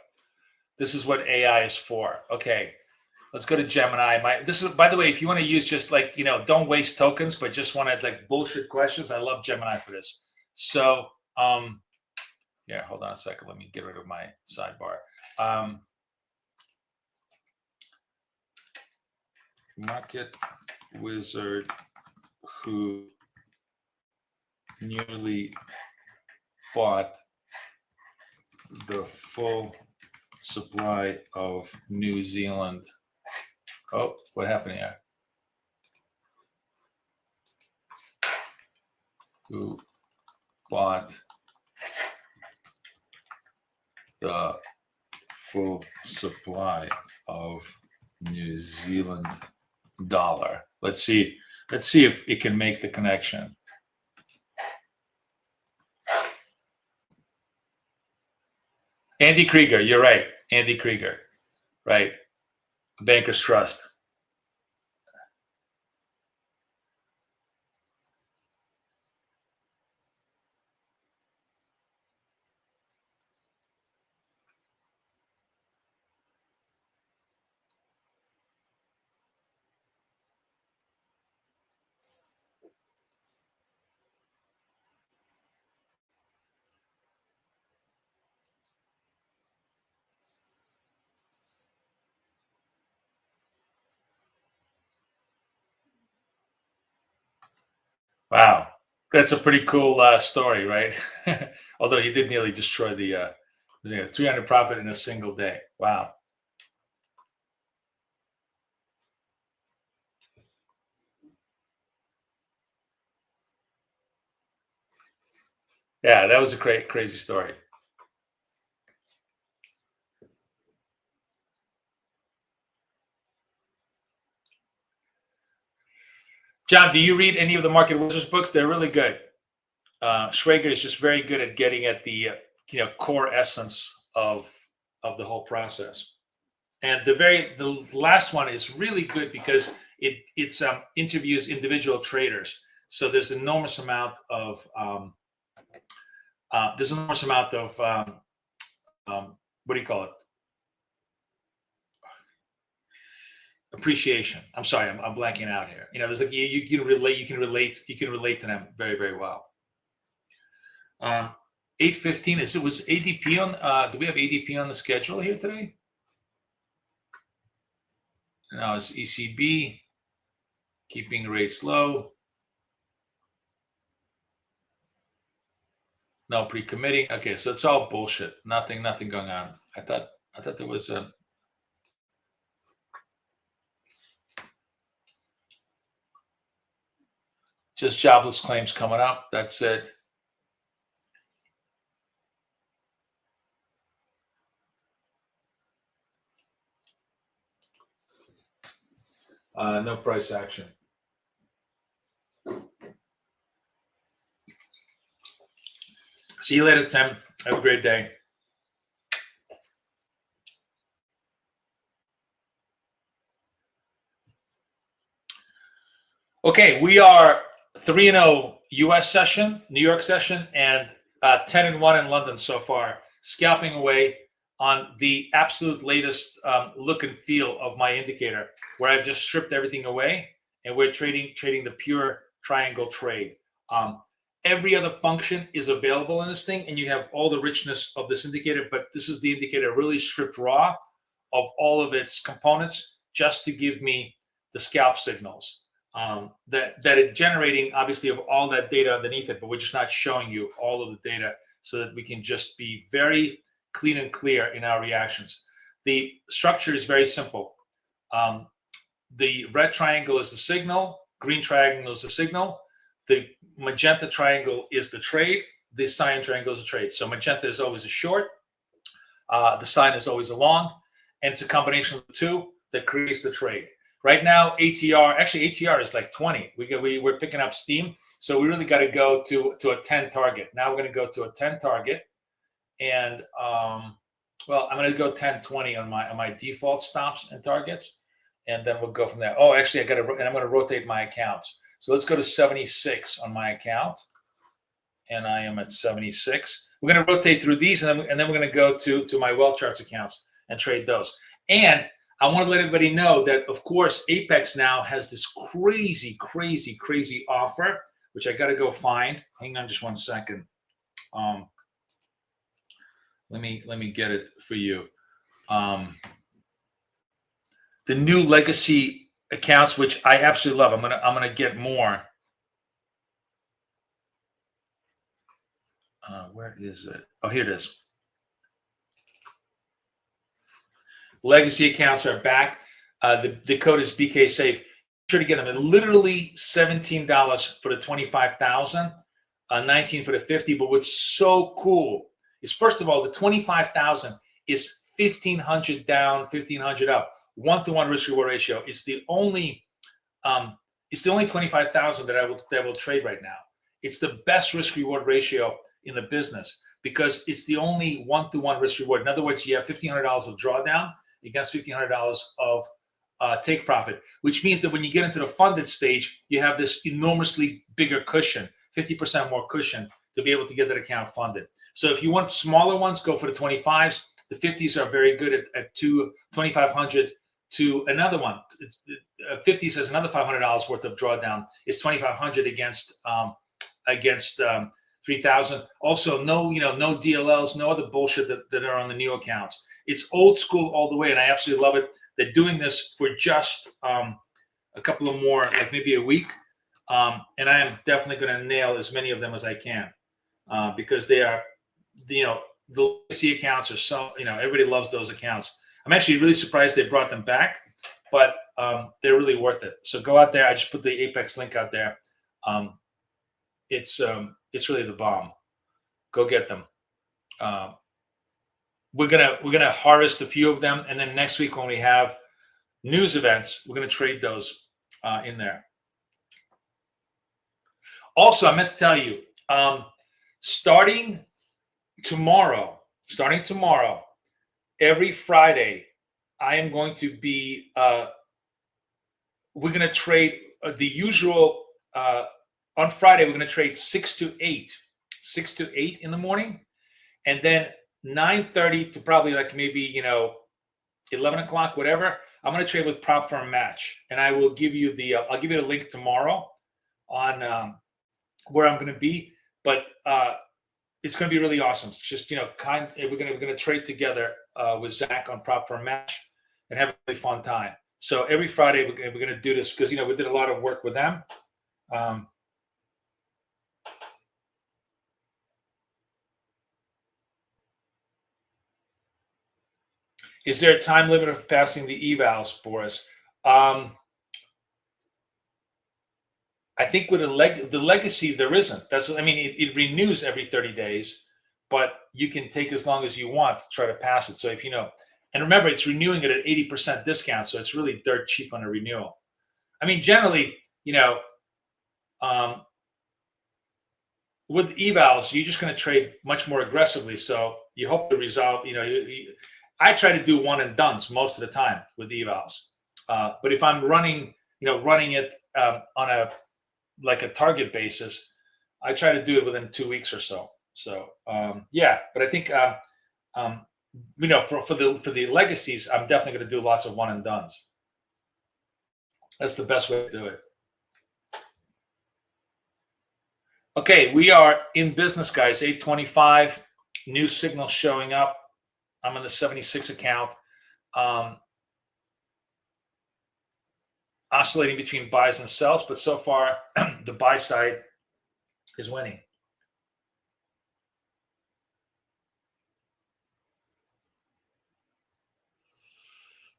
This is what AI is for. Okay, let's go to Gemini. This is, by the way, if you want to use just like, don't waste tokens, but just want to like bullshit questions, I love Gemini for this. So, yeah, hold on a second. Let me get rid of my sidebar. Market wizard who nearly bought the full supply of New Zealand. Oh, what happened here? Who bought the full supply of New Zealand dollar? Let's see if it can make the connection. Andy Krieger, you're right. Andy Krieger, right? Bankers Trust. Wow, that's a pretty cool story, right? Although he did nearly destroy the 300 profit in a single day. Wow. Yeah, that was a crazy story. John, do you read any of the Market Wizards books? They're really good. Schrager is just very good at getting at the core essence of the whole process. And the last one is really good because it interviews individual traders. So there's an enormous amount of what do you call it? Appreciation. I'm sorry, I'm blanking out here. There's like you can relate to them very, very well. 8:15 was ADP on. Do we have ADP on the schedule here today? No, it's ECB keeping rates low. No pre-committing. Okay, so it's all bullshit. Nothing going on. I thought there was a. Just jobless claims coming up. That's it. No price action. See you later, Tim. Have a great day. Okay, we are 3-0 US session, New York session, and 10-1 in London so far, scalping away on the absolute latest look and feel of my indicator, where I've just stripped everything away and we're trading the pure triangle trade. Every other function is available in this thing, and you have all the richness of this indicator, but this is the indicator really stripped raw of all of its components just to give me the scalp signals. that it's generating obviously of all that data underneath it, but we're just not showing you all of the data so that we can just be very clean and clear in our reactions. The structure is very simple. The red triangle is the signal, green triangle is the signal, the magenta triangle is the trade, the cyan triangle is a trade. So magenta is always a short, the cyan is always a long, and it's a combination of the two that creates the trade. Right now, ATR is like 20. We're picking up steam, so we really got to go to a 10 target. Now we're going to go to a 10 target, and well, I'm going to go 10-20 on my default stops and targets, and then we'll go from there. Oh, actually, I'm going to rotate my accounts. So let's go to 76 on my account, and I am at 76. We're going to rotate through these, and then we're going to go to my well charts accounts and trade those. And I want to let everybody know that, of course, Apex now has this crazy, crazy, crazy offer, which I got to go find. Hang on just 1 second. Let me get it for you. The new legacy accounts, which I absolutely love. I'm gonna get more. Where is it? Oh, here it is. Legacy accounts are back. The code is BK Save. Sure to get them at literally $17 for the 25,000, 19 for the 50. But what's so cool is, first of all, the 25,000 is 1,500 down, 1,500 up, 1-to-1 risk reward ratio. It's the only 25,000 that will trade right now. It's the best risk reward ratio in the business because it's the only 1-to-1 risk reward. In other words, you have $1,500 of drawdown against $1,500 of take profit, which means that when you get into the funded stage, you have this enormously bigger cushion, 50% more cushion to be able to get that account funded. So if you want smaller ones, go for the 25s. The 50s are very good at 2,500 to another one. 50s has another $500 worth of drawdown. It's 2,500 against 3,000. Also, no DLLs, no other bullshit that are on the new accounts. It's old school all the way, and I absolutely love it. They're doing this for just a couple of more, like maybe a week, and I am definitely going to nail as many of them as I can because they are, the legacy accounts are so, everybody loves those accounts. I'm actually really surprised they brought them back, but they're really worth it. So go out there. I just put the Apex link out there. It's really the bomb. Go get them. We're gonna harvest a few of them, and then next week when we have news events, we're gonna trade those in there. Also, I meant to tell you, starting tomorrow, every Friday, I am going to be. We're gonna trade the usual. On Friday, we're gonna trade 6 to 8 in the morning, and then 9:30 to probably like maybe 11 o'clock, whatever. I'm going to trade with prop firm match, and I will give you the I'll give you the link tomorrow on where I'm going to be. But it's going to be really awesome. It's just we're going to trade together with Zach on prop firm match and have a really fun time. So every Friday we're going to do this because we did a lot of work with them. Is there a time limit of passing the evals, Boris? I think with the legacy, there isn't. It renews every 30 days, but you can take as long as you want to try to pass it. So if and remember, it's renewing it at 80% discount, so it's really dirt cheap on a renewal. Generally, with evals, you're just going to trade much more aggressively. So you hope to resolve, I try to do one and dones most of the time with evals. But if I'm running it on a target basis, I try to do it within 2 weeks or so. So but I think for the legacies, I'm definitely going to do lots of one and dones. That's the best way to do it. Okay, we are in business, guys. 8:25, new signal showing up. I'm on the 76 account. I'm oscillating between buys and sells, but so far the buy side is winning.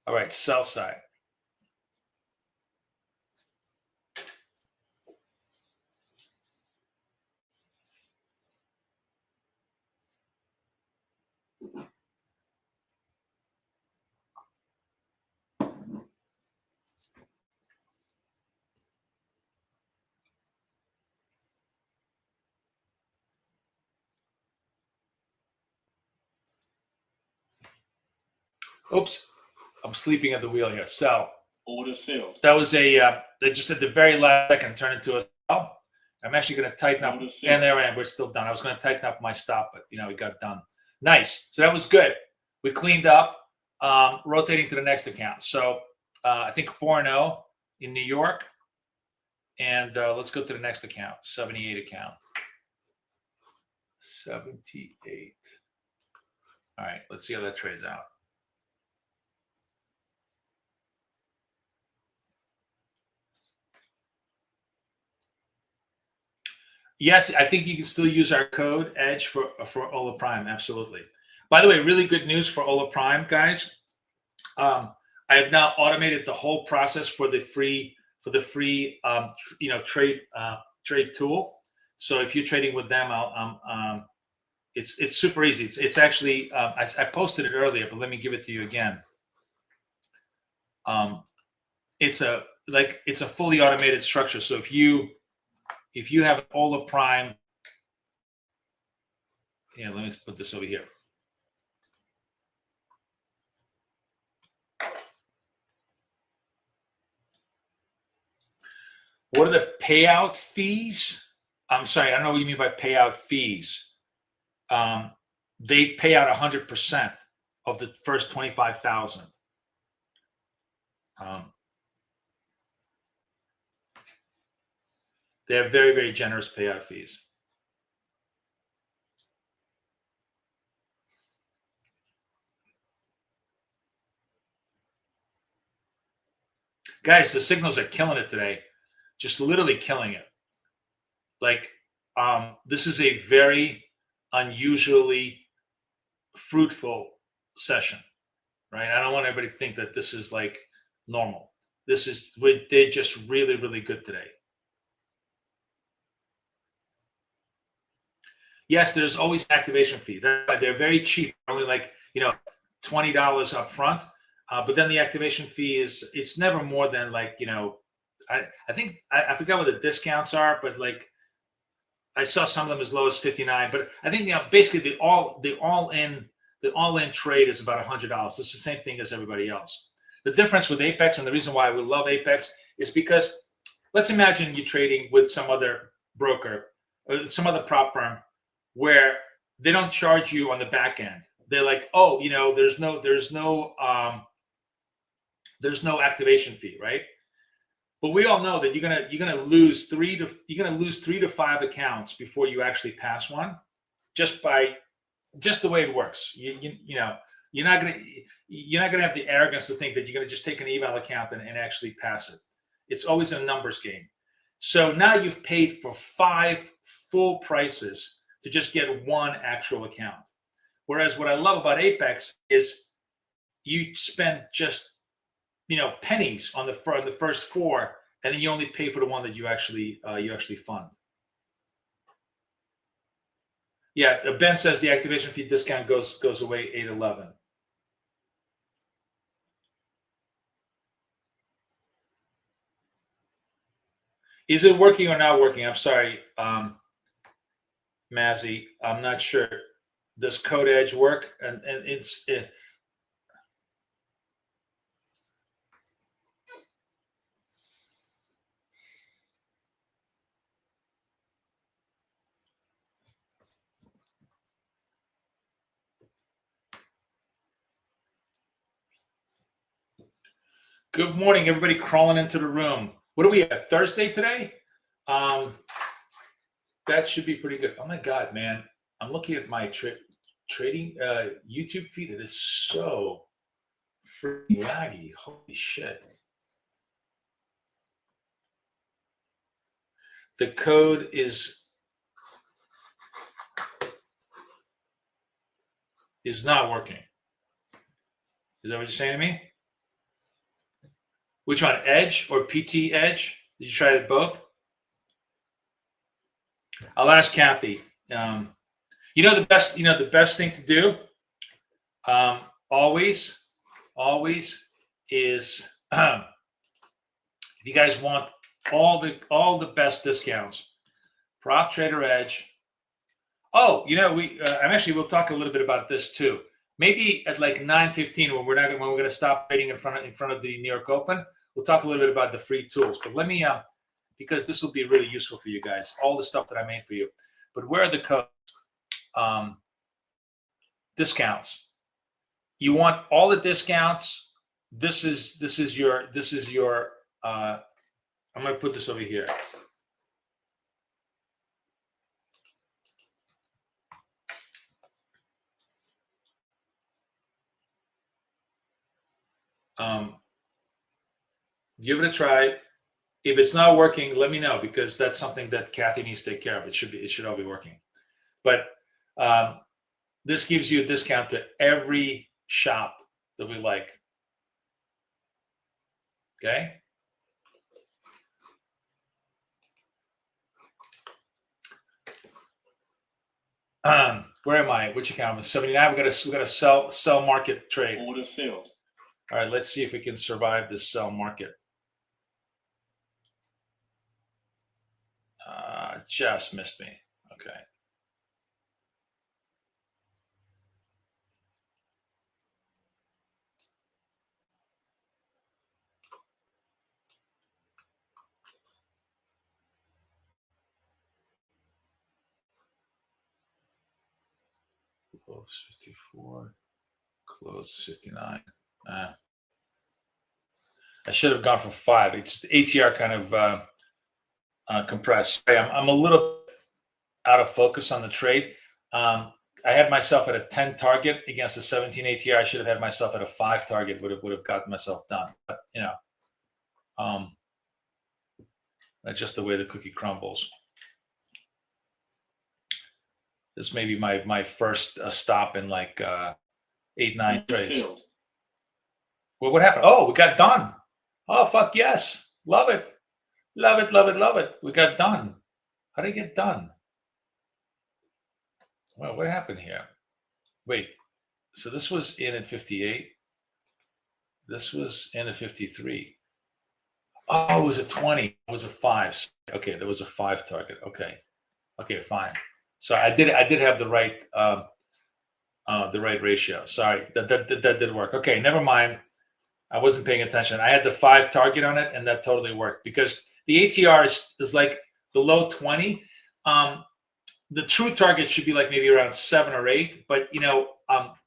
All right, sell side. Oops, I'm sleeping at the wheel here. Sell. Order filled. That was a, they just at the very last second turned into a sell. I'm actually going to tighten up, Order filled. and there I am. We're still done. I was going to tighten up my stop, but it got done. Nice. So that was good. We cleaned up, rotating to the next account. So I think 4-0 in New York. And let's go to the next account, 78 account. 78. All right, let's see how that trades out. Yes, I think you can still use our code EDGE for Ola Prime. Absolutely. By the way, really good news for Ola Prime, guys. I have now automated the whole process for the free trade tool. So if you're trading with them, it's super easy. It's actually I posted it earlier, but let me give it to you again. It's a fully automated structure. So if you have Ola Prime, let me put this over here. What are the payout fees? I'm sorry, I don't know what you mean by payout fees. They pay out 100% of the first 25,000. They have very, very generous payout fees. Guys, the signals are killing it today. Just literally killing it. Like, this is a very unusually fruitful session, right? I don't want everybody to think that this is like normal. They're just really, really good today. Yes, there's always activation fee. They're very cheap, only like $20 up front. But then the activation fee it's never more than like I think I forgot what the discounts are, but like I saw some of them as low as 59. But I think basically the all-in trade is about $100. It's the same thing as everybody else. The difference with Apex, and the reason why we love Apex, is because let's imagine you're trading with some other broker or some other prop firm where they don't charge you on the back end. They're like, oh, there's no activation fee, right? But we all know that you're gonna lose 3 to 5 accounts before you actually pass one, just the way it works. You're not gonna have the arrogance to think that you're gonna just take an eval account and actually pass it. It's always a numbers game. So now you've paid for 5 full prices to just get one actual account. Whereas what I love about Apex is you spend just pennies on the first 4, and then you only pay for the one that you actually fund. Yeah, Ben says the activation fee discount goes away 8/11. Is it working or not working? I'm sorry, Mazzy. I'm not sure. Does Code Edge work? And it's. Good morning, everybody crawling into the room. What are we at? Thursday today? That should be pretty good. Oh my God, man. I'm looking at my trading YouTube feed. It is so freaking laggy. Holy shit. The code is not working. Is that what you're saying to me? Which one, Edge or PT Edge? Did you try it both? I'll ask Kathy. The best thing to do, always is if you guys want all the best discounts, Prop Trader Edge. Oh, we'll talk a little bit about this too. Maybe at like 9:15 when we're going to stop trading in front of the New York Open, we'll talk a little bit about the free tools. But let me because this will be really useful for you guys, all the stuff that I made for you. But where are the codes? Discounts. You want all the discounts. This is your I'm going to put this over here. Give it a try. If it's not working, let me know, because that's something that Kathy needs to take care of. It should all be working. But this gives you a discount to every shop that we like. Okay. Where am I? Which account? 79. We got to sell market trade. Order filled. All right, let's see if we can survive this sell market. Just missed me. Okay. Close 54, close 59. I should have gone for 5. It's the ATR kind of compressed. I'm a little out of focus on the trade. I had myself at a 10 target against the 17 ATR. I should have had myself at a 5 target. Would have gotten myself done. But that's just the way the cookie crumbles. This may be my first stop in like 8-9 trades. Well, what happened? Oh, we got done. Oh, fuck yes. Love it. Love it, love it, love it. We got done. How did it get done? Well, what happened here? Wait. So this was in at 58. This was in at 53. Oh, it was a 20. It was a 5. Okay, there was a 5 target. Okay, fine. So I did have the right ratio. Sorry, that did work. Okay, never mind. I wasn't paying attention. I had the 5 target on it, and that totally worked, because the ATR is like the low 20. The true target should be like maybe around 7 or 8, but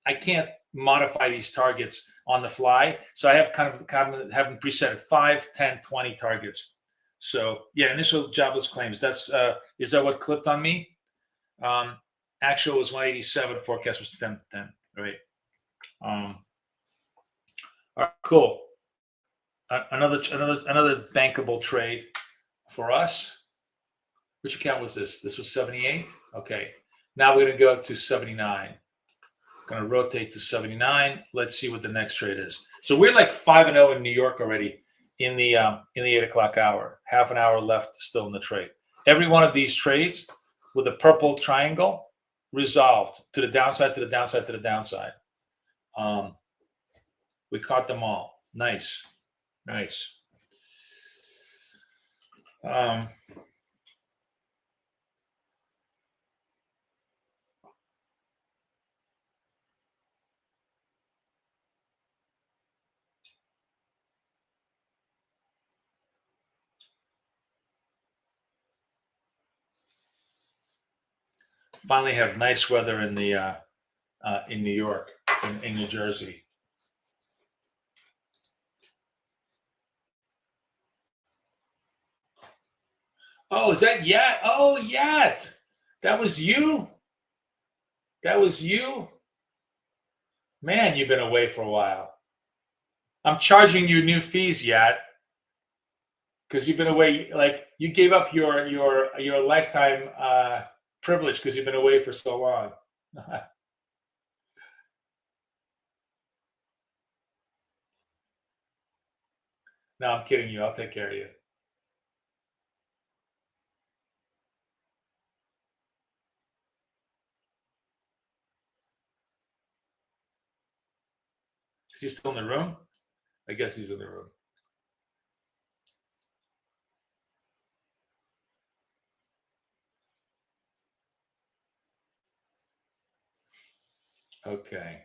I can't modify these targets on the fly, so I have kind of having preset at 5, 10, 20 targets. So yeah, initial jobless claims. That's is that what clipped on me? Actual was 187. Forecast was 10. Right. All right, cool. Another bankable trade for us. Which account was this? This was 78. Okay. Now we're going to go to 79. Going to rotate to 79. Let's see what the next trade is. So we're like 5-0 in New York already in the 8 o'clock hour. Half an hour left still in the trade. Every one of these trades with a purple triangle resolved to the downside, to the downside, to the downside. We caught them all. Nice. Finally have nice weather in the in New York, in New Jersey. Oh, is that Yat? Oh, Yat. That was you? Man, you've been away for a while. I'm charging you new fees, Yat. because you've been away. Like you gave up your lifetime privilege because you've been away for so long. No, I'm kidding you. I'll take care of you. Is he still in the room? I guess he's in the room. Okay.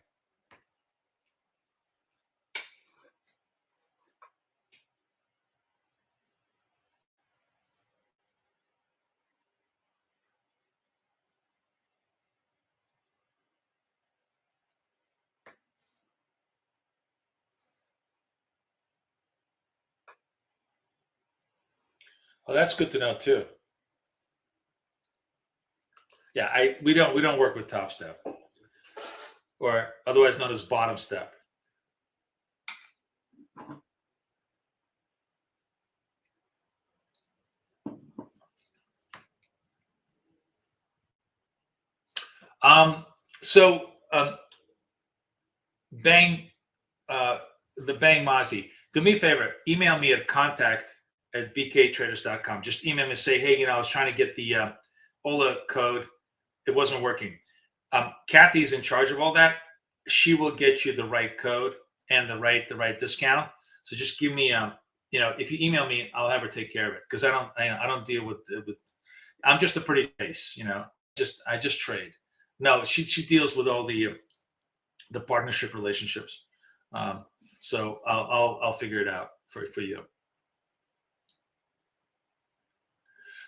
Well, that's good to know too. Yeah, we don't work with top step, or otherwise known as bottom step. So Bang, the Bang Mozzie, do me a favor, email me at contact@bktraders.com. Just email me and say, hey, I was trying to get the OLA code. It wasn't working. Kathy's in charge of all that. She will get you the right code and the right discount. So just give me, if you email me, I'll have her take care of it, because I don't deal with. I'm just a pretty face, I just trade. No, she deals with all the partnership relationships. So I'll figure it out for you.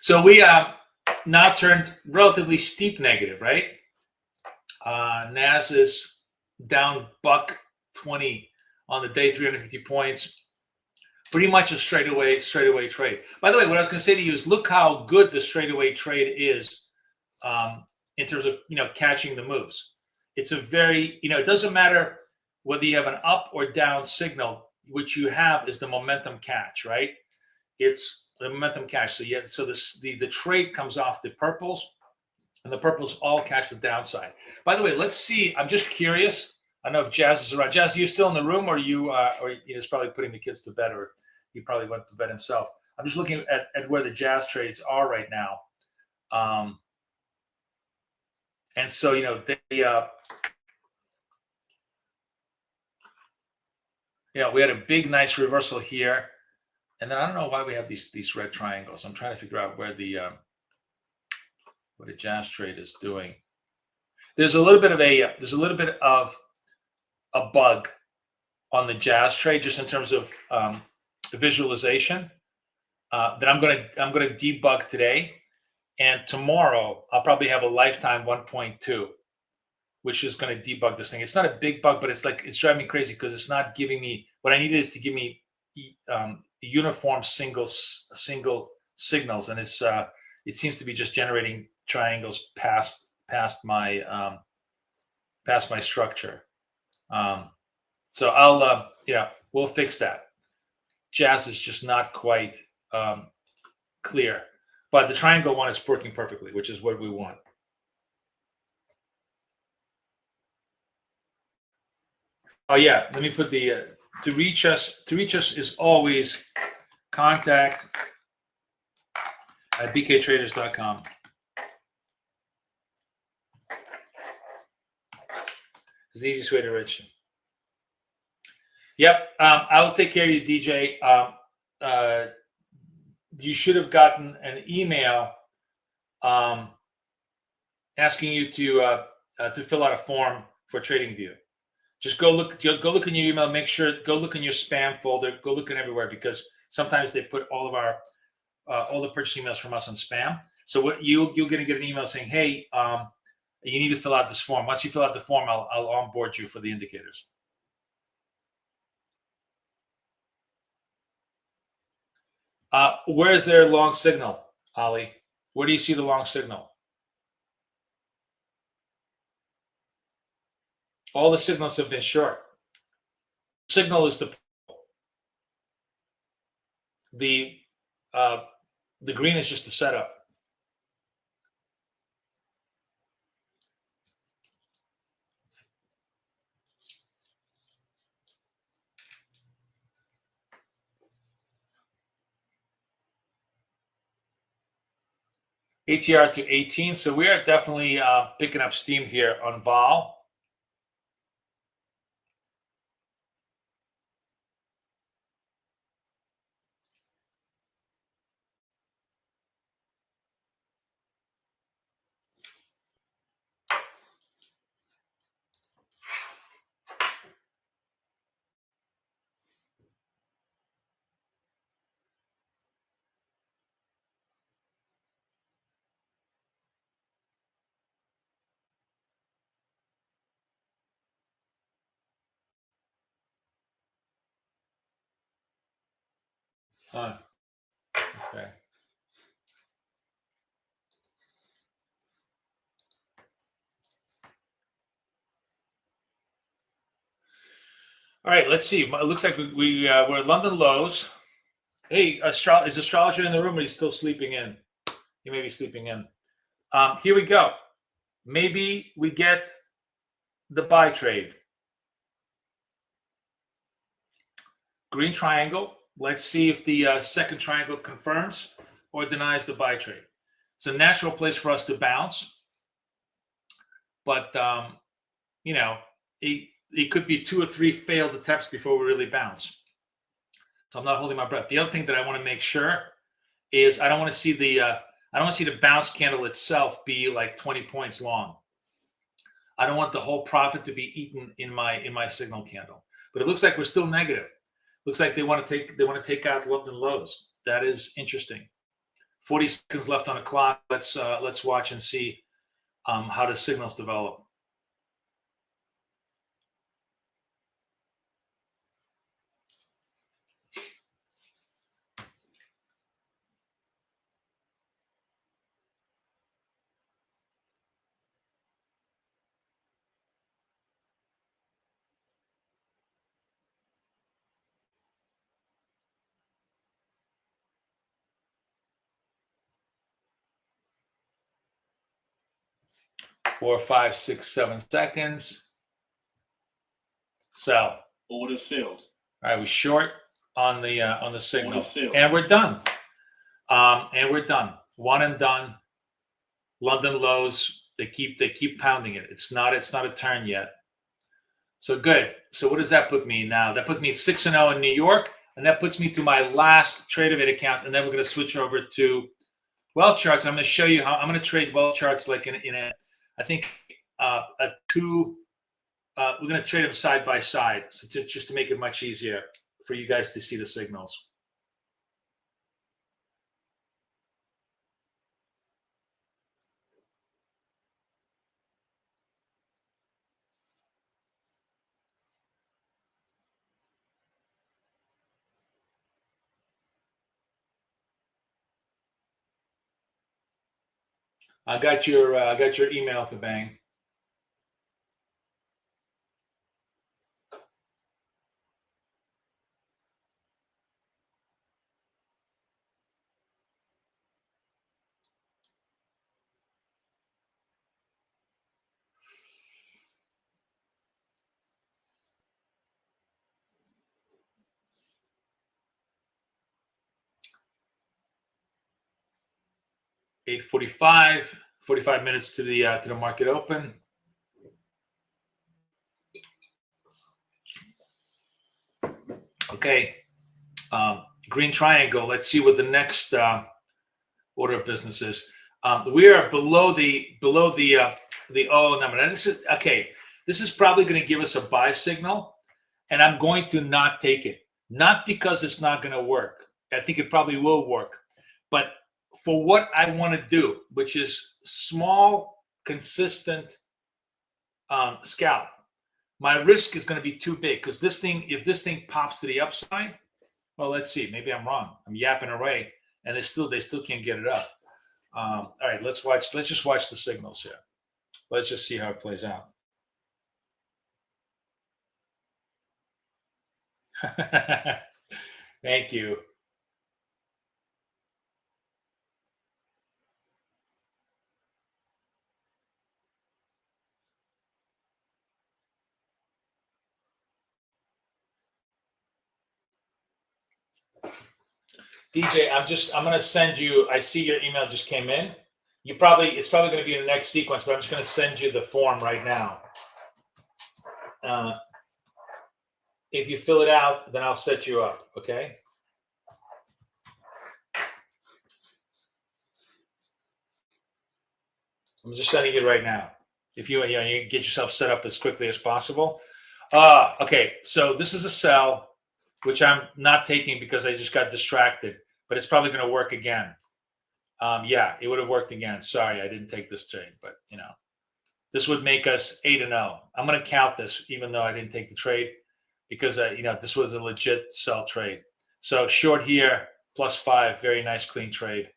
So we now turned relatively steep negative, right? NAS is down $1.20 on the day, 350 points. Pretty much a straightaway trade. By the way, what I was going to say to you is, look how good the straightaway trade is in terms of catching the moves. It's a very it doesn't matter whether you have an up or down signal. What you have is the momentum catch, right? It's the momentum catch. So the trade comes off the purples, and the purples all catch the downside. By the way, let's see. I'm just curious. I don't know if Jazz is around. Jazz, are you still in the room, or he's probably putting the kids to bed, or he probably went to bed himself. I'm just looking at where the Jazz trades are right now. And so, they, we had a big, nice reversal here. And then I don't know why we have these red triangles. I'm trying to figure out where the Jazz trade is doing. There's a little bit of a bug on the Jazz trade, just in terms of visualization, that I'm gonna debug today, and tomorrow I'll probably have a lifetime 1.2, which is going to debug this thing. It's not a big bug, but it's driving me crazy because it's not giving me what I needed. Is to give me uniform single signals, and it seems to be just generating triangles past my structure. So I'll we'll fix that. Jazz is just not quite clear, but the triangle one is working perfectly, which is what we want. Oh yeah, let me put the to reach us is always contact@bktraders.com. It's the easiest way to reach you. Yep, I'll take care of you, DJ. You should have gotten an email asking you to fill out a form for Tradingview. Just go look in your email. Make sure, go look in your spam folder. Go look in everywhere, because sometimes they put all of our all the purchase emails from us on spam. So what you're going to get an email saying, hey, you need to fill out this form. Once you fill out the form, I'll onboard you for the indicators. Where is their long signal, Ali? Where do you see the long signal? All the signals have been short. Signal is the The green is just a setup. ATR to 18. So we are definitely picking up steam here on vol. Okay. All right, let's see. It looks like we're at London lows. Hey, is astrologer in the room, or he's still sleeping in? He may be sleeping in. Here we go. Maybe we get the buy trade. Green triangle. Let's see if the second triangle confirms or denies the buy trade. It's a natural place for us to bounce, but you know, it could be 2 or 3 failed attempts before we really bounce. So I'm not holding my breath. The other thing that I want to make sure is I don't want to see the bounce candle itself be like 20 points long. I don't want the whole profit to be eaten in my signal candle. But it looks like we're still negative. Looks like they want to take out London lows. That is interesting. 40 seconds left on the clock. Let's watch and see how the signals develop. Four, 5, 6, 7 seconds. Sell. Order filled. All right, we short on the signal, Order filled. and we're done. One and done. London lows. They keep pounding it. It's not a turn yet. So good. So what does that put me now? That puts me 6-0 in New York, and that puts me to my last Trade of It account. And then we're going to switch over to wealth charts. I'm going to show you how I'm going to trade wealth charts like in a I think we're going to trade them side by side, so just to make it much easier for you guys to see the signals. I got your email for Bang. $8:45, 45 minutes to the market open. Okay, green triangle. Let's see what the next order of business is. We are below the O number. Now this is okay. This is probably going to give us a buy signal, and I'm going to not take it. Not because it's not going to work. I think it probably will work, but for what I want to do, which is small, consistent scalp, my risk is going to be too big because if this thing pops to the upside, well, let's see. Maybe I'm wrong. I'm yapping away, and they still can't get it up. All right, let's just watch the signals here. Let's just see how it plays out. Thank you. DJ, I'm going to send you, I see your email just came in. It's probably going to be in the next sequence, but I'm just going to send you the form right now. If you fill it out, then I'll set you up, okay? I'm just sending it right now. If you get yourself set up as quickly as possible. Okay, so this is a sell, which I'm not taking because I just got distracted, but it's probably going to work again. Yeah, it would have worked again. Sorry, I didn't take this trade, but this would make us 8-0. I'm going to count this, even though I didn't take the trade, because this was a legit sell trade. So short here, +5, very nice clean trade.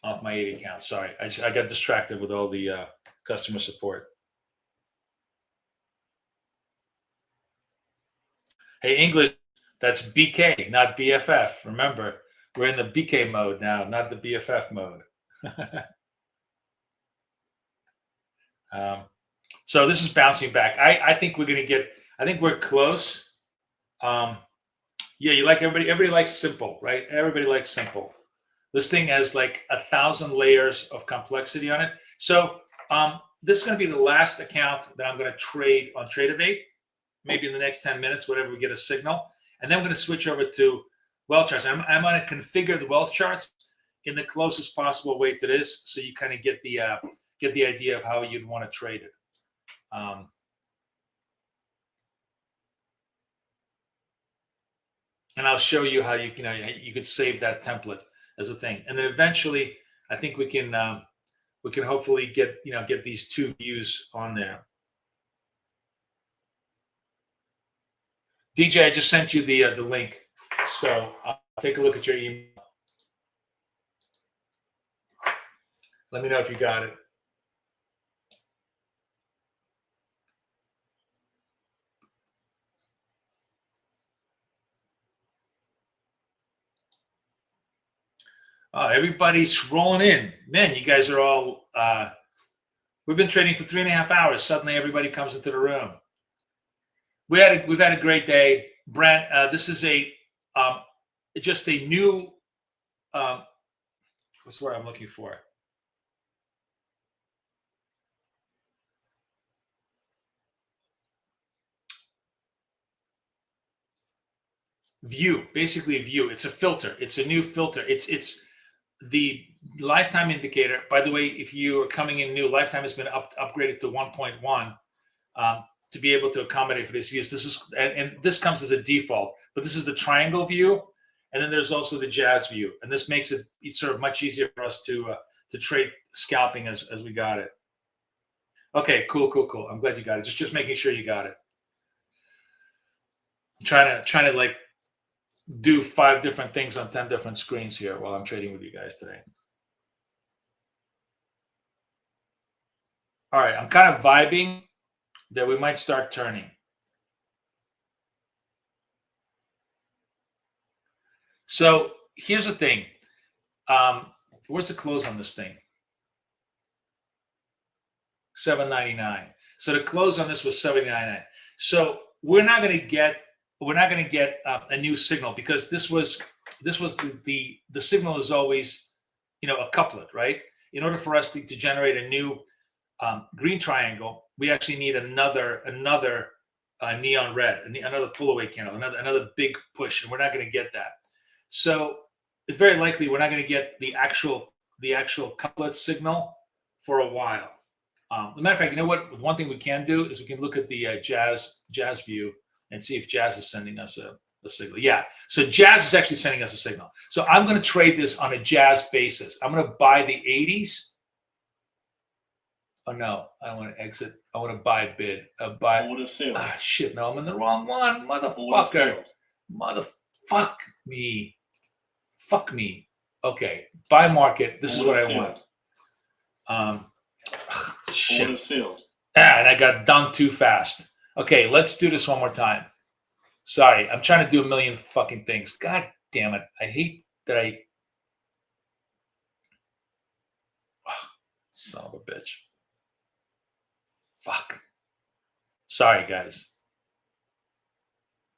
Off my 80 account. Sorry, I got distracted with all the customer support. Hey, English, that's BK, not BFF. Remember, we're in the BK mode now, not the BFF mode. So this is bouncing back. I think we're going to get, I think we're close. Yeah, you like everybody likes simple, right? Everybody likes simple. This thing has like 1,000 layers of complexity on it. So this is going to be the last account that I'm going to trade on Tradingview, maybe in the next 10 minutes, whatever we get a signal. And then we're going to switch over to wealth charts. I'm going to configure the wealth charts in the closest possible way to this, so you kind of get the idea of how you'd want to trade it. And I'll show you how you could save that template as a thing, and then eventually, I think we can hopefully get these two views on there. DJ, I just sent you the link, so I'll take a look at your email. Let me know if you got it. Everybody's rolling in. Man, you guys are all, we've been trading for 3.5 hours. Suddenly everybody comes into the room. We've had a great day. Brent, this is just a new, what's the word I'm looking for? View, basically a view. It's a filter. It's a new filter. It's the lifetime indicator. By the way, if you are coming in new, lifetime has been upgraded to 1.1 to be able to accommodate for these views. This is and this comes as a default, but this is the triangle view, and then there's also the jazz view, and this makes it sort of much easier for us to trade scalping as we got it. Okay, cool. I'm glad you got it. Just making sure you got it. I'm trying to like do 5 different things on 10 different screens here while I'm trading with you guys today. All right, I'm kind of vibing that we might start turning. So here's the thing. Where's the close on this thing? $7.99. So the close on this was $7.99. So we're not going to get a new signal, because this was the signal is always a couplet, right? In order for us to generate a new green triangle, we actually need another neon red, another pull away candle, another big push, and we're not going to get that. So it's very likely we're not going to get the actual couplet signal for a while. As a matter of fact, you know what? One thing we can do is we can look at the jazz view and see if Jazz is sending us a signal. Yeah, so Jazz is actually sending us a signal. So I'm going to trade this on a Jazz basis. I'm going to buy the 80s. Oh no, I want to exit. I want to buy bid. Buy. Shit, no, I'm in the wrong one, motherfucker. Motherfuck me. Fuck me. Okay, buy market. This is what I want. Shit. And I got done too fast. Okay, let's do this one more time. Sorry, I'm trying to do a million fucking things. God damn it. I hate that I... Oh, son of a bitch. Fuck. Sorry, guys.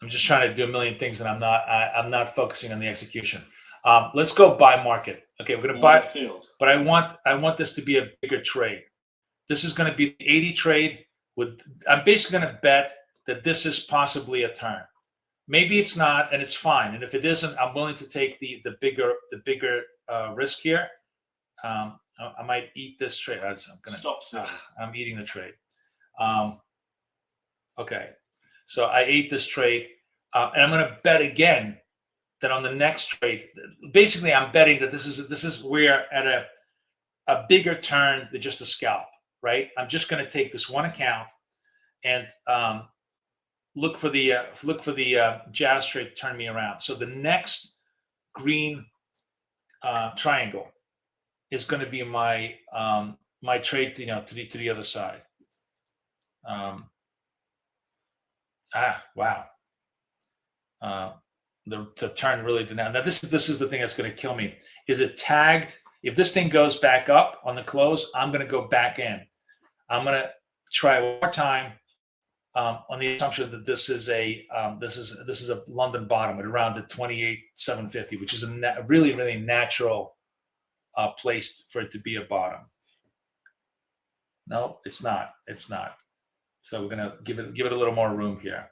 I'm just trying to do a million things, and I'm not focusing on the execution. Let's go buy market. Okay, we're gonna buy, but I want this to be a bigger trade. This is going to be the 80 trade. I'm basically going to bet that this is possibly a turn. Maybe it's not, and it's fine. And if it isn't, I'm willing to take the bigger risk here. I might eat this trade. I'm eating the trade. Okay, so I ate this trade, and I'm going to bet again that on the next trade. Basically, I'm betting that this is we're at a bigger turn than just a scalp. Right, I'm just going to take this one account and look for the jazz trade to turn me around. So the next green triangle is going to be my my trade, to the other side. Wow. The turn really did not. Now this is the thing that's going to kill me. Is it tagged? If this thing goes back up on the close, I'm going to go back in. I'm going to try one more time on the assumption that this is a London bottom at around the 28,750, which is a really natural place for it to be a bottom. No, it's not. It's not. So we're going to give it a little more room here.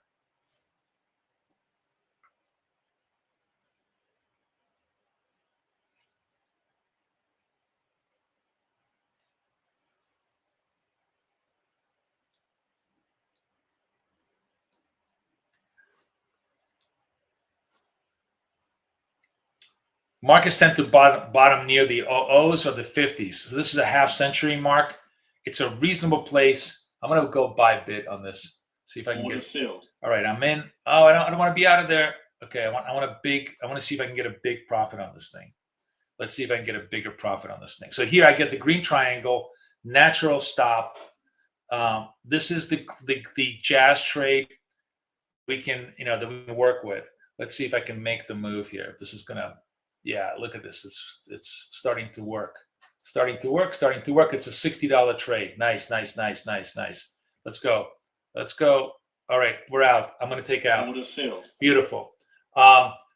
Markets tend to bottom near the 00s or the 50s. So this is a half century mark. It's a reasonable place. I'm going to go buy bid on this. See if I can get filled. All right, I'm in. Oh, I don't want to be out of there. Okay, I want to see if I can get a big profit on this thing. Let's see if I can get a bigger profit on this thing. So here I get the green triangle, natural stop. This is the jazz trade that we can work with. Let's see if I can make the move here. This is gonna. Yeah, look at this. It's starting to work. Starting to work. It's a $60 trade. Nice. Let's go. All right, we're out. I'm going to take out. Beautiful.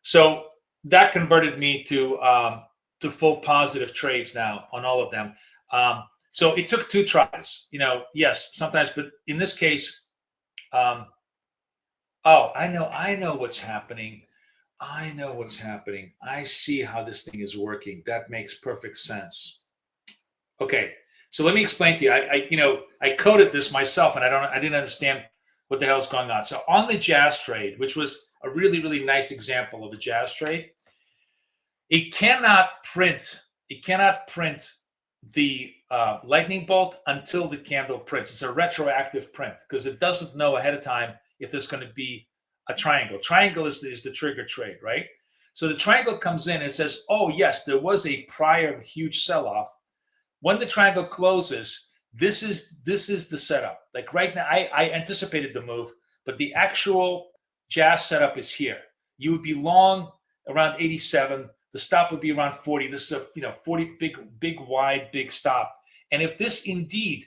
So that converted me to full positive trades now on all of them. So it took 2 tries. Yes, sometimes, but in this case, I know what's happening. I see how this thing is working. That makes perfect sense. Okay, so let me explain to you. I coded this myself, and I didn't understand what the hell is going on. So on the jazz trade, which was a really nice example of a jazz trade, it cannot print the lightning bolt until the candle prints. It's a retroactive print because it doesn't know ahead of time if there's going to be a triangle. Triangle is the trigger trade, right? So the triangle comes in and says, oh, yes, there was a prior huge sell-off. When the triangle closes, this is the setup. Like right now, I anticipated the move, but the actual jazz setup is here. You would be long around 87. The stop would be around 40. This is a 40 big wide stop. And if this indeed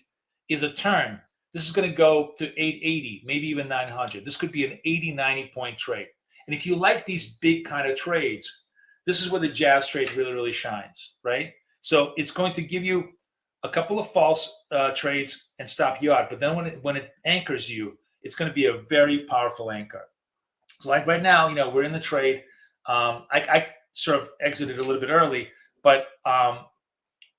is a turn, this is going to go to 880, maybe even 900. This could be an 80, 90 point trade. And if you like these big kind of trades, this is where the jazz trade really shines, right? So it's going to give you a couple of false trades and stop you out. But then when it anchors you, it's going to be a very powerful anchor. So like right now, we're in the trade. I sort of exited a little bit early, but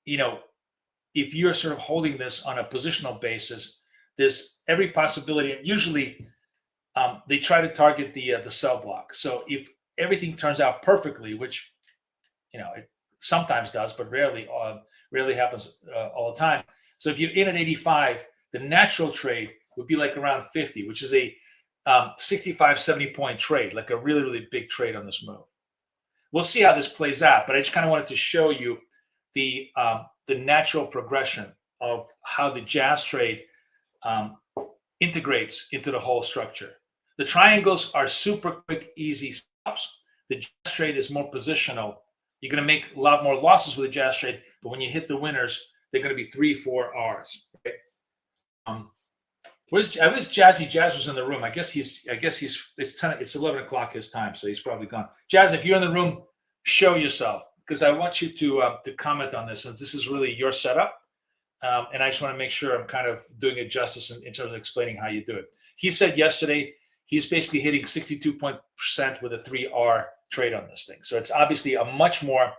if you're sort of holding this on a positional basis, there's every possibility. And usually they try to target the sell block. So if everything turns out perfectly, which it sometimes does, but rarely happens all the time. So if you're in at 85, the natural trade would be like around 50, which is a 65, 70 point trade, like a really big trade on this move. We'll see how this plays out, but I just kind of wanted to show you the natural progression of how the jazz trade integrates into the whole structure. The triangles are super quick, easy stops. The jazz trade is more positional. You're going to make a lot more losses with the jazz trade, but when you hit the winners, they're going to be 3-4 R's. Right? I wish Jazzy Jazz was in the room. I guess he's it's 11 o'clock his time, so he's probably gone. Jazz, if you're in the room, show yourself, because I want you to comment on this, since this is really your setup. And I just want to make sure I'm kind of doing it justice in terms of explaining how you do it. He said yesterday he's basically hitting 62% with a 3R trade on this thing. So it's obviously a much more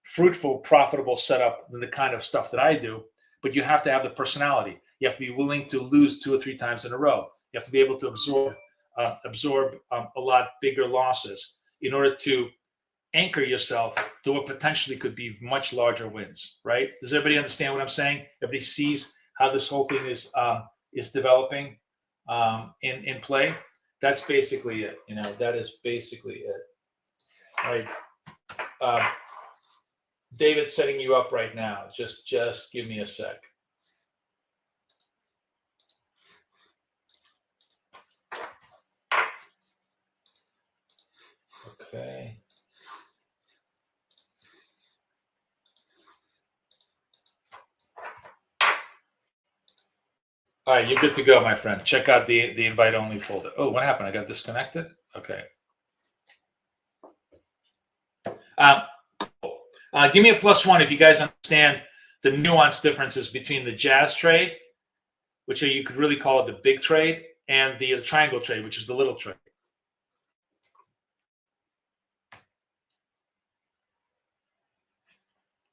fruitful, profitable setup than the kind of stuff that I do. But you have to have the personality. You have to be willing to lose 2 or 3 times in a row. You have to be able to absorb a lot bigger losses in order to anchor yourself to what potentially could be much larger wins, right? Does everybody understand what I'm saying? Everybody sees how this whole thing is developing in play? That's basically it. That is basically it. Right. David's setting you up right now. Just give me a sec. Okay. All right, you're good to go, my friend. Check out the invite only folder. Oh, what happened? I got disconnected? Okay. Give me a +1 if you guys understand the nuanced differences between the Jazz trade, which you could really call it the big trade, and the triangle trade, which is the little trade.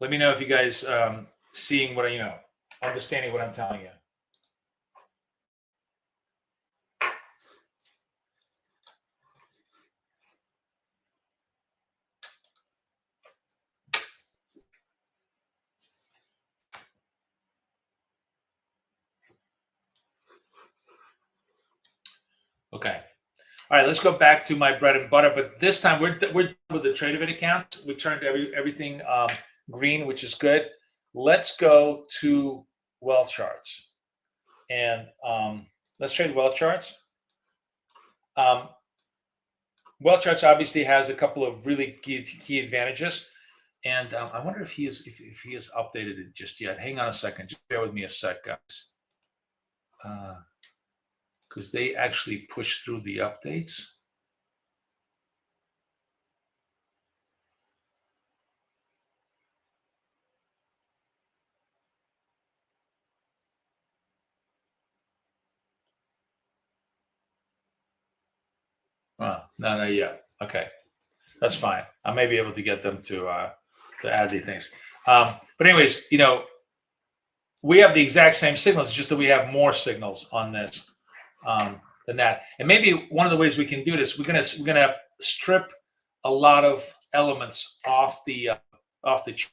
Let me know if you guys seeing what understanding what I'm telling you. Okay. All right, let's go back to my bread and butter, but this time we're done with the Tradingview account. We turned everything green, which is good. Let's go to wealth charts, and let's trade wealth charts. Wealth charts obviously has a couple of really key advantages, and I wonder if he has updated it just yet. Hang on a second, just bear with me a sec, guys. Because they actually push through the updates. Oh, no, not yet. Okay, that's fine. I may be able to get them to add these things. But anyways, we have the exact same signals, just that we have more signals on this than that. And maybe one of the ways we can do this, we're gonna strip a lot of elements off the chart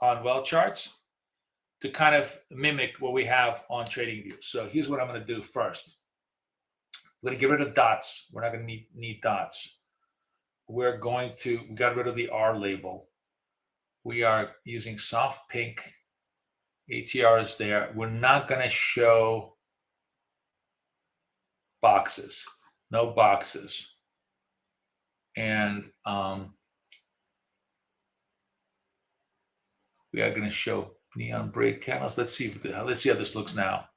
on wealth charts to kind of mimic what we have on Tradingview. So here's what I'm going to do first. We're going to get rid of dots. We're not going to need dots. We got rid of the R label. We are using soft pink. ATR is there. We're not going to show boxes. No boxes. And we are going to show neon break candles. Let's see how this looks now.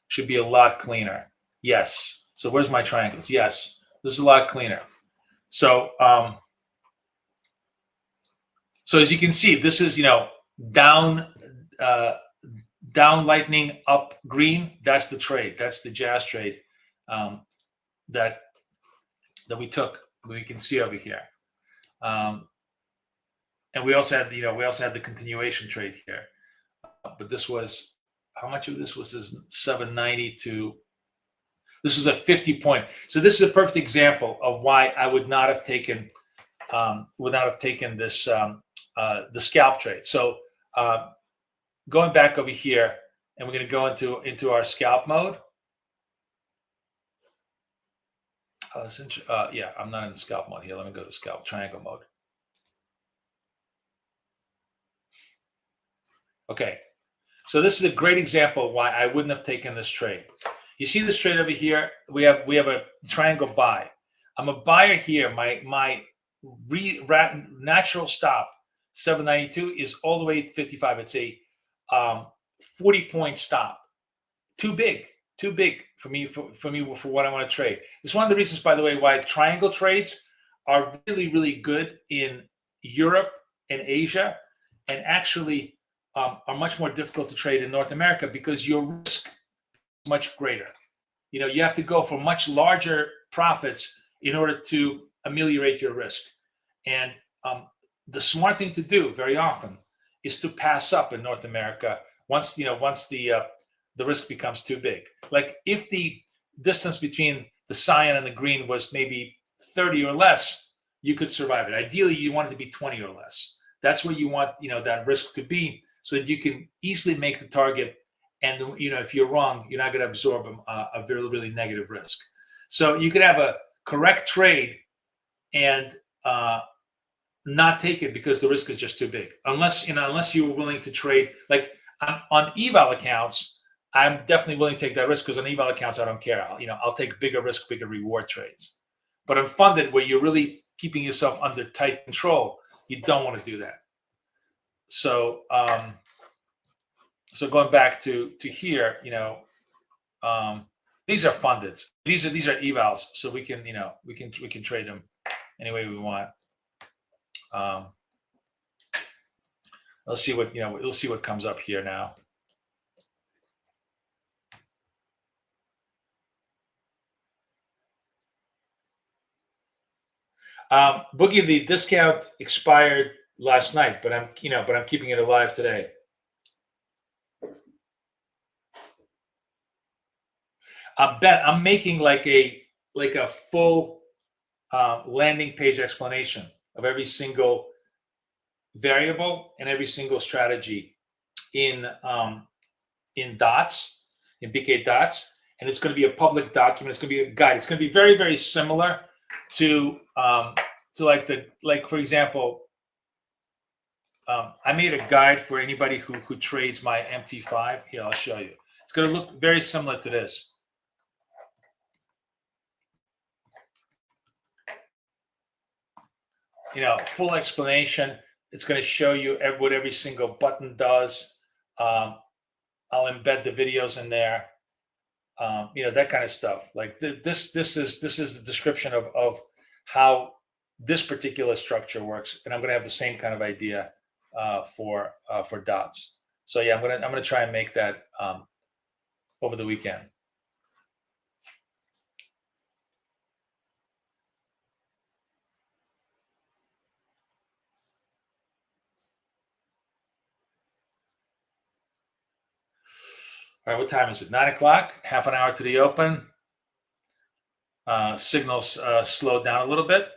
Should be a lot cleaner. Yes. So where's my triangles? Yes, this is a lot cleaner. So so as you can see, this is down lightning, up green. That's the trade. That's the Jazz trade that we took. We can see over here. And we also had the continuation trade here. But this was, how much of this was this 790 to, this was a 50 point. So this is a perfect example of why I would not have taken this the scalp trade. So going back over here, and we're going to go into our scalp mode. Yeah, I'm not in the scalp mode here. Let me go to the scalp triangle mode. Okay, so this is a great example of why I wouldn't have taken this trade. You see this trade over here? We have a triangle buy. I'm a buyer here. My natural stop 792 is all the way to 55. It's a 40-point stop. Too big. too big for me for what I want to trade. It's one of the reasons, by the way, why triangle trades are really, really good in Europe and Asia, and actually are much more difficult to trade in North America because your risk is much greater. You have to go for much larger profits in order to ameliorate your risk. And the smart thing to do very often is to pass up in North America once the risk becomes too big. Like if the distance between the cyan and the green was maybe 30 or less, you could survive it. Ideally, you want it to be 20 or less. That's where you want that risk to be, so that you can easily make the target. And if you're wrong, you're not going to absorb a very, really negative risk. So you could have a correct trade and not take it because the risk is just too big. Unless you were willing to trade, like on eval accounts, I'm definitely willing to take that risk, because on eval accounts I don't care. I'll take bigger risk, bigger reward trades. But on funded, where you're really keeping yourself under tight control, you don't want to do that. So so going back to here, these are funded. These are evals, so we can trade them any way we want. Let's see what we'll see what comes up here now. Boogie, the discount expired last night, but I'm keeping it alive today. Ben, I'm making like a full landing page explanation of every single variable and every single strategy in dots, in BK dots, and it's going to be a public document. It's going to be a guide. It's going to be very, very similar to for example, I made a guide for anybody who trades my MT5. Here, I'll show you. It's going to look very similar to this. Full explanation. It's going to show you what every single button does. I'll embed the videos in there. That kind of stuff. Like this is the description of how this particular structure works, and I'm going to have the same kind of idea for dots. So yeah, I'm going to try and make that over the weekend. All right, what time is it? 9 o'clock, half an hour to the open. Signals slowed down a little bit.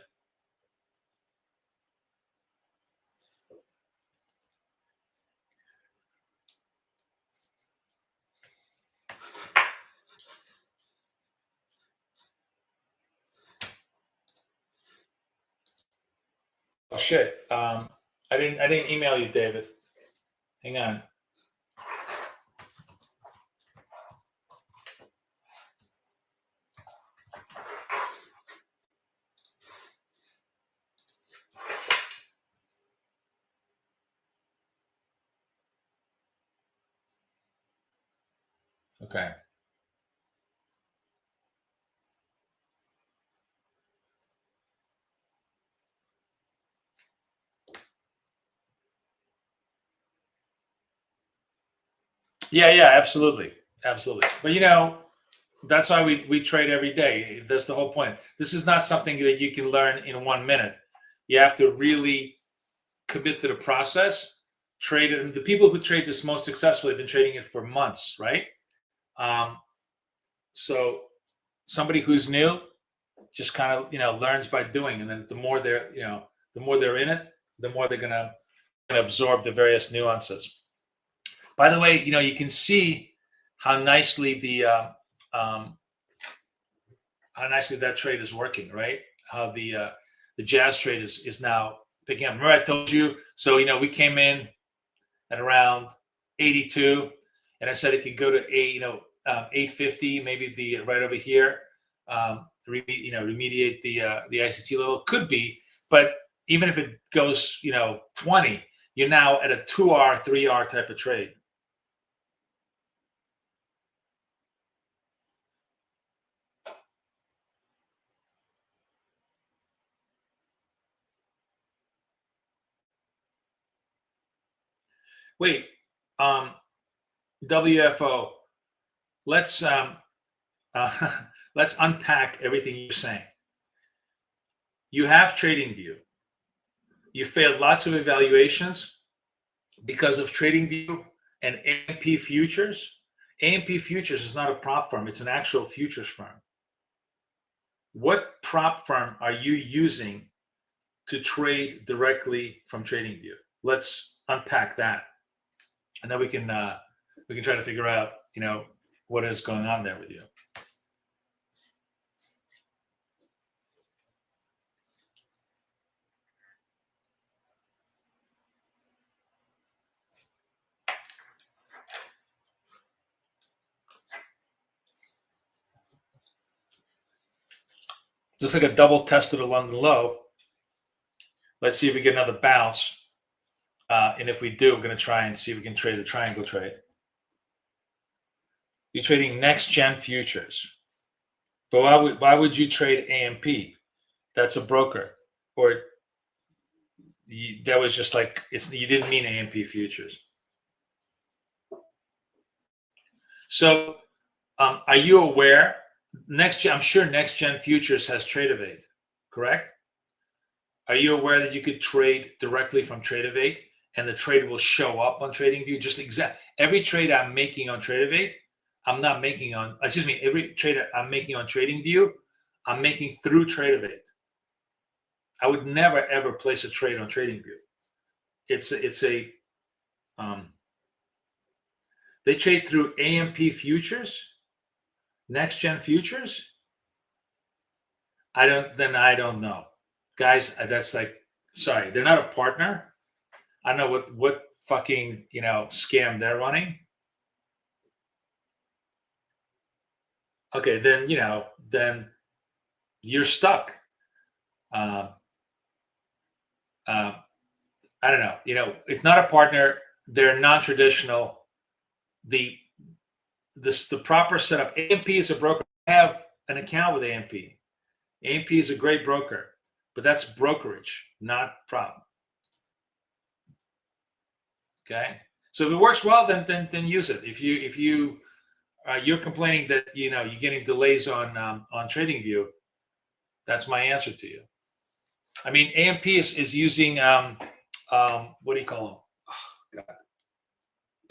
Oh shit! I didn't email you, David. Hang on. Okay. Yeah, absolutely. But that's why we trade every day. That's the whole point. This is not something that you can learn in 1 minute. You have to really commit to the process, trade it. And the people who trade this most successfully have been trading it for months, right? So somebody who's new just kind of learns by doing, and then the more they're in it, the more they're gonna absorb the various nuances. By the way, you can see how nicely that trade is working, right? How the jazz trade is now picking up. Remember I told you, so we came in at around 82, and I said it could go to 850, maybe right over here. Remediate the ICT level. Could be, but even if it goes 20, you're now at a 2R, 3R type of trade. Wait, WFO. Let's let's unpack everything you're saying. You have TradingView. You failed lots of evaluations because of TradingView and AMP Futures. AMP Futures is not a prop firm. It's an actual futures firm. What prop firm are you using to trade directly from TradingView? Let's unpack that, and then we can try to figure out, what is going on there with you. Looks like a double tested a London low. Let's see if we get another bounce. And if we do, we're going to try and see if we can trade the triangle trade. You're trading next gen futures. But why would you trade AMP? That's a broker. Or that was just like, you didn't mean AMP futures. So are you aware? I'm sure next gen futures has Tradivate, correct? Are you aware that you could trade directly from Tradivate and the trade will show up on TradingView? Just every trade I'm making on Tradivate, every trade I'm making on TradingView, I'm making through Tradivate. I would never ever place a trade on TradingView. They trade through AMP futures, next gen futures. I don't know. Guys, that's like, sorry, they're not a partner. I don't know what fucking, scam they're running. Okay, then, then you're stuck. I don't know. It's not a partner. They're non-traditional. The proper setup. AMP is a broker. I have an account with AMP. AMP is a great broker, but that's brokerage, not prop. Okay, so if it works well, then use it. If you're complaining that you're getting delays on TradingView, that's my answer to you. I mean, AMP is using what do you call them? Oh, God.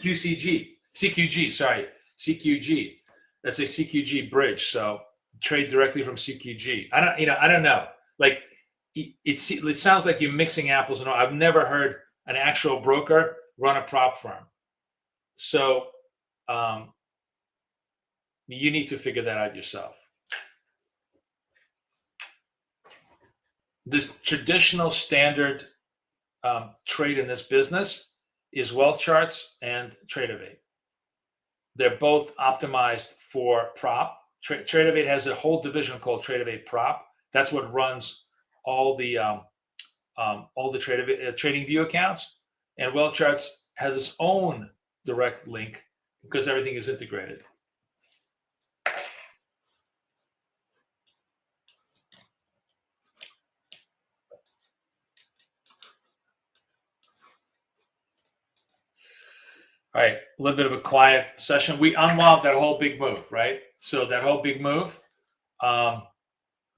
CQG. Sorry, CQG. That's a CQG bridge. So trade directly from CQG. I don't know. Like it sounds like you're mixing apples and oranges. I've never heard an actual broker run a prop firm. So you need to figure that out yourself. This traditional standard trade in this business is wealth charts and Tradivate. They're both optimized for prop. Tradivate has a whole division called Tradivate Prop. That's what runs all the TradingView accounts. And wealth charts has its own direct link because everything is integrated. All right, a little bit of a quiet session. We unwound that whole big move, right? So that whole big move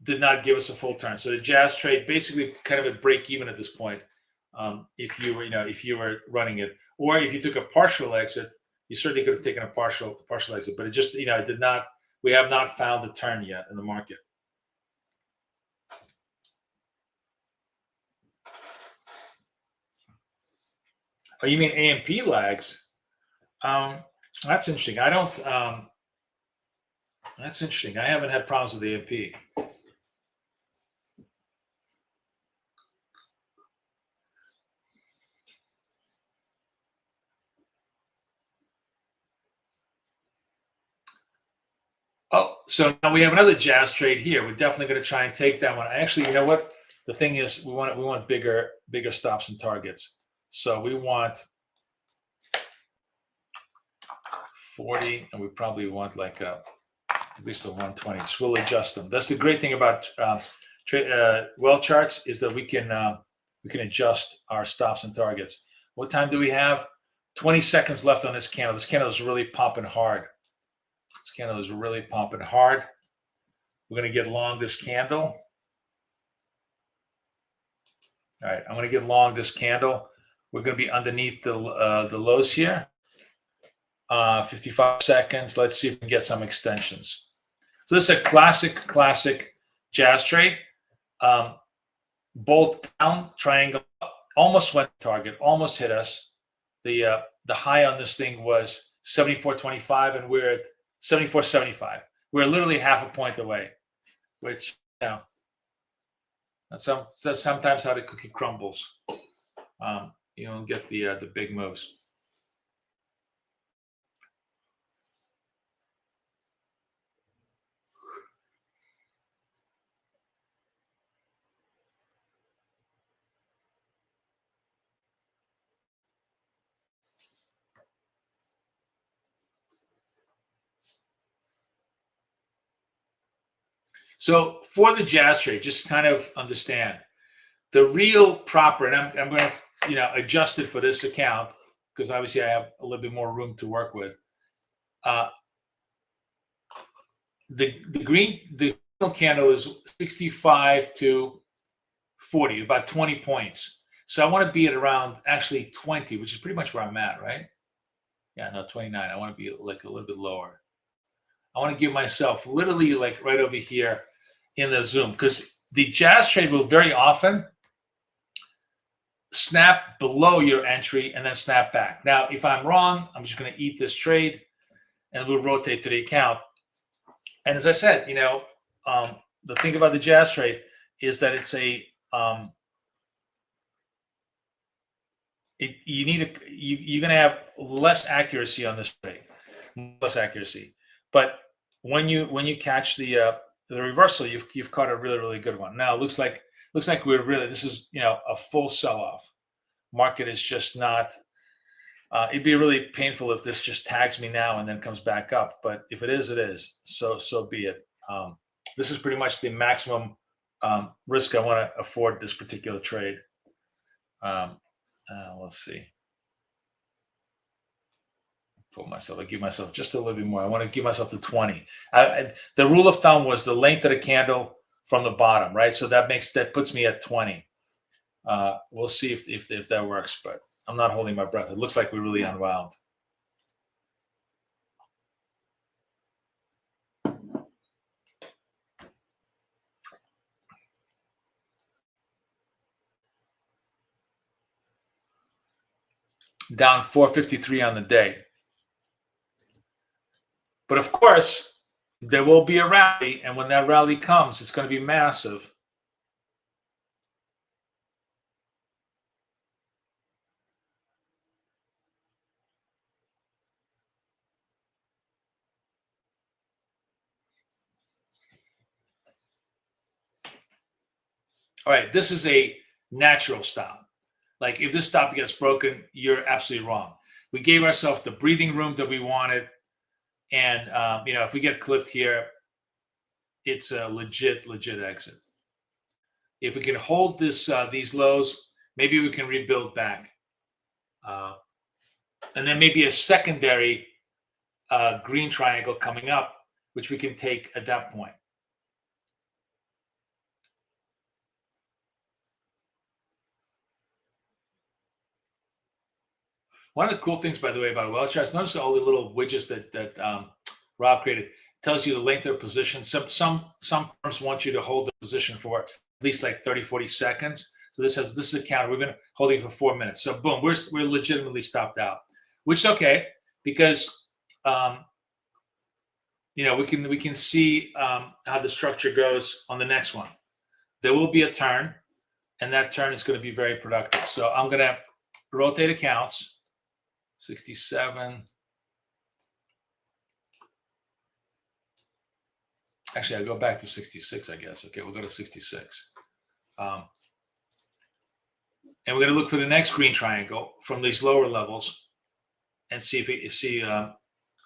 did not give us a full turn. So the Jazz trade basically kind of at break even at this point. If you were running it, or if you took a partial exit, you certainly could have taken a partial exit. But it just it did not. We have not found the turn yet in the market. Oh, you mean AMP lags? That's interesting. That's interesting. I haven't had problems with AMP. Oh, so now we have another Jazz trade here. We're definitely going to try and take that one. Actually, you know what? The thing is, we want bigger stops and targets. So we want 40, and we probably want like at least a 120. So we'll adjust them. That's the great thing about wealth charts is that we can adjust our stops and targets. What time do we have? 20 seconds left on this candle. This candle is really pumping hard. This candle is really pumping hard. We're going to get long this candle. All right, I'm going to get long this candle. We're going to be underneath the lows here. 55 seconds. Let's see if we can get some extensions. So this is a classic jazz trade. Bolt down, triangle up, almost went target, almost hit us. The high on this thing was 74.25, and we're at 74.75. We're literally half a point away, which, you know, that's sometimes how the cookie crumbles. You don't get the big moves. So for the jazz trade, just kind of understand the real proper, and I'm going to adjust it for this account because obviously I have a little bit more room to work with. The candle is 65 to 40, about 20 points. So I want to be at around actually 20, which is pretty much where I'm at, right? Yeah, no, 29. I want to be like a little bit lower. I want to give myself literally like right over here in the zoom, because the jazz trade will very often snap below your entry and then snap back. Now, if I'm wrong, I'm just going to eat this trade and we'll rotate to the account. And as I said, the thing about the jazz trade is that it's you're going to have less accuracy on this trade, less accuracy. But when you catch the reversal, you've caught a really, really good one. Now it looks like we're really, this is a full sell-off. Market is just not. It'd be really painful if this just tags me now and then comes back up. But if it is, it is. So be it. This is pretty much the maximum risk I want to afford this particular trade. Let's see. I give myself just a little bit more. I want to give myself to 20. The rule of thumb was the length of the candle from the bottom, right? So that puts me at 20. We'll see if that works, but I'm not holding my breath. It looks like we really unwound. Down 453 on the day. But of course, there will be a rally, and when that rally comes, it's going to be massive. All right, this is a natural stop. Like if this stop gets broken, you're absolutely wrong. We gave ourselves the breathing room that we wanted. And, if we get clipped here, it's a legit exit. If we can hold these lows, maybe we can rebuild back. And then maybe a secondary green triangle coming up, which we can take at that point. One of the cool things, by the way, about Welch charts, notice all the little widgets that Rob created. It tells you the length of position. Some firms want you to hold the position for at least like 30, 40 seconds. So this is a counter. We've been holding it for 4 minutes. So boom, we're legitimately stopped out, which is okay because we can see how the structure goes on the next one. There will be a turn, and that turn is going to be very productive. So I'm going to rotate accounts. 67. Actually, I'll go back to 66, I guess. Okay, we'll go to 66. And we're going to look for the next green triangle from these lower levels and see how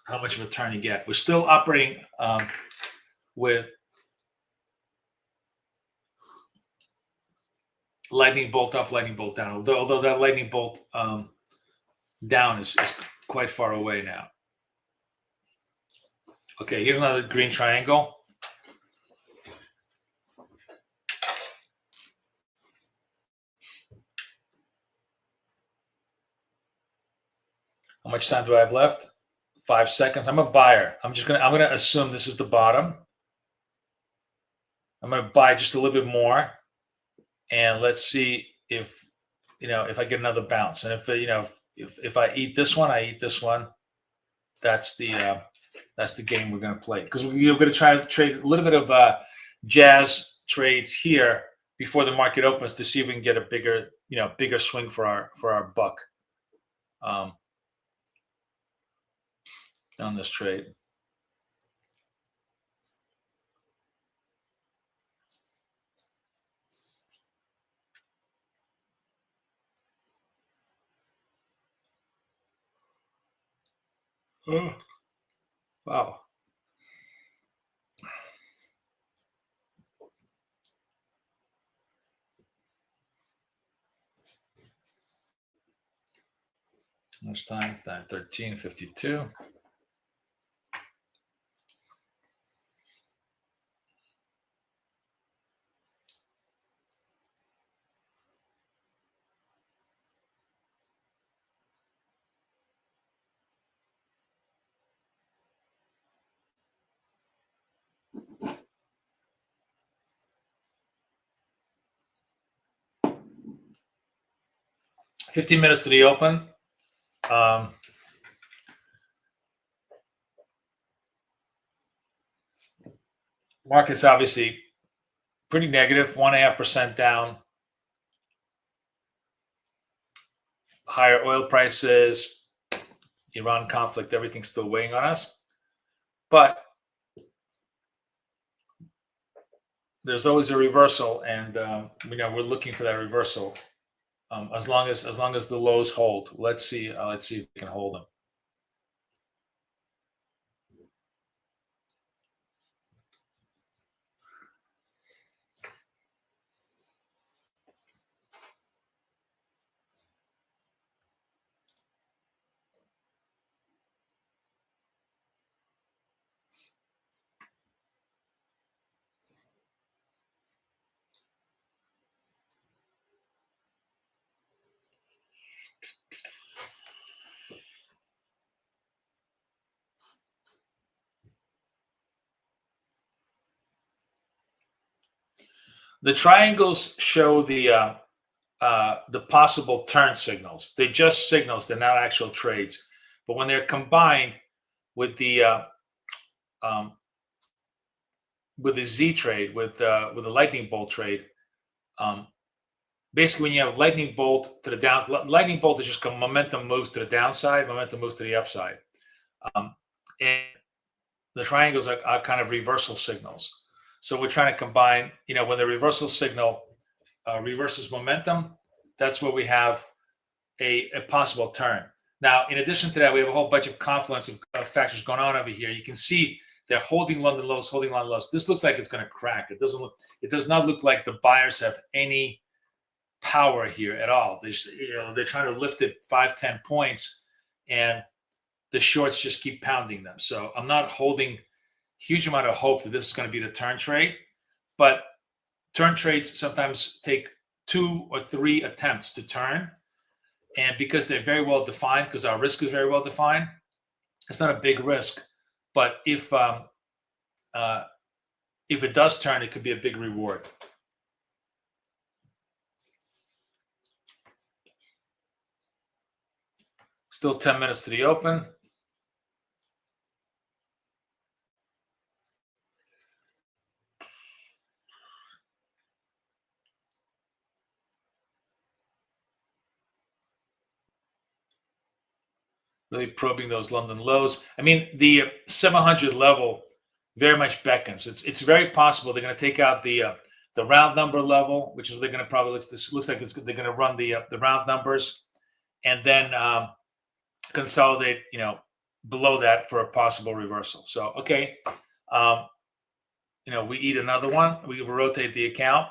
much of a turn you get. We're still operating with lightning bolt up, lightning bolt down. Although that lightning bolt down is quite far away now. Okay, here's another green triangle. How much time do I have left? 5 seconds. I'm a buyer. I'm gonna assume this is the bottom. I'm gonna buy just a little bit more, and let's see if I get another bounce. And if I eat this one, I eat this one. That's the game we're gonna play, because we're gonna try to trade a little bit of jazz trades here before the market opens to see if we can get a bigger swing for our buck on this trade. Oh, wow. How much time? 13:52. $15 minutes to the open. Market's obviously pretty negative, 1.5% down. Higher oil prices, Iran conflict, everything's still weighing on us. But there's always a reversal, and we're looking for that reversal. As long as the lows hold, let's see if we can hold them. The triangles show the possible turn signals. They're just signals; they're not actual trades. But when they're combined with the Z trade, with the lightning bolt trade, basically when you have lightning bolt to the down, lightning bolt is just momentum moves to the downside, momentum moves to the upside, and the triangles are kind of reversal signals. So we're trying to combine, when the reversal signal reverses momentum, that's where we have a possible turn. Now, in addition to that, we have a whole bunch of confluence of factors going on over here. You can see they're holding London lows, holding London lows. This looks like it's going to crack. It does not look like the buyers have any power here at all. They're trying to lift it 5-10 points, and the shorts just keep pounding them. So I'm not holding huge amount of hope that this is going to be the turn trade, but turn trades sometimes take 2 or 3 attempts to turn, and because they're very well defined, because our risk is very well defined, it's not a big risk. But if it does turn, it could be a big reward. Still 10 minutes to the open. Really probing those London lows. I mean, the 700 level very much beckons. It's very possible they're going to take out the round number level, which is they're going to probably looks like they're going to run the round numbers, and then consolidate below that for a possible reversal. So okay, we eat another one. We rotate the account,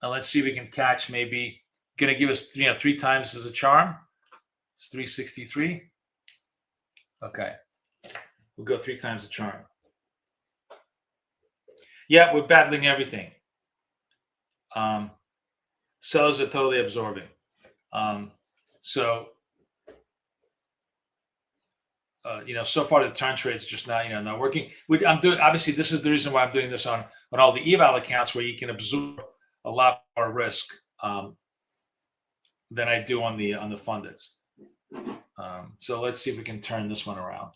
and let's see if we can catch maybe going to give us 3 times as a charm. It's 363. Okay. We'll go 3 times the chart. Yeah, we're battling everything. Sellers are totally absorbing. So so far the turn trade's just not, not working. I'm doing, obviously, this is the reason why I'm doing this on all the eval accounts, where you can absorb a lot more risk than I do on the fundeds. So let's see if we can turn this one around.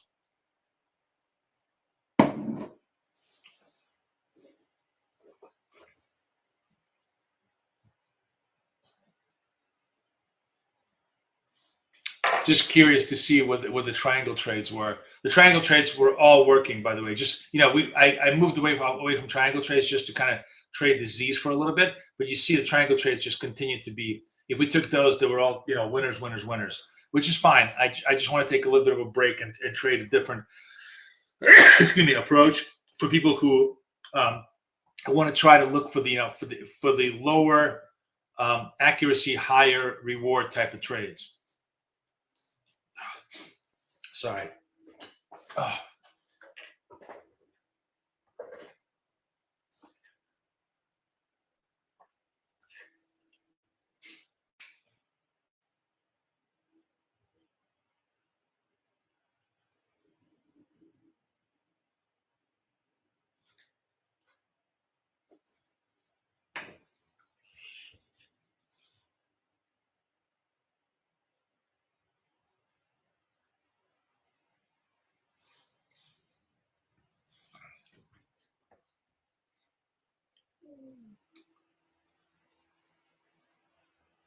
Just curious to see what the triangle trades were. The triangle trades were all working, by the way. Just I moved away from triangle trades just to kind of trade the Z's for a little bit. But you see the triangle trades just continued to be. If we took those, they were all winners, winners, winners, which is fine. I just want to take a little bit of a break and trade a different approach for people who want to try to look for the lower accuracy, higher reward type of trades. Sorry. Oh.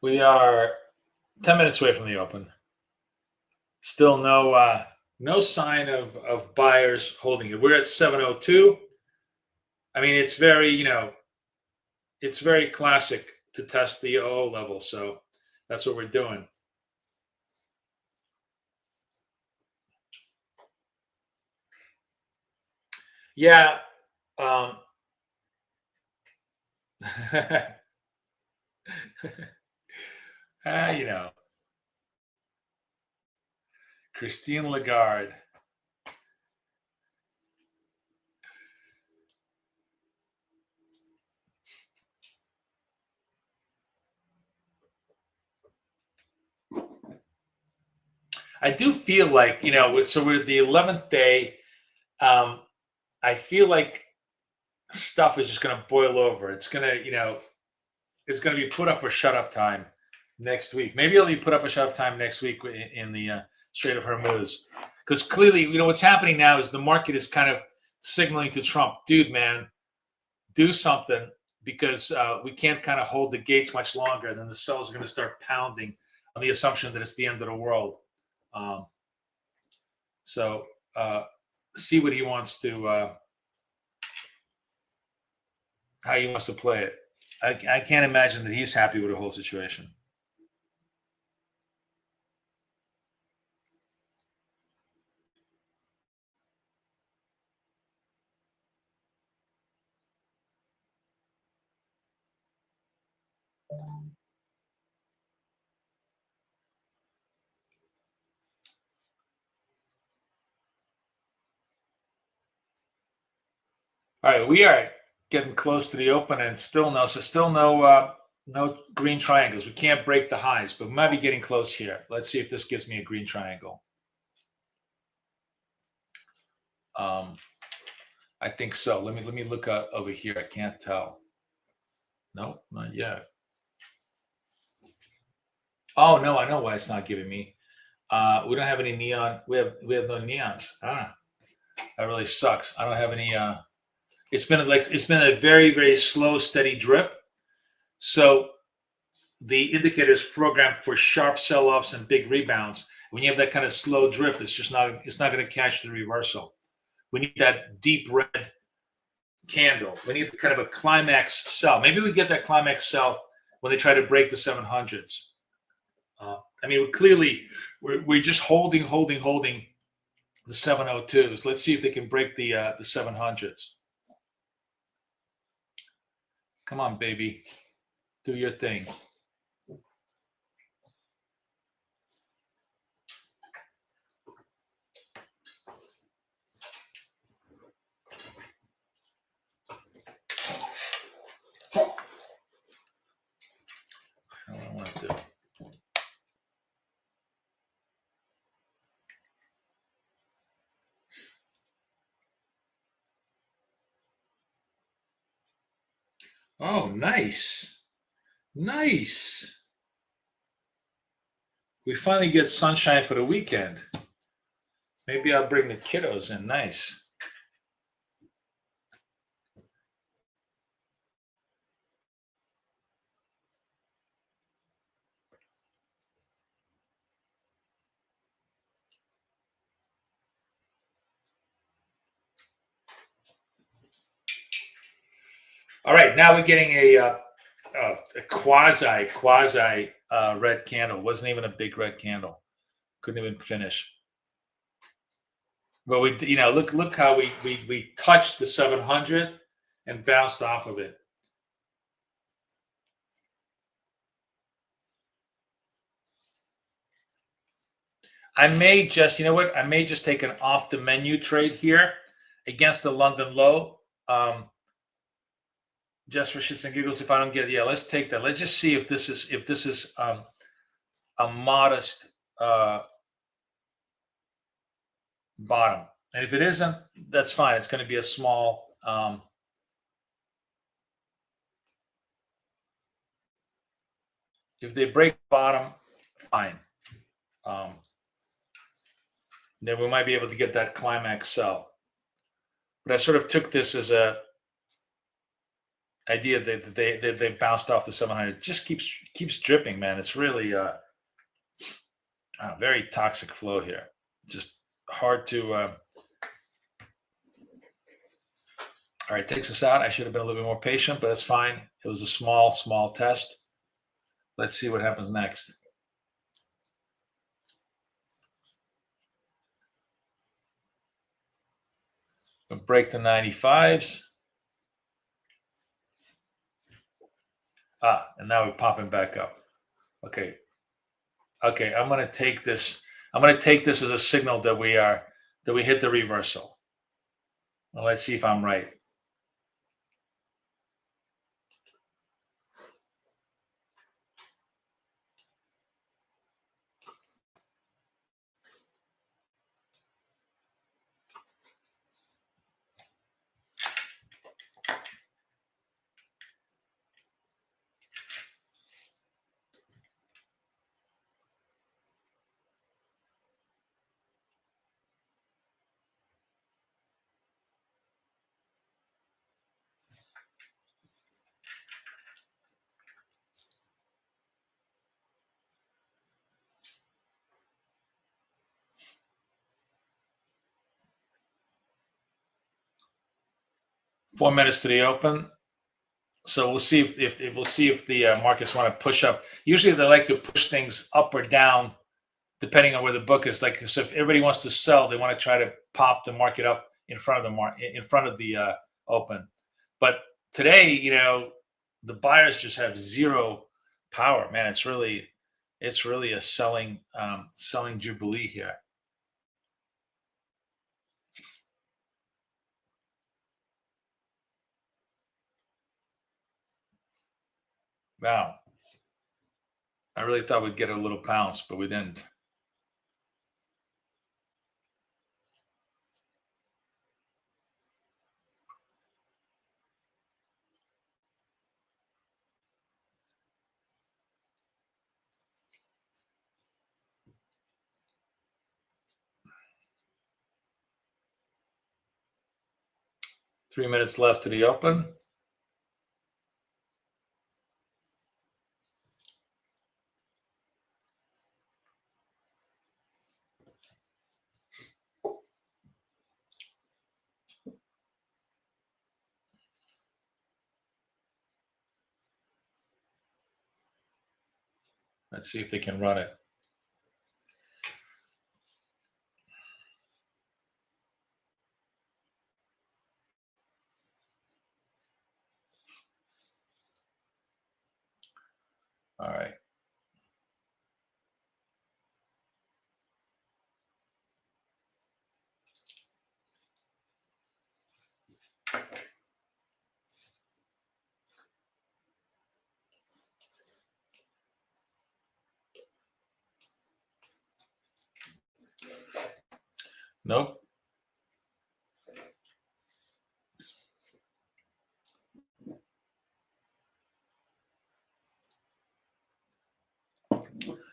We are 10 minutes away from the open. Still no sign of buyers holding it. We're at 702. I mean, it's very, it's very classic to test the OO level. So that's what we're doing. Yeah. Christine Lagarde. I do feel like, so we're the 11th day. I feel like stuff is just going to boil over. It's going to, it's going to be put up or shut up time next week. Maybe it'll be put up or shut up time next week in the Strait of Hormuz. Because clearly, what's happening now is the market is kind of signaling to Trump, dude, man, do something, because we can't kind of hold the gates much longer. And then the sellers are going to start pounding on the assumption that it's the end of the world. So see what he wants to, how he wants to play it. I can't imagine that he's happy with the whole situation. All right, we are getting close to the open, and still no green triangles. We can't break the highs, but we might be getting close here. Let's see if this gives me a green triangle. I think so. Let me look over here. I can't tell. Nope, not yet. Oh no, I know why it's not giving me. We don't have any neon. We have no neons. That really sucks. I don't have any. It's been a very, very slow, steady drip. So the indicator is programmed for sharp sell-offs and big rebounds. When you have that kind of slow drip, it's not going to catch the reversal. We need that deep red candle. We need kind of a climax sell. Maybe we get that climax sell when they try to break the 700s. I mean, we're just holding the 702s. Let's see if they can break the 700s. Come on, baby. Do your thing. Oh, nice. Nice. We finally get sunshine for the weekend. Maybe I'll bring the kiddos in. Nice. All right, now we're getting a quasi red candle. Wasn't even a big red candle. Couldn't even finish. But we, look how we touched the 700 and bounced off of it. I may just, I may just take an off the menu trade here against the London low. Just for shits and giggles, if I don't get it, let's take that. Let's just see if this is a modest bottom. And if it isn't, that's fine. It's going to be a small if they break bottom, fine. Then we might be able to get that climax sell. But I sort of took this as a idea that they bounced off the 700. It just keeps dripping, man. It's really a very toxic flow here. Just hard to. All right, takes us out. I should have been a little bit more patient, but that's fine. It was a small test. Let's see what happens next. We'll break the 95s. And now we're popping back up. Okay, I'm going to take this. I'm going to take this as a signal that we hit the reversal. Well, let's see if I'm right. Four minutes to the open. So we'll see if the markets want to push up. Usually they like to push things up or down depending on where the book is. Like, so if everybody wants to sell, they want to try to pop the market up in front of the open. But today, the buyers just have zero power, man. It's really a selling jubilee here. Wow. I really thought we'd get a little pounce, but we didn't. Three minutes left to the open. Let's see if they can run it. All right. Nope.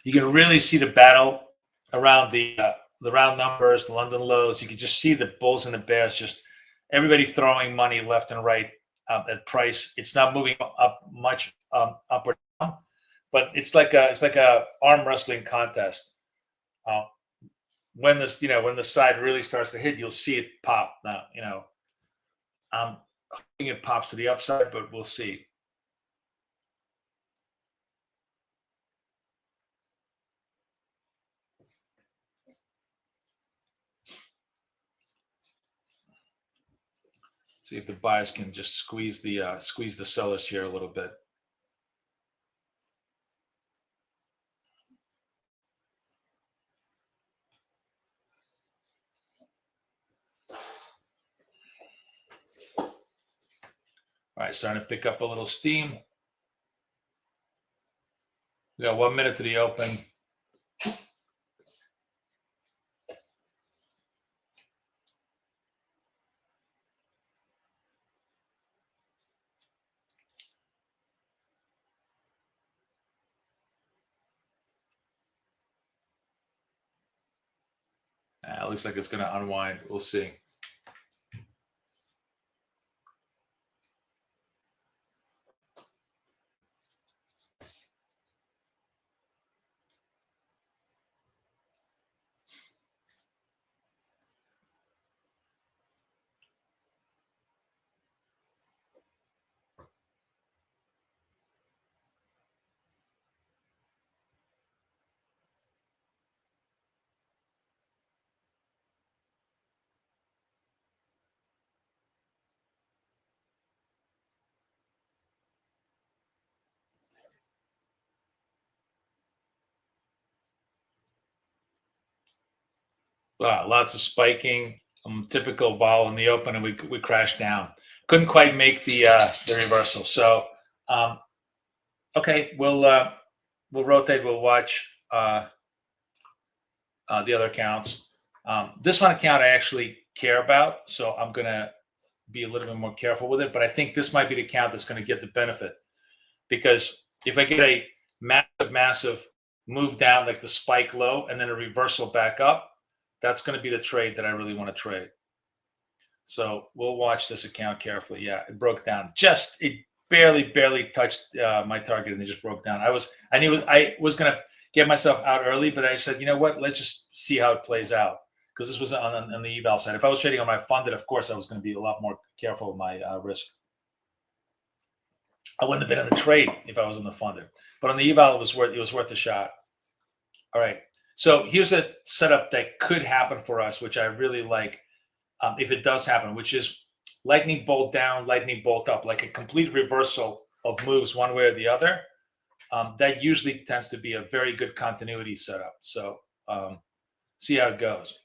You can really see the battle around the round numbers, the London lows. You can just see the bulls and the bears, just everybody throwing money left and right at price. It's not moving up much, up or down, but it's like a arm wrestling contest. When this, when the side really starts to hit, you'll see it pop. Now, I'm hoping it pops to the upside, but we'll see. See if the buyers can just squeeze the sellers here a little bit. All right, starting to pick up a little steam. We got 1 minute to the open. It looks like it's going to unwind. We'll see. Lots of spiking, typical vol in the open, and we crashed down. Couldn't quite make the reversal. So, okay, we'll rotate. We'll watch the other accounts. This one account I actually care about, so I'm gonna be a little bit more careful with it. But I think this might be the account that's going to get the benefit, because if I get a massive move down like the spike low and then a reversal back up, that's going to be the trade that I really want to trade. So we'll watch this account carefully. Yeah, it broke down. It barely touched my target, and it just broke down. I knew I was going to get myself out early, but I said, you know what? Let's just see how it plays out, because this was on the eval side. If I was trading on my funded, of course, I was going to be a lot more careful with my risk. I wouldn't have been in the trade if I was on the funded, but on the eval, it was worth a shot. All right. So here's a setup that could happen for us, which I really like, if it does happen, which is lightning bolt down, lightning bolt up, like a complete reversal of moves one way or the other. That usually tends to be a very good continuity setup. So see how it goes.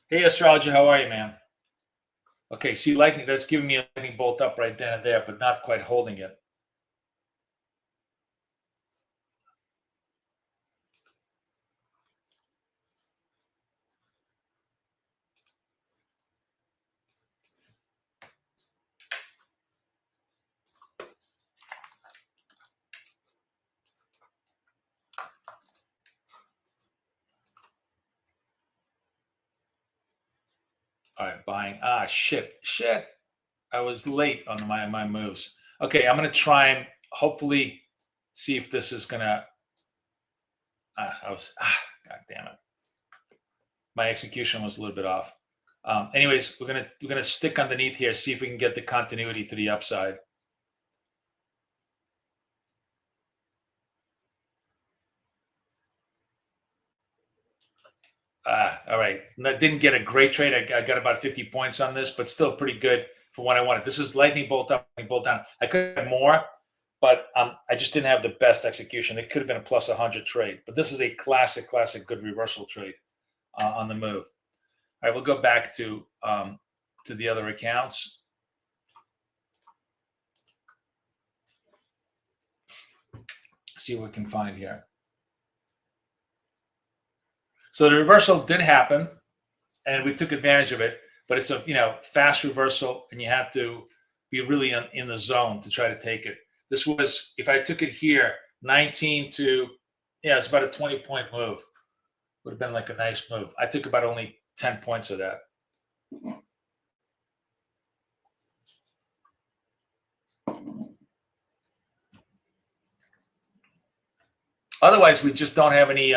Hey, Astrologer, how are you, man? Okay, see, lightning, that's giving me a lightning bolt up right then and there, but not quite holding it. All right, buying. Shit. I was late on my moves. Okay, I'm going to try and hopefully see if this is going to, God damn it. My execution was a little bit off. Anyways, we're gonna stick underneath here, see if we can get the continuity to the upside. All right. I didn't get a great trade. I got about 50 points on this, but still pretty good for what I wanted. This is lightning bolt up, lightning bolt down. I could have more, but I just didn't have the best execution. It could have been a plus 100 trade, but this is a classic good reversal trade on the move. All right, we'll go back to the other accounts. See what we can find here. So the reversal did happen, and we took advantage of it. but it's a fast reversal, and you have to be really in the zone to try to take it. This was, if I took it here, 19 to, it's about a 20-point move. Would have been like a nice move. I took about only 10 points of that. Otherwise, we just don't have any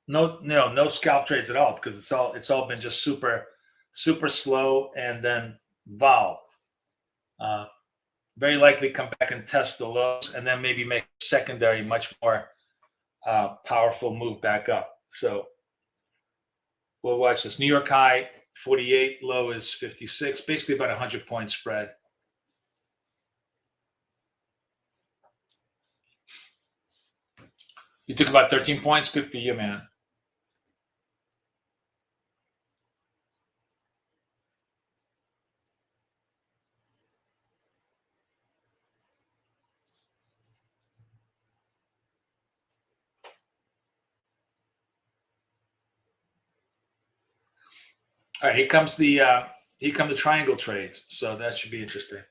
no scalp trades at all, because it's all been just super slow, and then vol. Very likely come back and test the lows, and then maybe make a secondary, much more powerful move back up. So we'll watch this. New York high 48, low is 56, basically about 100-point spread. You took about 13 points. Good for you, man. All right, here come the triangle trades. So that should be interesting.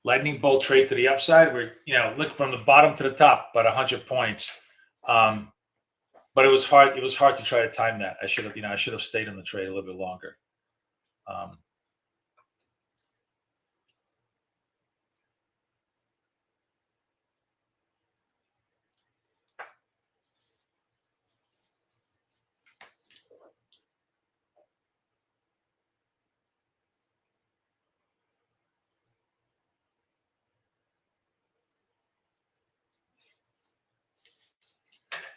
Lightning bolt trade to the upside. We're look from the bottom to the top, about 100 points. But it was hard. It was hard to try to time that. I should have stayed in the trade a little bit longer.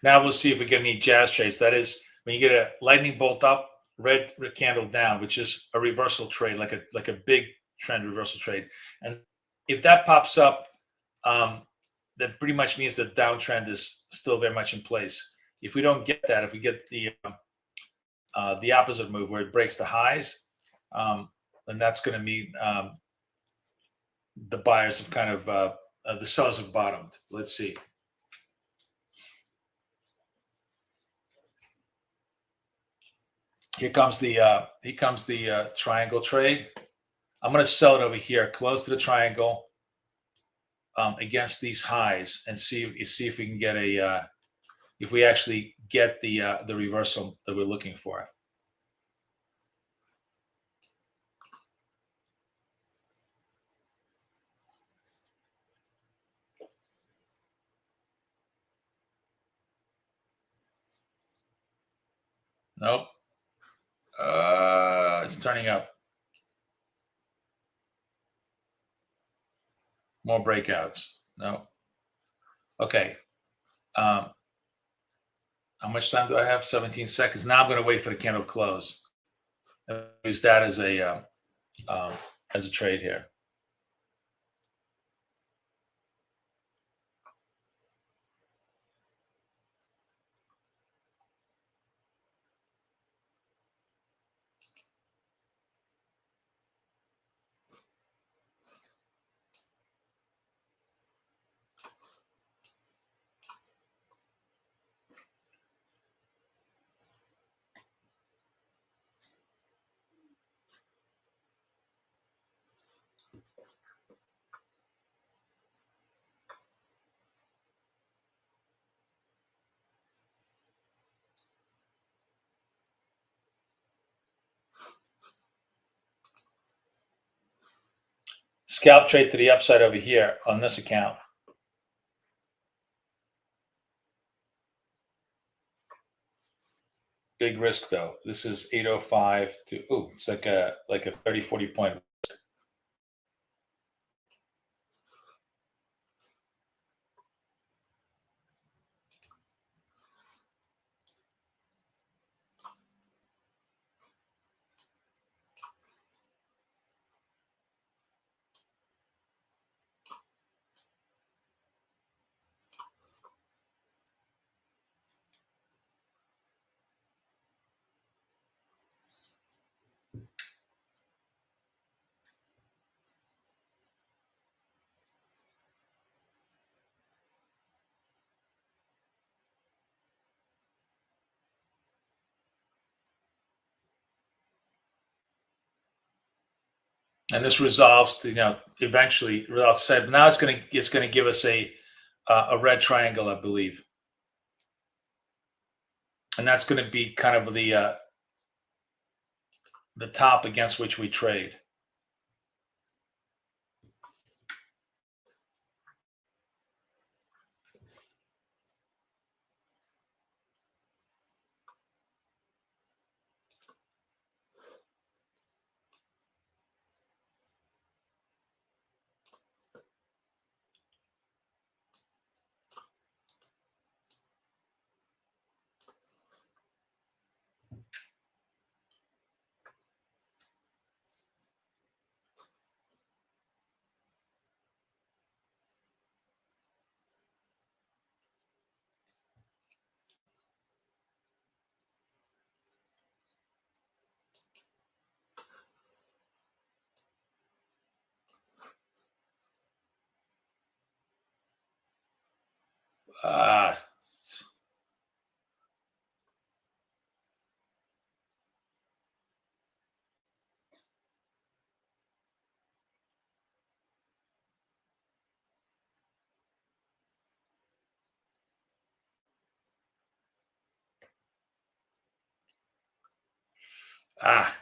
Now we'll see if we get any jazz trades. That is, when you get a lightning bolt up, red candle down, which is a reversal trade, like a big trend reversal trade. And if that pops up, that pretty much means the downtrend is still very much in place. If we don't get that, if we get the opposite move where it breaks the highs, then that's going to mean the buyers have kind of the sellers have bottomed. Let's see. Here comes the triangle trade. I'm going to sell it over here, close to the triangle, against these highs, and see if we can get if we actually get the reversal that we're looking for. Nope. It's turning up. More breakouts. No. Okay. How much time do I have? 17 seconds. Now I'm going to wait for the candle close. Use that as a trade here. Scalp trade to the upside over here on this account. Big risk though. This is 805 to, it's like a 30, 40 point. And this resolves to, eventually resolves to, but now it's going to give us a red triangle, I believe. And that's going to be kind of the top against which we trade. Ah, ah.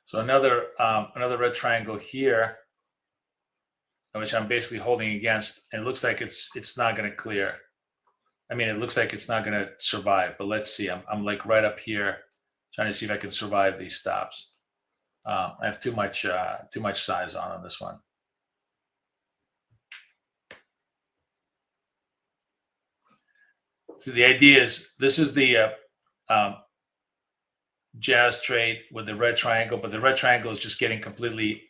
So another red triangle here, which I'm basically holding against, and it looks like it's not going to clear. I mean, it looks like it's not going to survive, but let's see. I'm like right up here, trying to see if I can survive these stops. I have too much size on this one. So the idea is this is the jazz trade with the red triangle, but the red triangle is just getting completely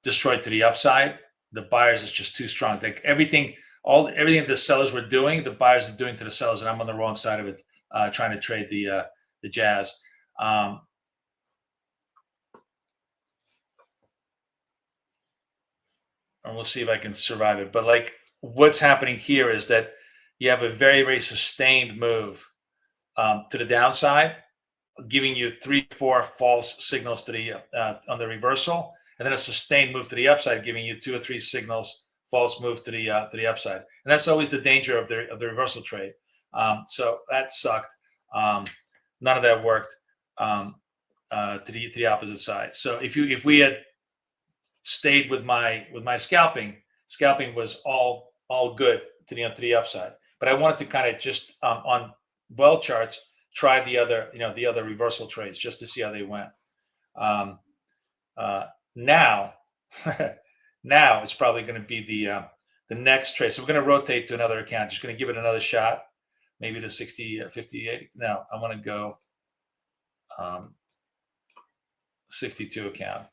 destroyed to the upside. The buyers is just too strong. Like everything the sellers were doing, the buyers are doing to the sellers, and I'm on the wrong side of it, trying to trade the jazz. And we'll see if I can survive it. But like what's happening here is that you have a very, very sustained move to the downside, giving you 3-4 false signals to the on the reversal, and then a sustained move to the upside, giving you 2 or 3 signals false move to the upside. And that's always the danger of the reversal trade. So that sucked. None of that worked to the opposite side. So if we had stayed with my scalping was all good to the upside. But I wanted to kind of just on well charts try the other reversal trades just to see how they went. Now now it's probably going to be the next trade. So we're going to rotate to another account. Just going to give it another shot, maybe to 60, 58. No, I'm going to go 62 account.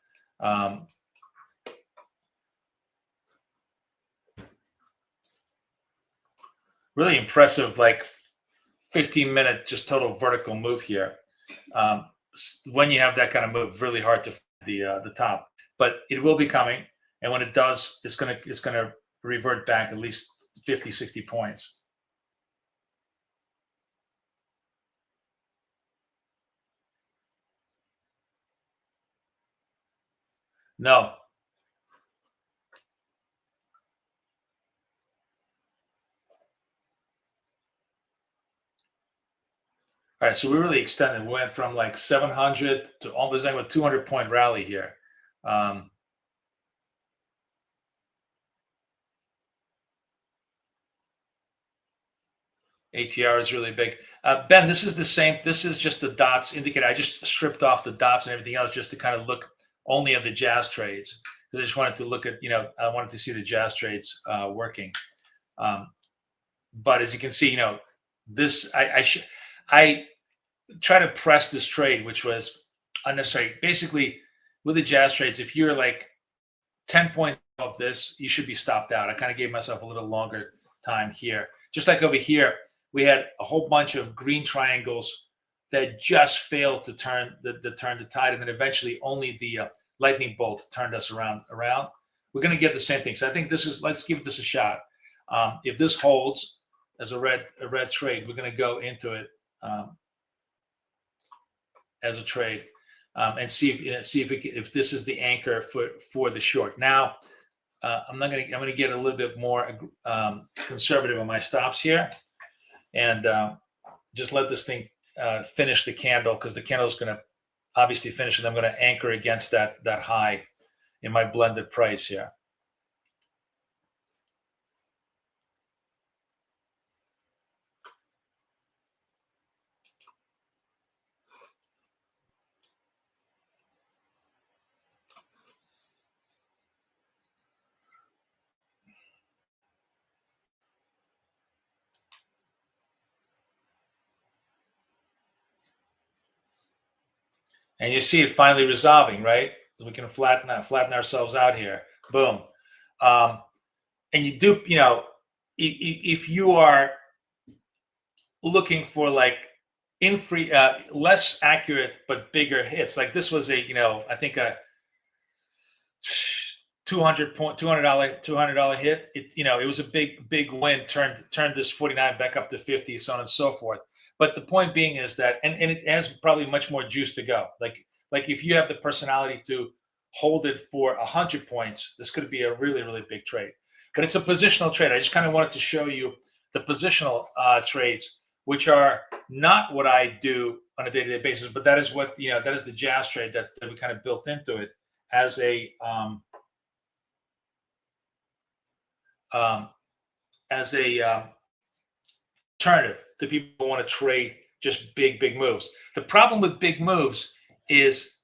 Really impressive, like 15-minute just total vertical move here. When you have that kind of move, really hard to find the top, but it will be coming. And when it does, it's gonna revert back at least 50, 60 points. No. All right, so we really extended. We went from like 700 to almost like a 200-point rally here. ATR is really big. Ben, this is the same. This is just the dots indicator. I just stripped off the dots and everything else just to kind of look only at the jazz trades. Because I just wanted to look at, I wanted to see the jazz trades working. But as you can see, this, I try to press this trade, which was unnecessary. Basically, with the jazz trades, if you're like 10 points of this, you should be stopped out. I kind of gave myself a little longer time here. Just like over here, we had a whole bunch of green triangles that just failed to turn the tide, and then eventually only the lightning bolt turned us around. We're going to get the same thing. So I think let's give this a shot. If this holds as a red trade, we're going to go into it as a trade and see if this is the anchor for the short. Now, I'm going to get a little bit more conservative on my stops here, and just let this thing finish the candle, because the candle is going to obviously finish, and I'm going to anchor against that high in my blended price here. And you see it finally resolving, right? We can flatten ourselves out here. Boom. And you do, if you are looking for like less accurate but bigger hits, like this was I think a $200 hit. It was a big win, turned this 49 back up to 50, so on and so forth. But the point being is that, and it has probably much more juice to go. Like if you have the personality to hold it for 100 points, this could be a really, really big trade. But it's a positional trade. I just kind of wanted to show you the positional trades, which are not what I do on a day-to-day basis, but that is what that is the jazz trade that we kind of built into it as a alternative to people who want to trade just big moves. The problem with big moves is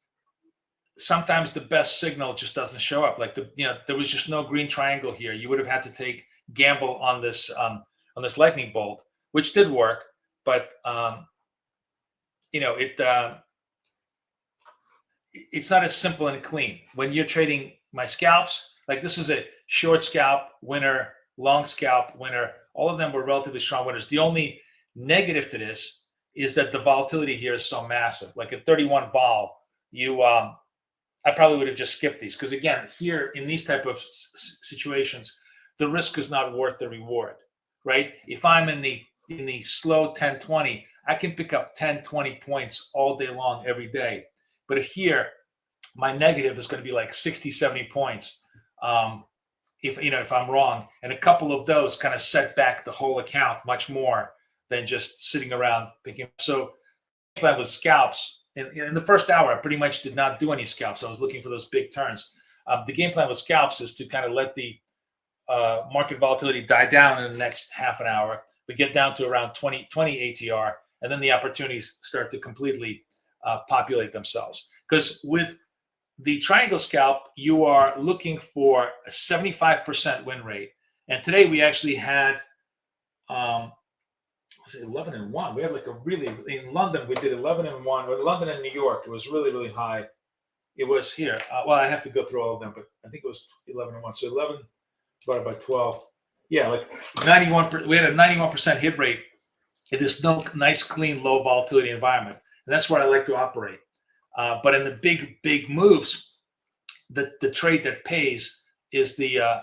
sometimes the best signal just doesn't show up. Like there was just no green triangle here. You would have had to gamble on this lightning bolt, which did work, but it's not as simple and clean. When you're trading my scalps, like this is a short scalp winner, long scalp winner. All of them were relatively strong winners. The only negative to this is that the volatility here is so massive. Like at 31 vol, I probably would have just skipped these, because again, here in these type of situations, the risk is not worth the reward, right? If I'm in the slow 10-20, I can pick up 10-20 points all day long every day. But if here my negative is going to be like 60-70 points, if I'm wrong, and a couple of those kind of set back the whole account much more than just sitting around thinking. So if I was scalps in the first hour, I pretty much did not do any scalps. I was looking for those big turns. The game plan with scalps is to kind of let the market volatility die down in the next half an hour. We get down to around 20 ATR, and then the opportunities start to completely populate themselves. Because with the triangle scalp, you are looking for a 75% win rate. And today we actually had 11-1. We had like in London, we did 11-1, or London and New York, it was really, really high. It was here. Well, I have to go through all of them, but I think it was 11-1. So 11 divided by 12. Yeah, like 91%. We had a 91% hit rate in this nice, clean, low volatility environment. And that's where I like to operate. But in the big moves, the trade that pays is the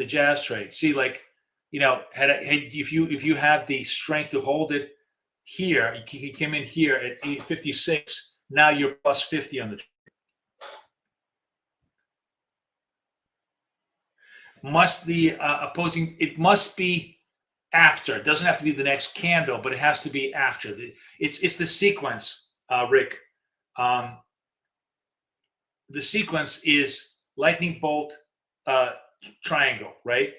jazz trade. See, like, if you had the strength to hold it here, you came in here at 856. Now you're plus 50 on the trade. Must the opposing? It must be after. It doesn't have to be the next candle, but it has to be after. It's the sequence, Rick. The sequence is lightning bolt, triangle, right?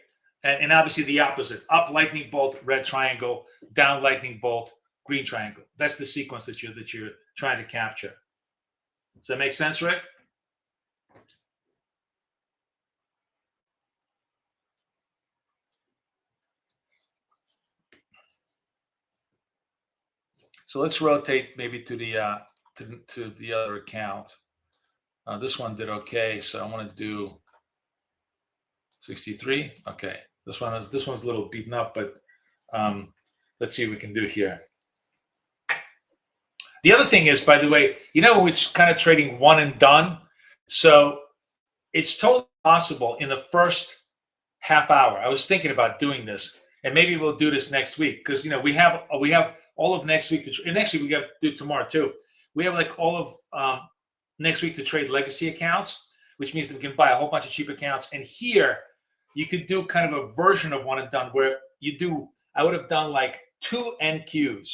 And obviously the opposite: up lightning bolt, red triangle; down lightning bolt, green triangle. That's the sequence that you're trying to capture. Does that make sense, Rick? So let's rotate maybe to the to the other account. This one did okay, so I want to do 63. Okay, this one's a little beaten up, but let's see what we can do here. The other thing is, by the way, we're kind of trading one and done. So it's totally possible in the first half hour. I was thinking about doing this, and maybe we'll do this next week because we have all of next week and actually we got to do tomorrow too. We have like all of next week to trade legacy accounts, which means that we can buy a whole bunch of cheap accounts. And here you could do kind of a version of one and done where I would have done like 2 NQs.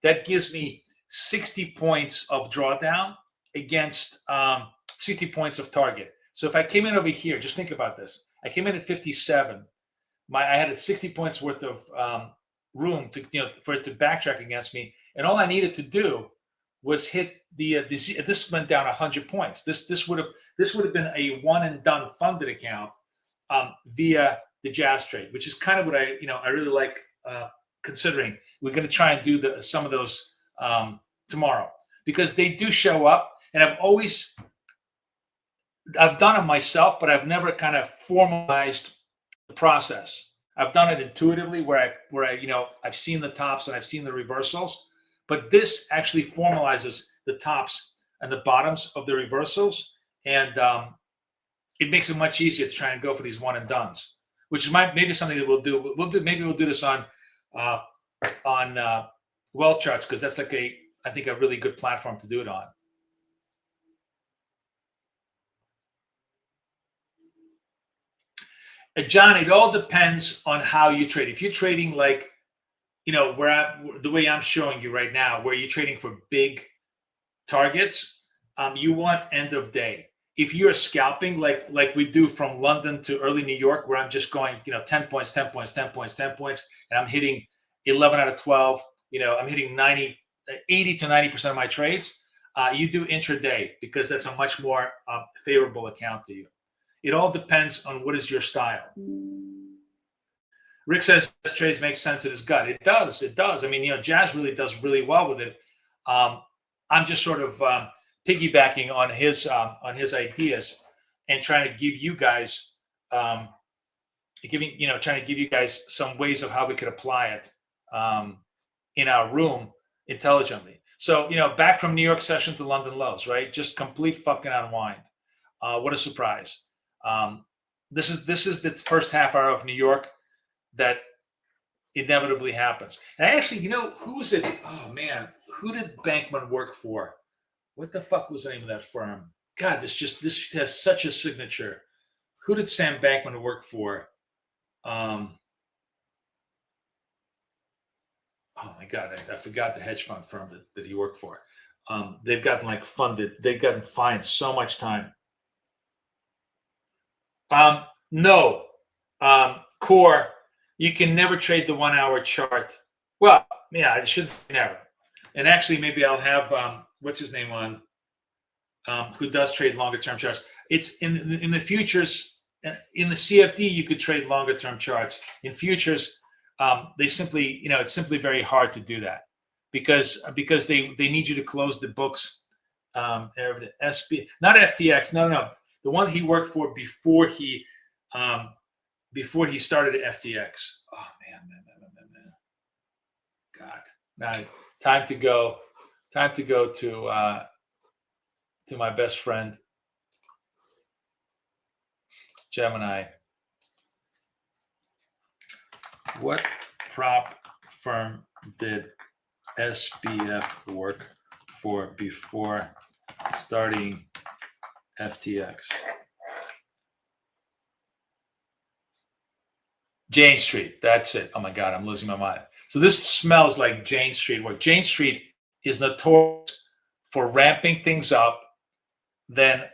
That gives me 60 points of drawdown against 60 points of target. So if I came in over here, just think about this. I came in at 57. I had 60 points worth of room to for it to backtrack against me, and all I needed to do was hit this went down 100 points. This would have been a one and done funded account via the Jazz trade, which is kind of what I really like considering. We're going to try and do some of those tomorrow because they do show up, and I've done them myself, but I've never kind of formalized the process. I've done it intuitively where I've seen the tops and I've seen the reversals, but this actually formalizes the tops and the bottoms of the reversals, and it makes it much easier to try and go for these one and dones, which is maybe something that we'll do. Maybe we'll do this on wealth charts because that's like I think a really good platform to do it on. John, it all depends on how you trade. If you're trading like, the way I'm showing you right now, where you're trading for big targets, you want end of day. If you're scalping like we do from London to early New York, where I'm just going, 10 points, 10 points, 10 points, 10 points, and I'm hitting 11 out of 12, I'm hitting 80 to 90% of my trades, you do intraday because that's a much more favorable account to you. It all depends on what is your style. Rick says trades make sense in his gut. It does. It does. I mean, Jazz really does really well with it. I'm just sort of piggybacking on his ideas and trying to give you guys, trying to give you guys some ways of how we could apply it in our room intelligently. So, back from New York session to London lows, right? Just complete fucking unwind. What a surprise. This is the first half hour of New York that inevitably happens. And actually, who is it? Oh man, who did Bankman work for? What the fuck was the name of that firm? God, this has such a signature. Who did Sam Bankman work for? Oh my God, I forgot the hedge fund firm that he worked for. They've gotten funded. They've gotten fined so much time. No, Core, you can never trade the 1 hour chart. Well, yeah, I should never. And actually, maybe I'll have what's his name on, who does trade longer term charts. It's in the futures, in the CFD, you could trade longer term charts. In futures, they simply, it's simply very hard to do that because they need you to close the books. SB, not FTX, no. The one he worked for before he started at FTX. Oh man. God. Now time to go to my best friend Gemini. What prop firm did SBF work for before starting FTX? Jane Street. That's it. Oh my God, I'm losing my mind. So this smells like Jane Street work. Jane Street is notorious for ramping things up, then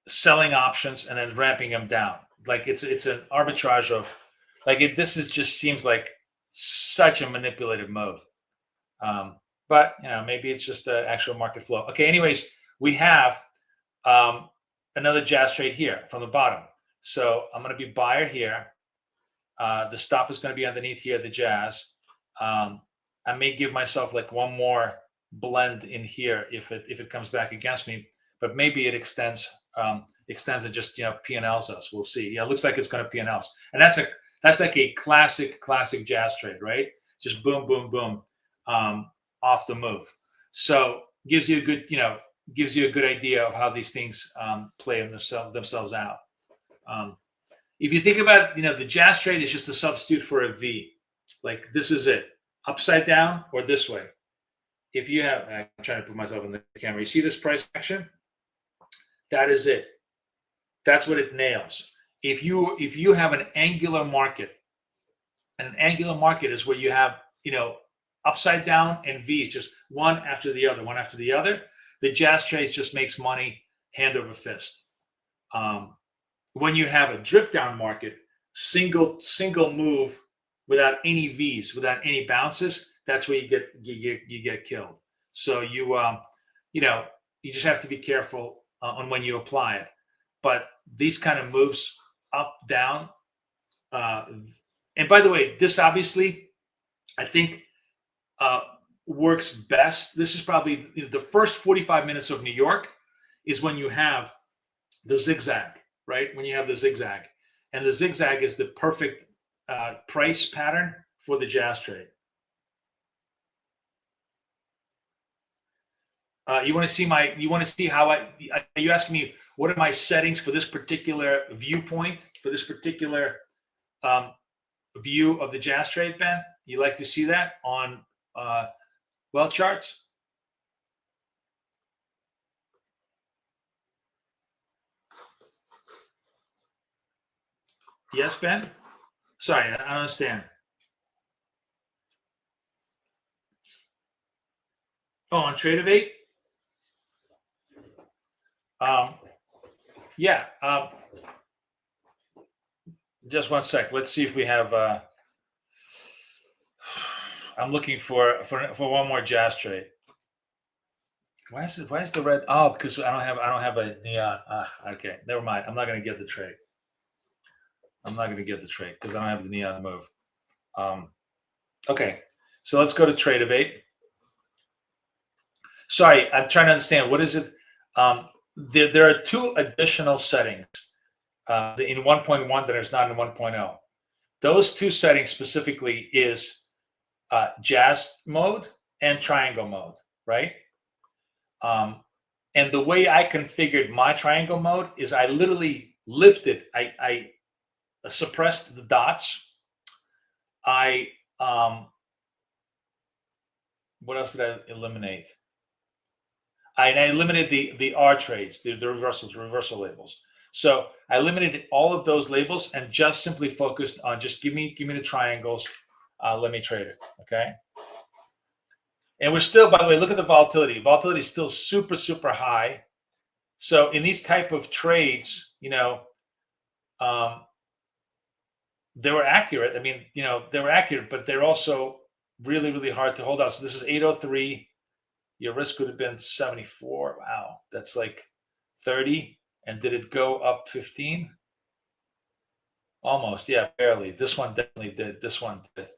selling options and then ramping them down. like it's an arbitrage of like this is just seems like such a manipulative mode. But maybe it's just the actual market flow. Okay, anyways, we have another jazz trade here from the bottom. So I'm going to be buyer here. The stop is going to be underneath here, the jazz. I may give myself like one more blend in here if it comes back against me, but maybe it extends and just P&Ls us. We'll see. Yeah, it looks like it's going to P&Ls, and that's like a classic jazz trade, right? Just boom, boom, boom, off the move. So gives you a good idea of how these things play themselves out. If you think about the jazz trade is just a substitute for a V. Like this is it, upside down or this way. If you have, I'm trying to put myself in the camera. You see this price action? That is it. That's what it nails. If you have an angular market, and an angular market is where you have upside down and V's, just one after the other. The jazz trade just makes money hand over fist. When you have a drip down market, single move without any V's, without any bounces, that's where you get killed. So you just have to be careful on when you apply it. But these kind of moves up, down, and by the way, this obviously I think works best. This is probably the first 45 minutes of New York is when you have the zigzag, right? When you have the zigzag, and the zigzag is the perfect price pattern for the jazz trade. You want to see how are you asking me what are my settings for this particular viewpoint, for this particular view of the jazz trade, Ben? You like to see that on wealth charts? Yes, Ben? Sorry, I don't understand. Oh, on Tradingview? Yeah. Just one sec. Let's see if we have. I'm looking for one more jazz trade. Why is the red? Oh, because I don't have a neon. Okay, never mind. I'm not going to get the trade. Because I don't have the neon move. Okay, so let's go to Tradingview. Sorry, I'm trying to understand. What is it? There are two additional settings in 1.1 that is not in 1.0. Those two settings specifically is jazz mode and triangle mode, right? And the way I configured my triangle mode is I literally lifted, I suppressed the dots. What else did I eliminate? I eliminated the R trades, the reversal labels. So I eliminated all of those labels and just simply focused on just give me the triangles. Let me trade it. Okay. And we're still, by the way, look at the volatility. Volatility is still super, super high. So in these type of trades, they were accurate. I mean, they were accurate, but they're also really, really hard to hold out. So this is 803. Your risk would have been 74. Wow, that's like 30. And did it go up 15? Almost, yeah, barely. This one definitely did. This one did.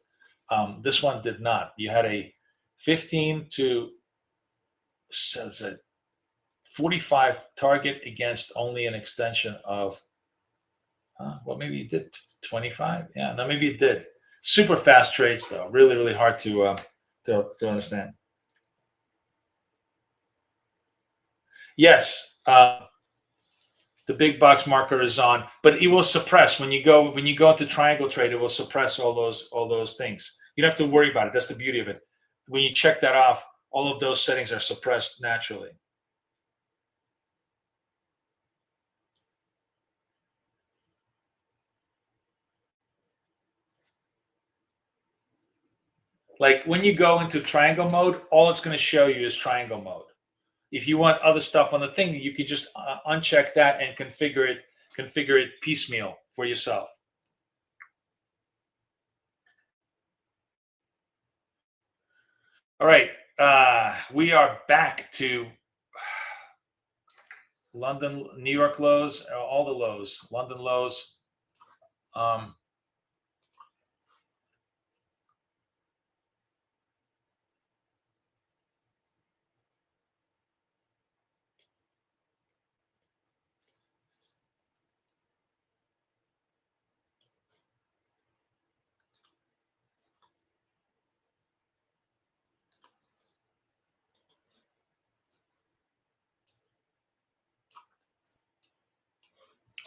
This one did not. You had a 15 to 45 target against only an extension of, well, maybe you did 25. Yeah, no, maybe it did. Super fast trades though. Really, really hard to understand. Yes, the big box marker is on, but it will suppress when you go into triangle trade. It will suppress all those things. You don't have to worry about it. That's the beauty of it. When you check that off, all of those settings are suppressed naturally. Like when you go into triangle mode, all it's going to show you is triangle mode. If you want other stuff on the thing, you can just uncheck that and configure it piecemeal for yourself. All right, we are back to London, New York lows, all the lows, London lows.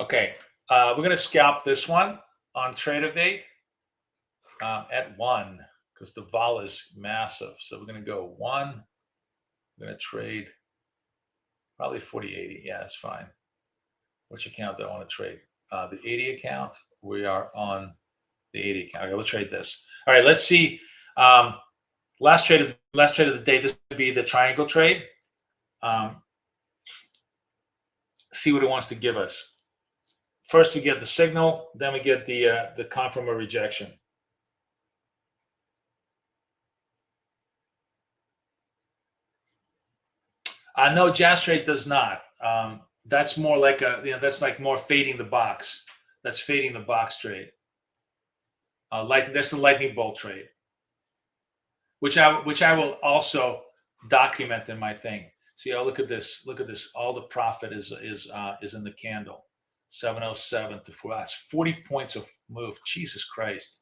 Okay, we're going to scalp this one on trade of date at 1 because the vol is massive. So we're going to go 1. I'm going to trade probably 40.80. Yeah, that's fine. Which account do I want to trade? The 80 account. We are on the 80 account. Okay, we'll trade this. All right, let's see. Last trade of the day. This would be the triangle trade. See what it wants to give us. First, we get the signal, then we get the confirm or rejection. No, Jazz Trade does not. That's more like that's like more fading the box. That's fading the box trade. That's the lightning bolt trade, which I will also document in my thing. See, oh, look at this. Look at this. All the profit is in the candle. 707 to 4. That's 40 points of move. Jesus Christ.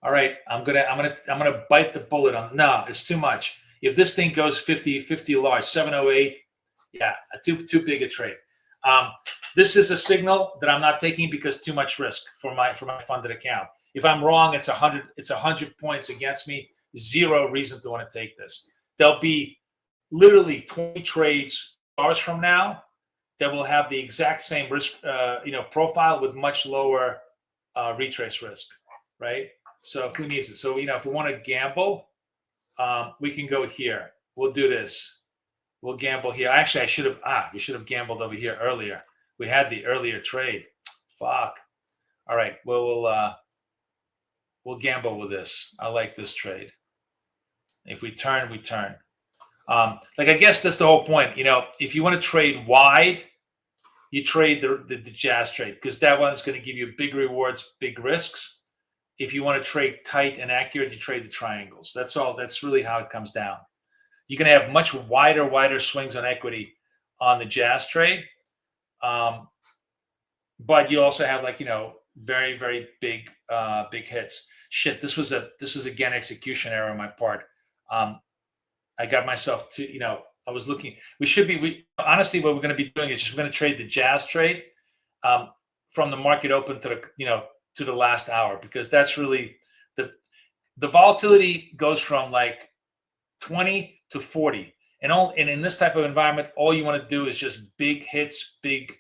All right, I'm gonna bite the bullet on. No, it's too much. If this thing goes 50 large, 708, yeah, too big a trade. This is a signal that I'm not taking because too much risk for my funded account. If I'm wrong, it's 100 points against me. Zero reason to want to take this. There'll be literally 20 trades hours from now that will have the exact same risk, profile with much lower retrace risk, right? So who needs it? So if we want to gamble, we can go here. We'll do this. We'll gamble here. Actually, we should have gambled over here earlier. We had the earlier trade. Fuck. All right. Well, we'll gamble with this. I like this trade. If we turn, we turn. I guess that's the whole point. If you want to trade wide, you trade the Jazz trade because that one's going to give you big rewards, big risks. If you want to trade tight and accurate, you trade the triangles. That's all. That's really how it comes down. You're going to have much wider swings on equity on the Jazz trade, but you also have very, very big hits. Shit, this was again execution error on my part. I got myself to, I was looking. Honestly, what we're going to be doing is just we're going to trade the Jazz trade from the market open to the last hour, because that's really the volatility goes from 20 to 40, and in this type of environment, all you want to do is just big hits, big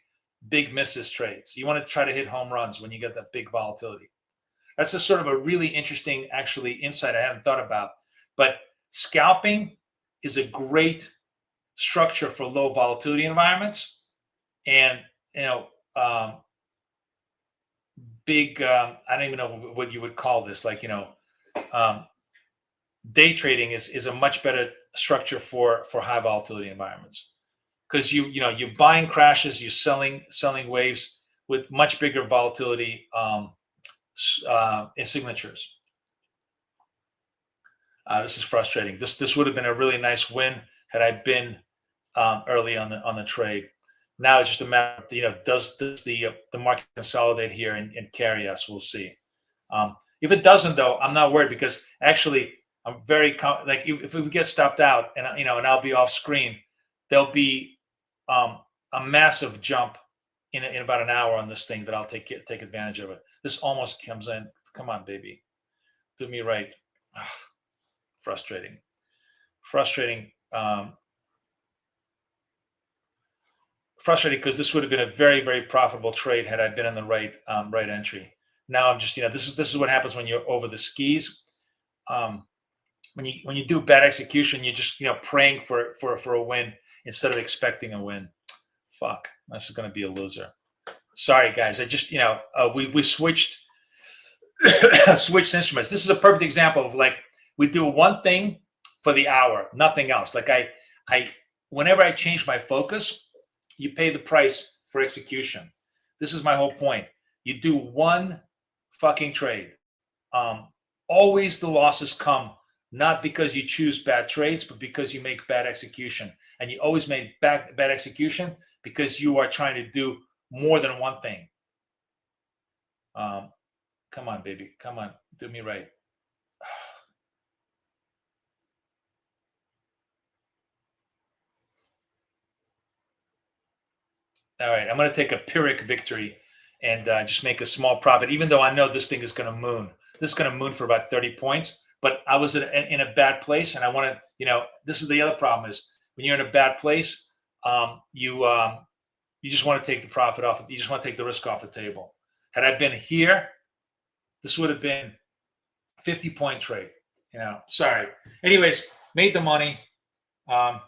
misses trades. You want to try to hit home runs when you get that big volatility. That's a sort of a really interesting, actually, insight I haven't thought about. But scalping is a great structure for low volatility environments, and big. I don't even know what you would call this. Day trading is a much better structure for high volatility environments, because you're buying crashes, you're selling waves with much bigger volatility in signatures. This is frustrating. This would have been a really nice win had I been early on the trade. Now it's just a matter of does the market consolidate here and carry us? We'll see. If it doesn't, though, I'm not worried, because actually I'm very if we get stopped out and I'll be off screen, there'll be a massive jump in about an hour on this thing that I'll take advantage of it. This almost comes in. Come on, baby, do me right. Ugh. Frustrating because this would have been a very, very profitable trade had I been in the right entry. Now I'm just this is what happens when you're over the skis. When you do bad execution, you're just praying for a win instead of expecting a win. Fuck, this is going to be a loser. Sorry, guys. I just, we switched switched instruments. This is a perfect example of like we do one thing for the hour, nothing else. Like I whenever I change my focus, you pay the price for execution. This is my whole point. You do one fucking trade. Always the losses come not because you choose bad trades, but because you make bad execution. And you always make bad execution because you are trying to do more than one thing. Come on, baby. Come on. Do me right. All right. I'm going to take a Pyrrhic victory and just make a small profit, even though I know this thing is going to moon. This is going to moon for about 30 points. But I was in a bad place, and I want to, this is the other problem is when you're in a bad place, you just want to take the profit off. You just want to take the risk off the table. Had I been here, this would have been 50-point trade. Sorry. Anyways, made the money. It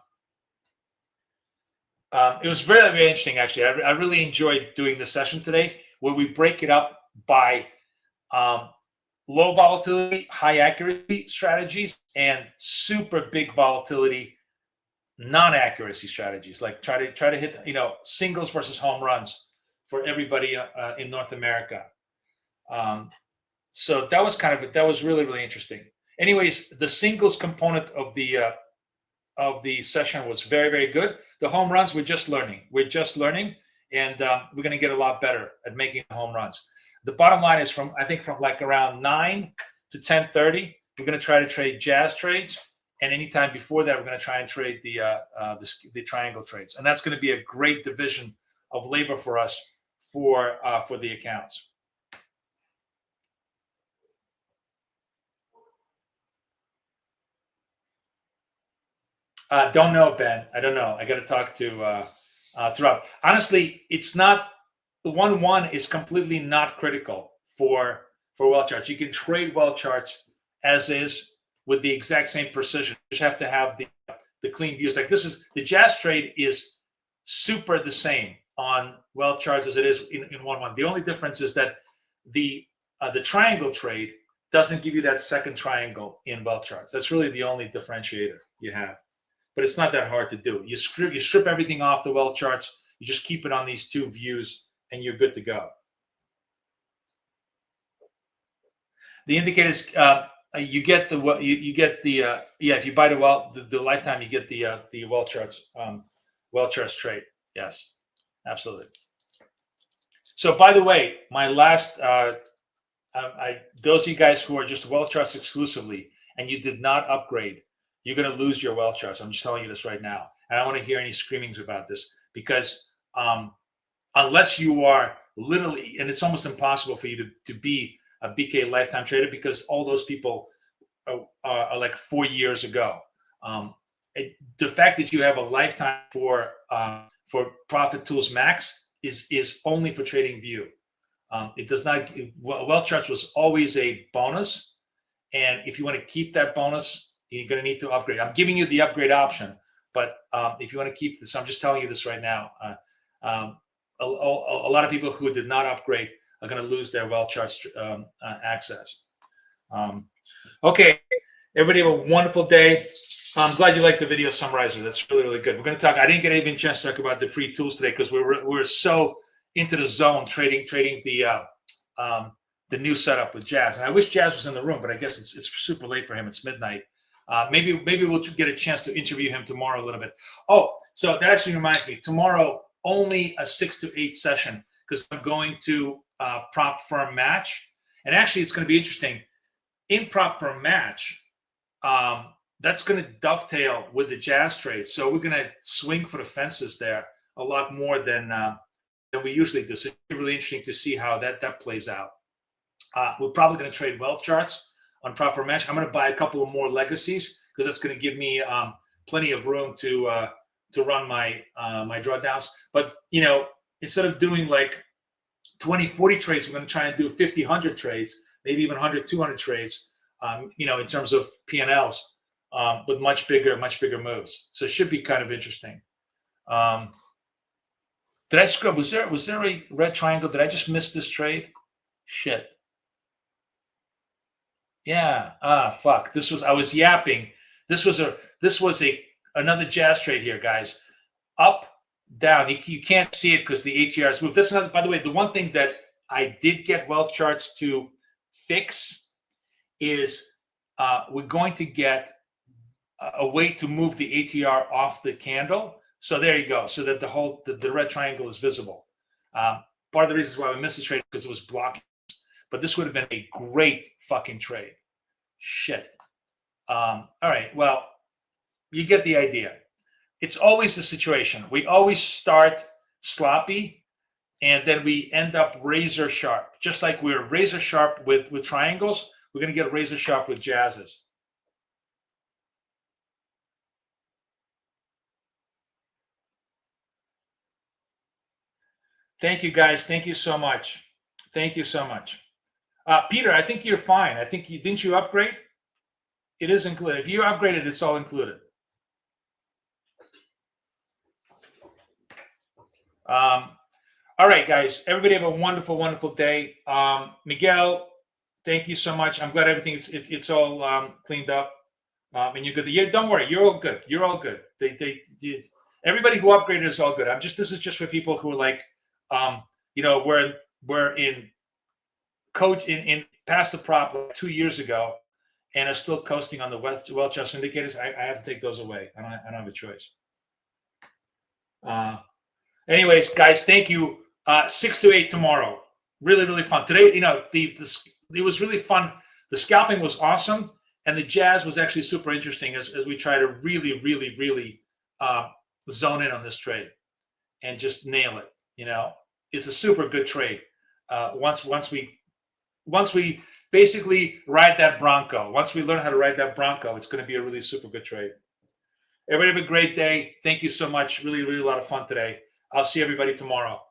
was very, very interesting, actually. I really enjoyed doing this session today, where we break it up by low volatility, high accuracy strategies, and super big volatility, non-accuracy strategies. Like try to hit, singles versus home runs for everybody in North America. So that was really, really interesting. Anyways, the singles component of the session was very, very good. The home runs, we're just learning, and we're going to get a lot better at making home runs. The bottom line is from like around 9 to 10:30, we're going to try to trade jazz trades, and anytime before that, we're going to try and trade the triangle trades, and that's going to be a great division of labor for us for the accounts. Don't know, Ben. I don't know. I got to talk to Rob. Honestly, it's not. The 1-1 is completely not critical for well charts. You can trade well charts as is with the exact same precision. You just have to have the clean views. Like the jazz trade is super the same on well charts as it is in 1-1. The only difference is that the triangle trade doesn't give you that second triangle in well charts. That's really the only differentiator you have. But it's not that hard to do. You strip everything off the well charts. You just keep it on these two views, and you're good to go. The indicators, you get the if you buy the lifetime, you get the well charts trade. Yes, absolutely. So by the way, my last those of you guys who are just well charts exclusively and you did not upgrade, you're going to lose your well charts. I'm just telling you this right now. And I don't want to hear any screamings about this because unless you are literally, and it's almost impossible for you to be a BK lifetime trader because all those people are like 4 years ago. The fact that you have a lifetime for Profit Tools Max is only for Tradingview. It does not. Well charts was always a bonus, and if you want to keep that bonus, you're going to need to upgrade. I'm giving you the upgrade option, but if you want to keep this, I'm just telling you this right now. A lot of people who did not upgrade are going to lose their well charts access. Okay, everybody have a wonderful day. I'm glad you liked the video summarizer. That's really, really good. We're going to talk. I didn't get even a chance to talk about the free tools today because we're so into the zone trading the new setup with Jazz. And I wish Jazz was in the room, but I guess it's super late for him. It's midnight. Maybe we'll get a chance to interview him tomorrow a little bit. Oh, so that actually reminds me. Tomorrow, only a 6 to 8 session because I'm going to prop firm match. And actually, it's going to be interesting. In prop firm match, that's going to dovetail with the Jazz trade. So we're going to swing for the fences there a lot more than we usually do. So it's really interesting to see how that plays out. We're probably going to trade wealth charts on prop firm match. I'm going to buy a couple of more legacies because that's going to give me plenty of room to run my drawdowns. But instead of doing like 20, 40 trades, we're going to try and do 50, 100 trades, maybe even 100, 200 trades. In terms of P&Ls with much bigger moves. So it should be kind of interesting. Did I scrub? Was there a red triangle? Did I just miss this trade? Shit. Yeah. Fuck. I was yapping. This was another jazz trade here, guys. Up, down. You can't see it because the ATRs move. This is another, by the way, the one thing that I did get wealth charts to fix is we're going to get a way to move the ATR off the candle. So there you go. So that the red triangle is visible. Part of the reasons why we missed the trade because it was blocking. But this would have been a great fucking trade. Shit. All right. Well, you get the idea. It's always the situation. We always start sloppy, and then we end up razor sharp. Just like we're razor sharp with triangles, we're going to get razor sharp with jazzes. Thank you, guys. Thank you so much. Thank you so much. Peter, I think you're fine. I think didn't you upgrade? It is included. If you upgraded, it's all included. All right, guys. Everybody have a wonderful, wonderful day. Miguel, thank you so much. I'm glad everything it's all cleaned up. And you're good. Yeah, don't worry. You're all good. You're all good. Everybody who upgraded is all good. This is just for people who are like, we're in coach in past the prop like 2 years ago and are still coasting on the well chest indicators. I have to take those away. I don't have a choice. Anyways, guys, thank you. 6 to 8 tomorrow. Really, really fun. Today, it was really fun. The scalping was awesome, and the jazz was actually super interesting as we try to really, really, really zone in on this trade and just nail it. It's a super good trade. Once we basically ride that Bronco, once we learn how to ride that Bronco, it's going to be a really super good trade. Everybody have a great day. Thank you so much. Really, really a lot of fun today. I'll see everybody tomorrow.